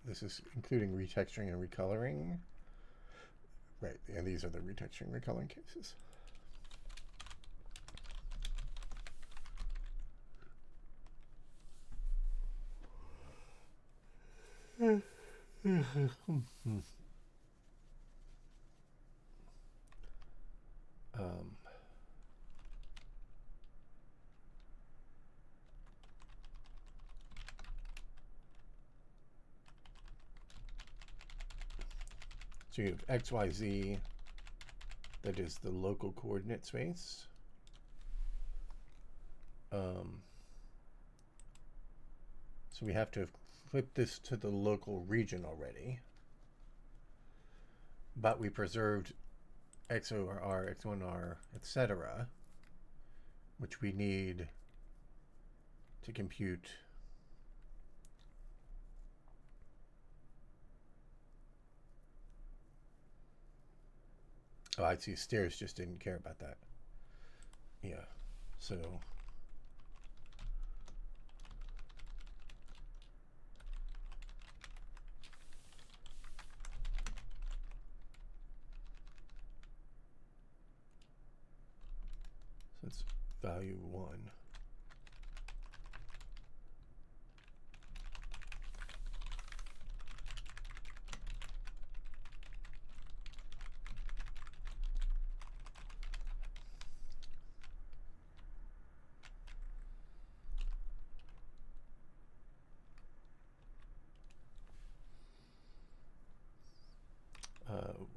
[SPEAKER 1] This is including retexturing and recoloring. Right, and these are the retexturing and recoloring cases. So you have X, Y, Z, that is the local coordinate space. So we have to flip this to the local region already. But we preserved XOR, X1R, etc., which we need to compute oh, I see. Stairs just didn't care about that. Yeah. So it's value 1.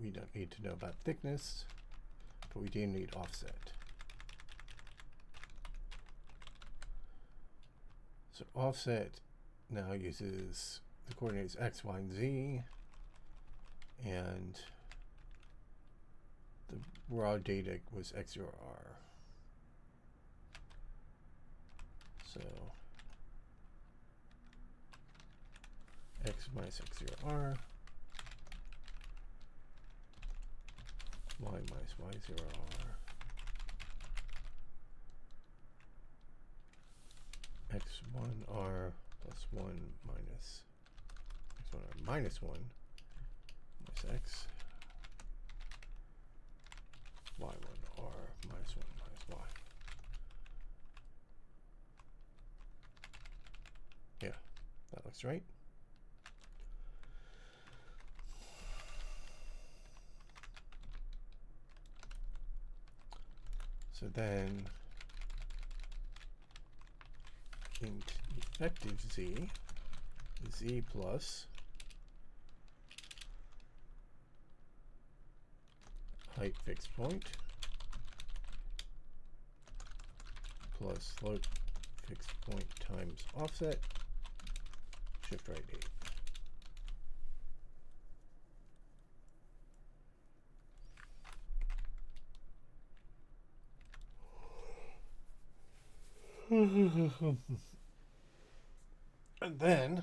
[SPEAKER 1] We don't need to know about thickness, but we do need offset. So offset now uses the coordinates X, Y, and Z, and the raw data was X0R. So X minus X0R, Y minus Y0R, X1R plus 1 minus X1R minus 1 minus X, Y1R minus 1 minus Y. Yeah, that looks right. So then int effective Z, Z plus height fixed point plus slope fixed point times offset, shift right 8. And then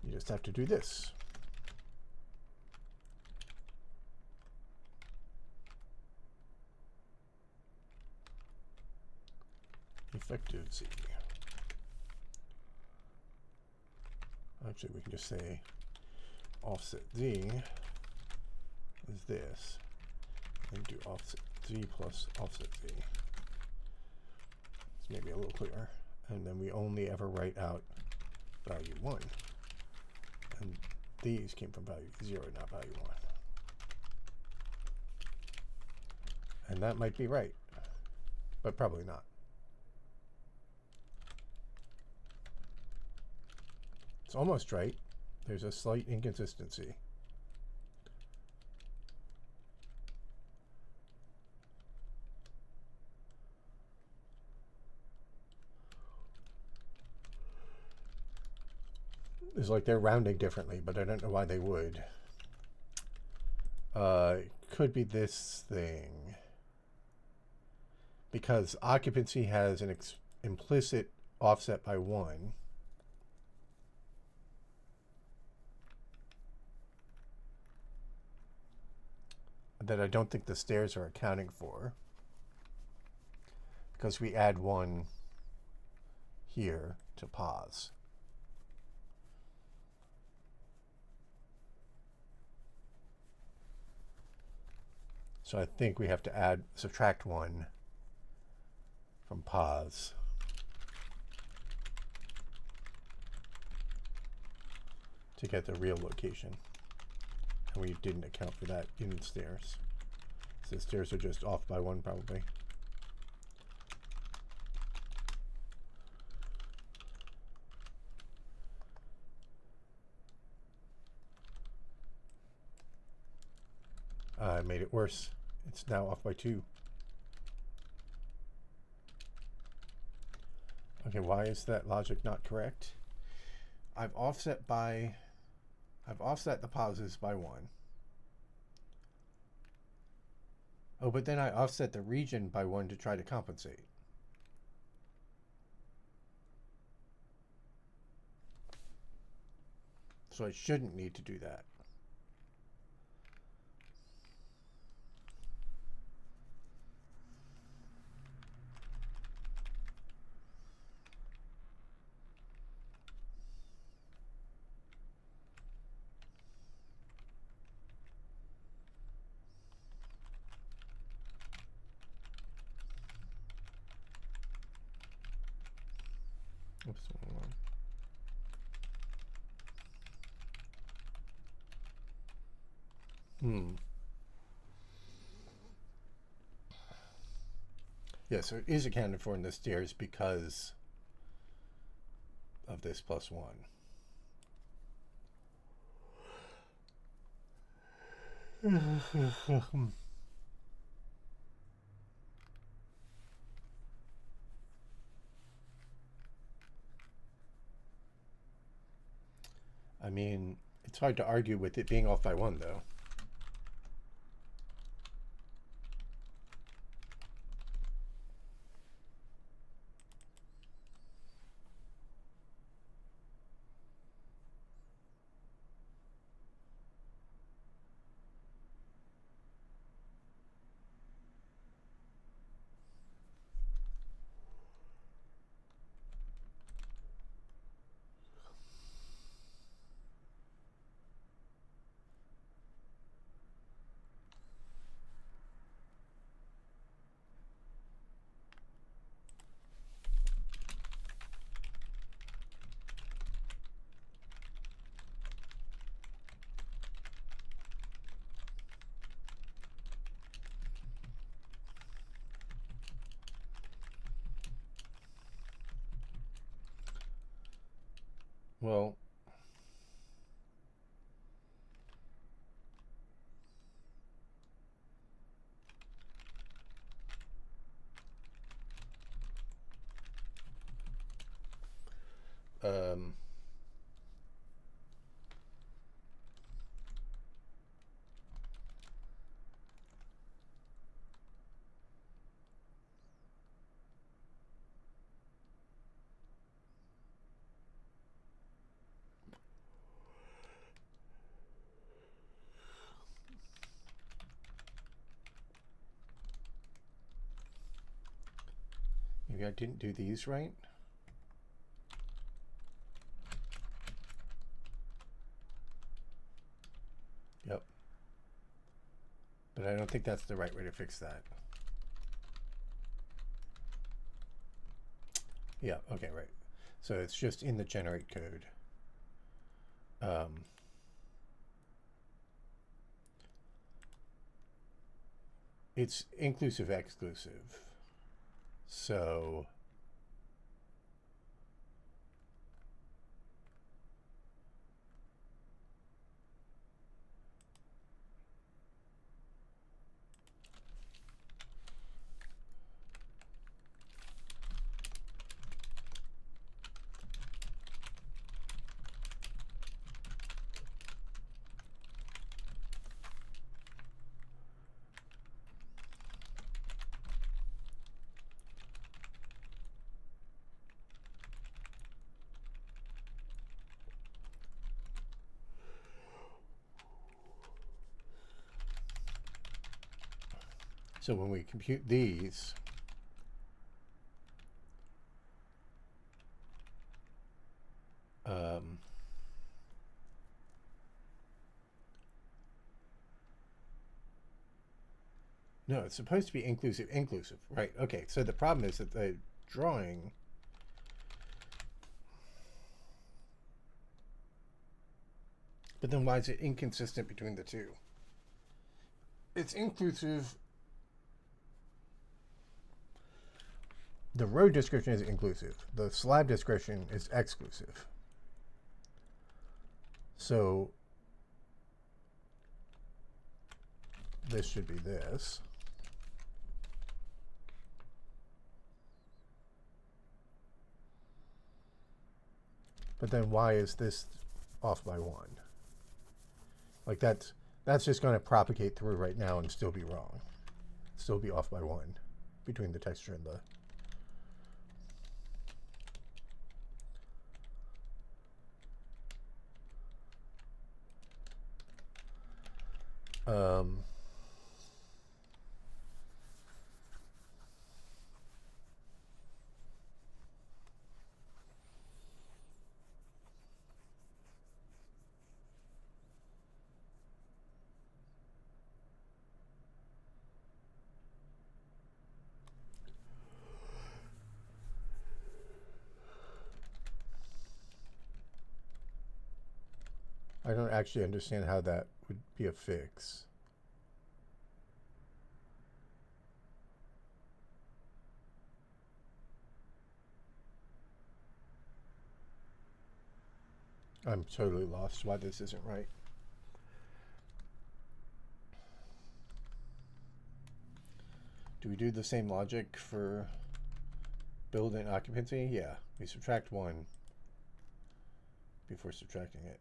[SPEAKER 1] you just have to do this. Effective Z. Actually, we can just say offset Z is this, and do offset Z plus offset Z. It's maybe a little clearer. And then we only ever write out value 1. And these came from value 0, not value 1. And that might be right, but probably not. It's almost right. There's a slight inconsistency. It's like they're rounding differently, but I don't know why they would. It could be this thing. Because occupancy has an implicit offset by 1. That I don't think the stairs are accounting for. Because we add 1 here to pause. So I think we have to subtract 1 from pause. To get the real location. And we didn't account for that in the stairs. So the stairs are just off by 1 probably. I made it worse. It's now off by 2. Okay, why is that logic not correct? I've offset the pauses by 1. Oh, but then I offset the region by 1 to try to compensate. So I shouldn't need to do that. Oops, Yeah, so it is accounted for in the stairs because of this +1. I mean, it's hard to argue with it being off by 1, though. Well, maybe I didn't do these right. Yep. But I don't think that's the right way to fix that. Yeah, okay, right. So it's just in the generate code. Um, it's inclusive exclusive. So when we compute these, no, it's supposed to be inclusive, right? Okay, so the problem is that the drawing but then why is it inconsistent between the two? It's inclusive. The row description is inclusive. The slab description is exclusive. So this should be this. But then why is this off by 1? Like that's just going to propagate through right now and still be wrong. Still be off by 1 between the texture and the... I don't actually understand how that would be a fix. I'm totally lost why this isn't right. Do we do the same logic for build and occupancy? Yeah, we subtract 1 before subtracting it.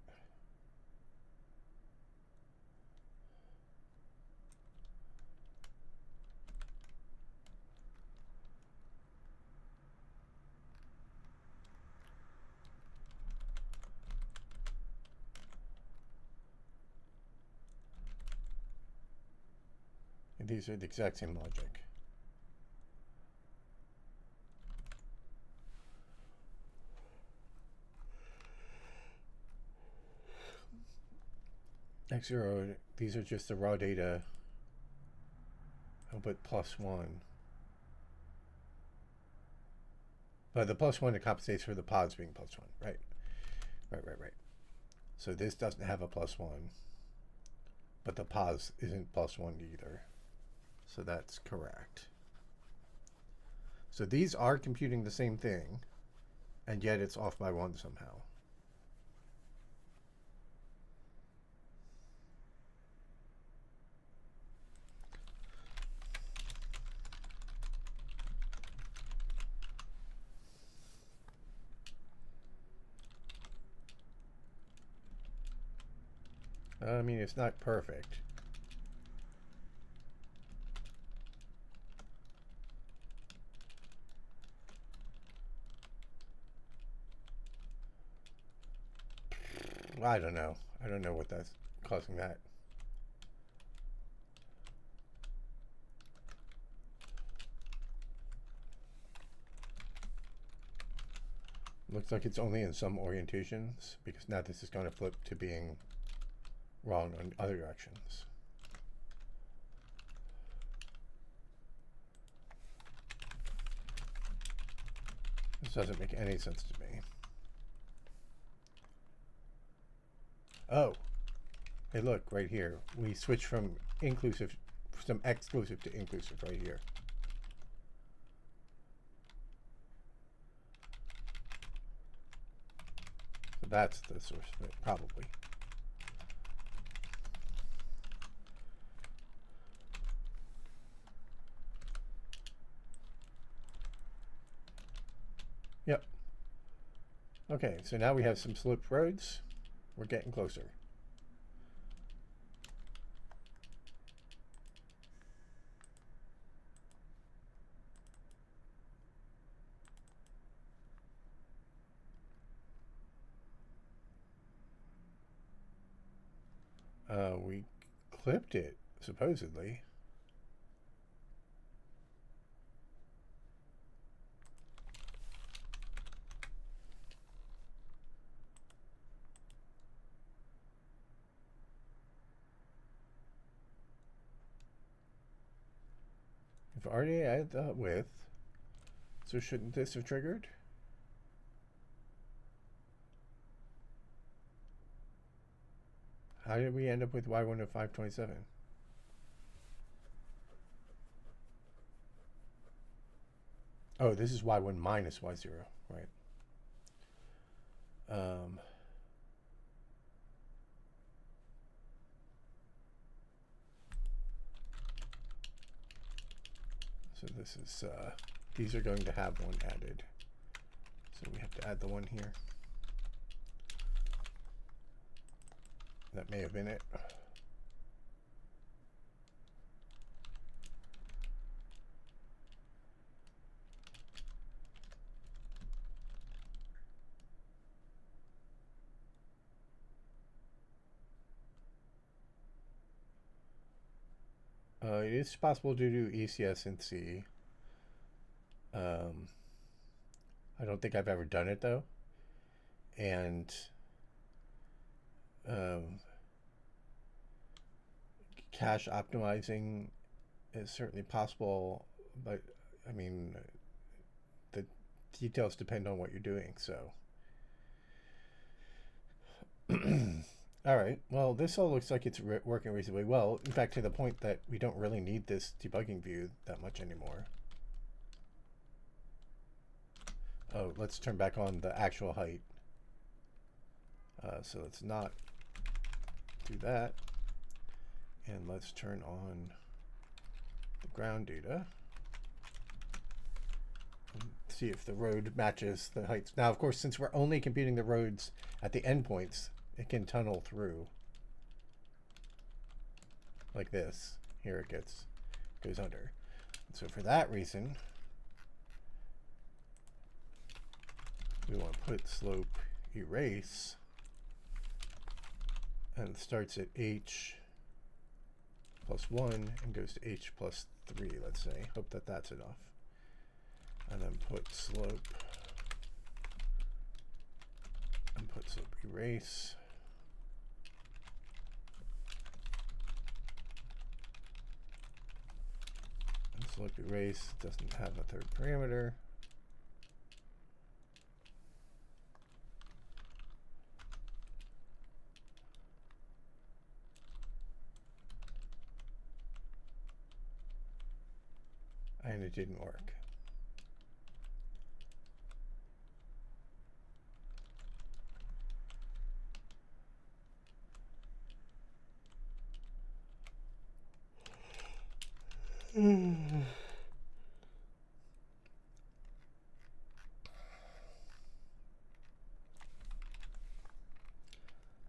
[SPEAKER 1] And these are the exact same logic. X0, these are just the raw data. I'll put +1. But the +1, it compensates for the pods being +1, right? Right. So this doesn't have a +1, but the pos isn't +1 either. So that's correct. So these are computing the same thing, and yet it's off by 1 somehow. I mean, it's not perfect. I don't know. I don't know what that's causing that. Looks like it's only in some orientations, because now this is going to flip to being wrong in other directions. This doesn't make any sense to me. Oh, hey, look right here. We switch from inclusive some exclusive to inclusive right here. So that's the source of it, probably. Yep. Okay, so now we have some sloped roads. We're getting closer. We clipped it, supposedly. We've already added the width, so shouldn't this have triggered? How did we end up with y1 of 527? Oh, this is y1 minus y0, right? So this is, these are going to have one added. So we have to add the one here. That may have been it. It is possible to do ECS in C. I don't think I've ever done it though. And cache optimizing is certainly possible, but I mean, the details depend on what you're doing, so. All right, well, this all looks like it's working reasonably well. In fact, to the point that we don't really need this debugging view that much anymore. Oh, let's turn back on the actual height. So let's not do that. And let's turn on the ground data. And see if the road matches the heights. Now, of course, since we're only computing the roads at the endpoints, it can tunnel through like this. Here it goes under. So for that reason, we want to put slope erase, and it starts at h plus 1 and goes to h plus 3, let's say. Hope that that's enough. And then put slope and put slope erase. And slope erase doesn't have a third parameter. And it didn't work.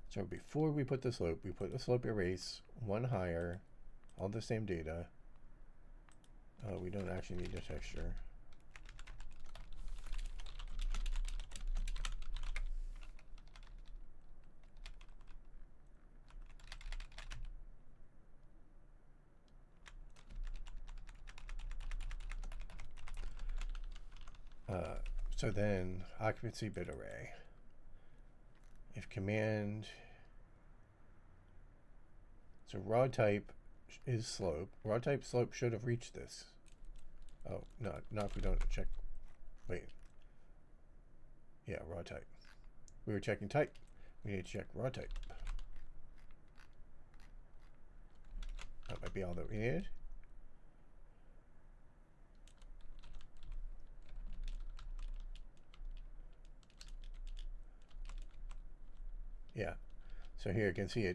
[SPEAKER 1] So before we put the slope, we put the slope erase one higher, all the same data. We don't actually need a texture. So then occupancy bit array. If command, so raw type is slope. Raw type slope should have reached this. Oh, no, not if we don't check. Wait. Yeah, raw type. We were checking type. We need to check raw type. That might be all that we needed. So here you can see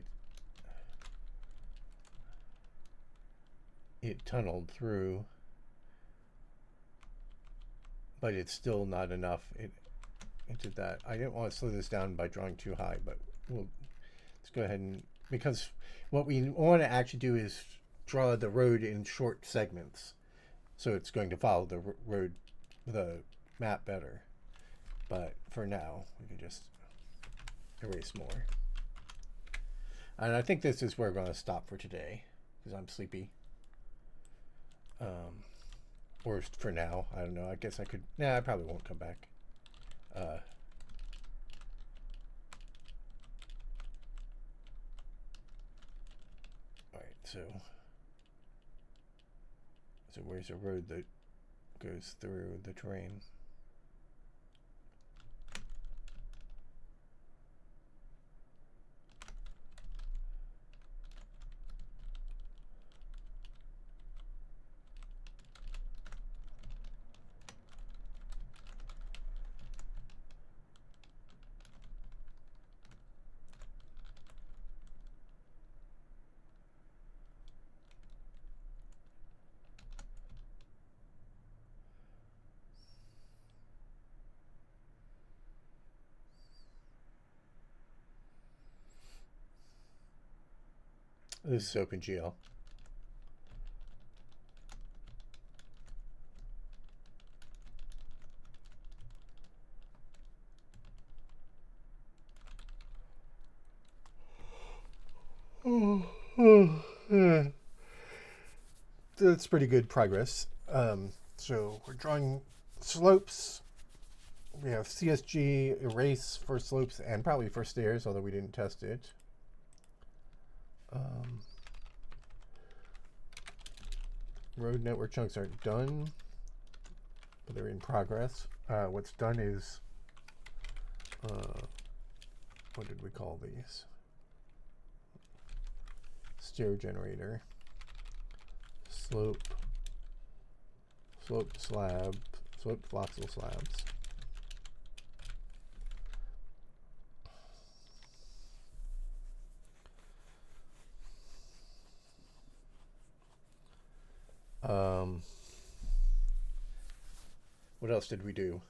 [SPEAKER 1] it tunneled through, but it's still not enough. It did that. I didn't want to slow this down by drawing too high, but let's go ahead and, because what we want to actually do is draw the road in short segments, so it's going to follow the map better. But for now, we can just erase more. And I think this is where we're going to stop for today, because I'm sleepy. Or for now, I don't know. I guess I could. Nah, I probably won't come back. All right, so where's a road that goes through the terrain? This is OpenGL. That's pretty good progress. So we're drawing slopes. We have CSG erase for slopes and probably for stairs, although we didn't test it. Road network chunks aren't done, but they're in progress. What's done is, what did we call these? Stair generator, slope slab, slope voxel slabs. What else did we do?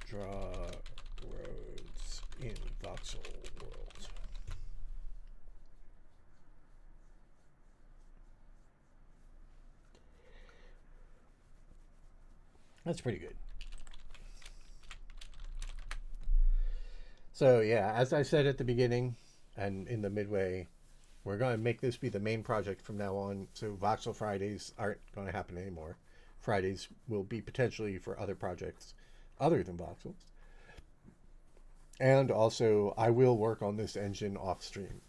[SPEAKER 1] Draw roads in Voxel world. That's pretty good. So yeah, as I said at the beginning and in the midway, we're going to make this be the main project from now on. So Voxel Fridays aren't going to happen anymore. Fridays will be potentially for other projects other than Voxels. And also, I will work on this engine off stream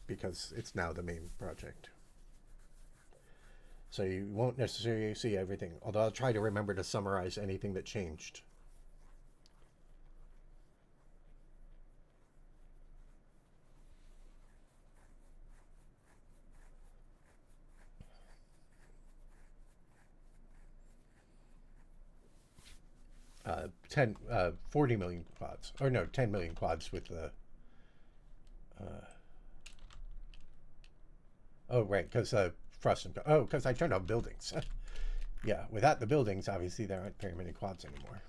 [SPEAKER 1] because it's now the main project. So you won't necessarily see everything, although I'll try to remember to summarize anything that changed. 40 million quads, or no, 10 million quads with the, oh, right, because frost and, oh, because I turned on buildings. Yeah, without the buildings, obviously there aren't very many quads anymore.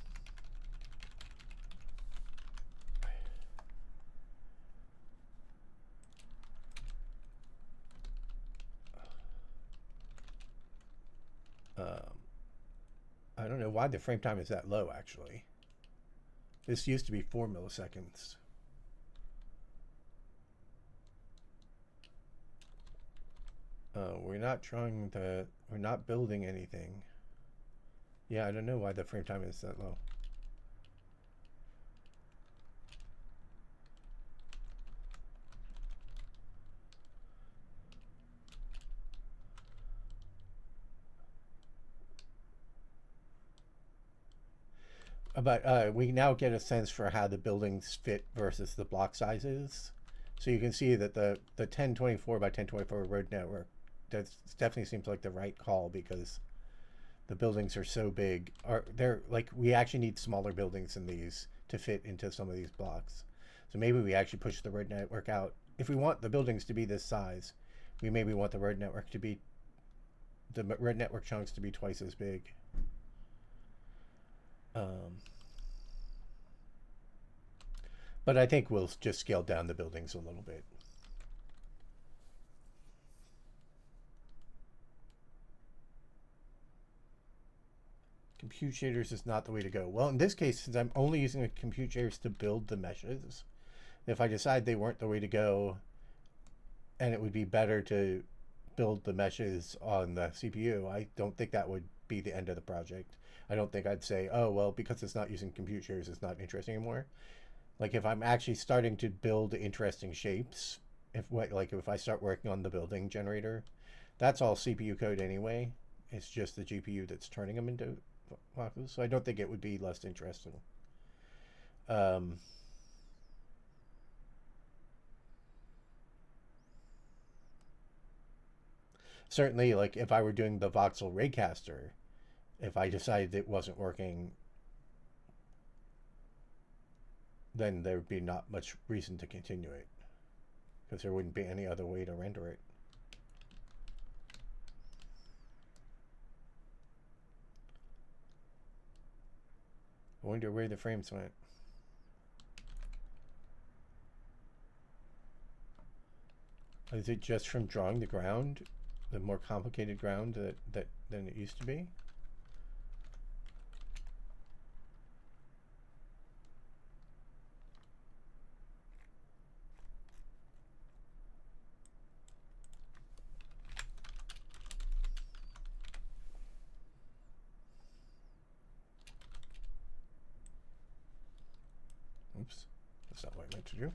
[SPEAKER 1] I don't know why the frame time is that low, actually. This used to be 4 milliseconds. We're not building anything. Yeah, I don't know why the frame time is that low. But we now get a sense for how the buildings fit versus the block sizes. So you can see that the 1024 by 1024 road network, that definitely seems like the right call, because The buildings are so big. They're like, we actually need smaller buildings than these to fit into some of these blocks. So maybe we actually push the road network out. If we want the buildings to be this size, we maybe want the road network to be chunks to be twice as big. But I think we'll just scale down the buildings a little bit. Compute shaders is not the way to go. Well, in this case, since I'm only using the compute shaders to build the meshes, if I decide they weren't the way to go, and it would be better to build the meshes on the CPU, I don't think that would be the end of the project. I don't think I'd say, oh, well, because it's not using compute shaders, it's not interesting anymore. Like if I'm actually starting to build interesting shapes, if I start working on the building generator, that's all CPU code anyway. It's just the GPU that's turning them into voxels. So I don't think it would be less interesting. Certainly, like if I were doing the voxel raycaster, if I decided it wasn't working, then there would be not much reason to continue it, because there wouldn't be any other way to render it. I wonder where the frames went. Is it just from drawing the ground, the more complicated ground than it used to be? Oops, that's not what I meant to do.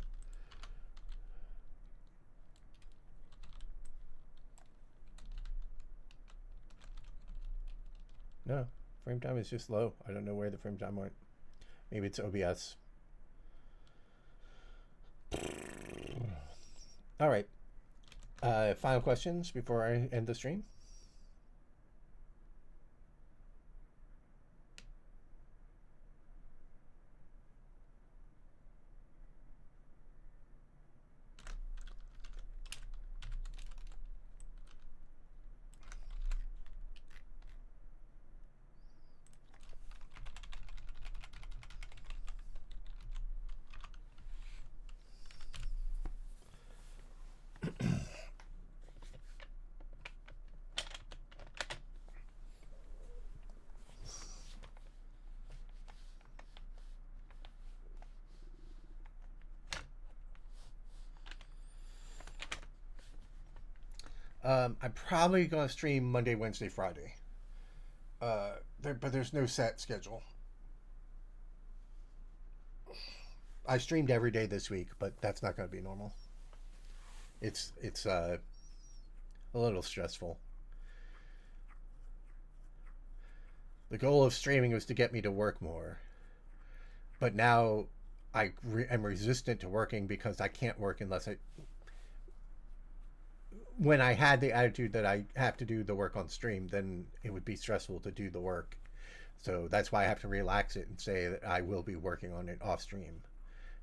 [SPEAKER 1] No, frame time is just low. I don't know where the frame time went. Maybe it's OBS. All right. Final questions before I end the stream? I'm probably going to stream Monday, Wednesday, Friday. But there's no set schedule. I streamed every day this week, but that's not going to be normal. It's a little stressful. The goal of streaming was to get me to work more, but now I am resistant to working because I can't work unless I. When I had the attitude that I have to do the work on stream, then it would be stressful to do the work. So that's why I have to relax it and say that I will be working on it off stream,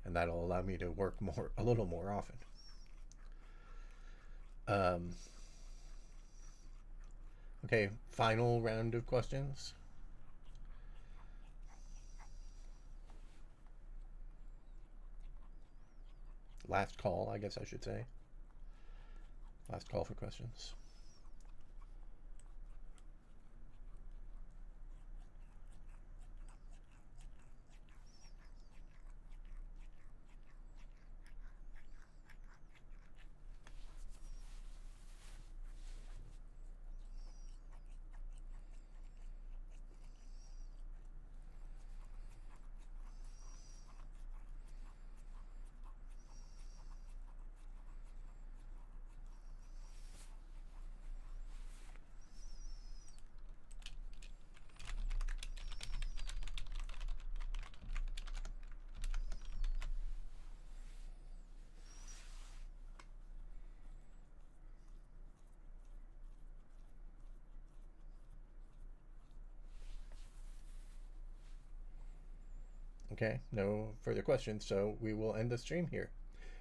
[SPEAKER 1] and that'll allow me to work a little more often. Okay, final round of questions. Last call, I guess I should say. Last call for questions. Okay, no further questions, so we will end the stream here.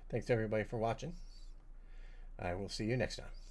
[SPEAKER 1] Thanks everybody for watching. I will see you next time.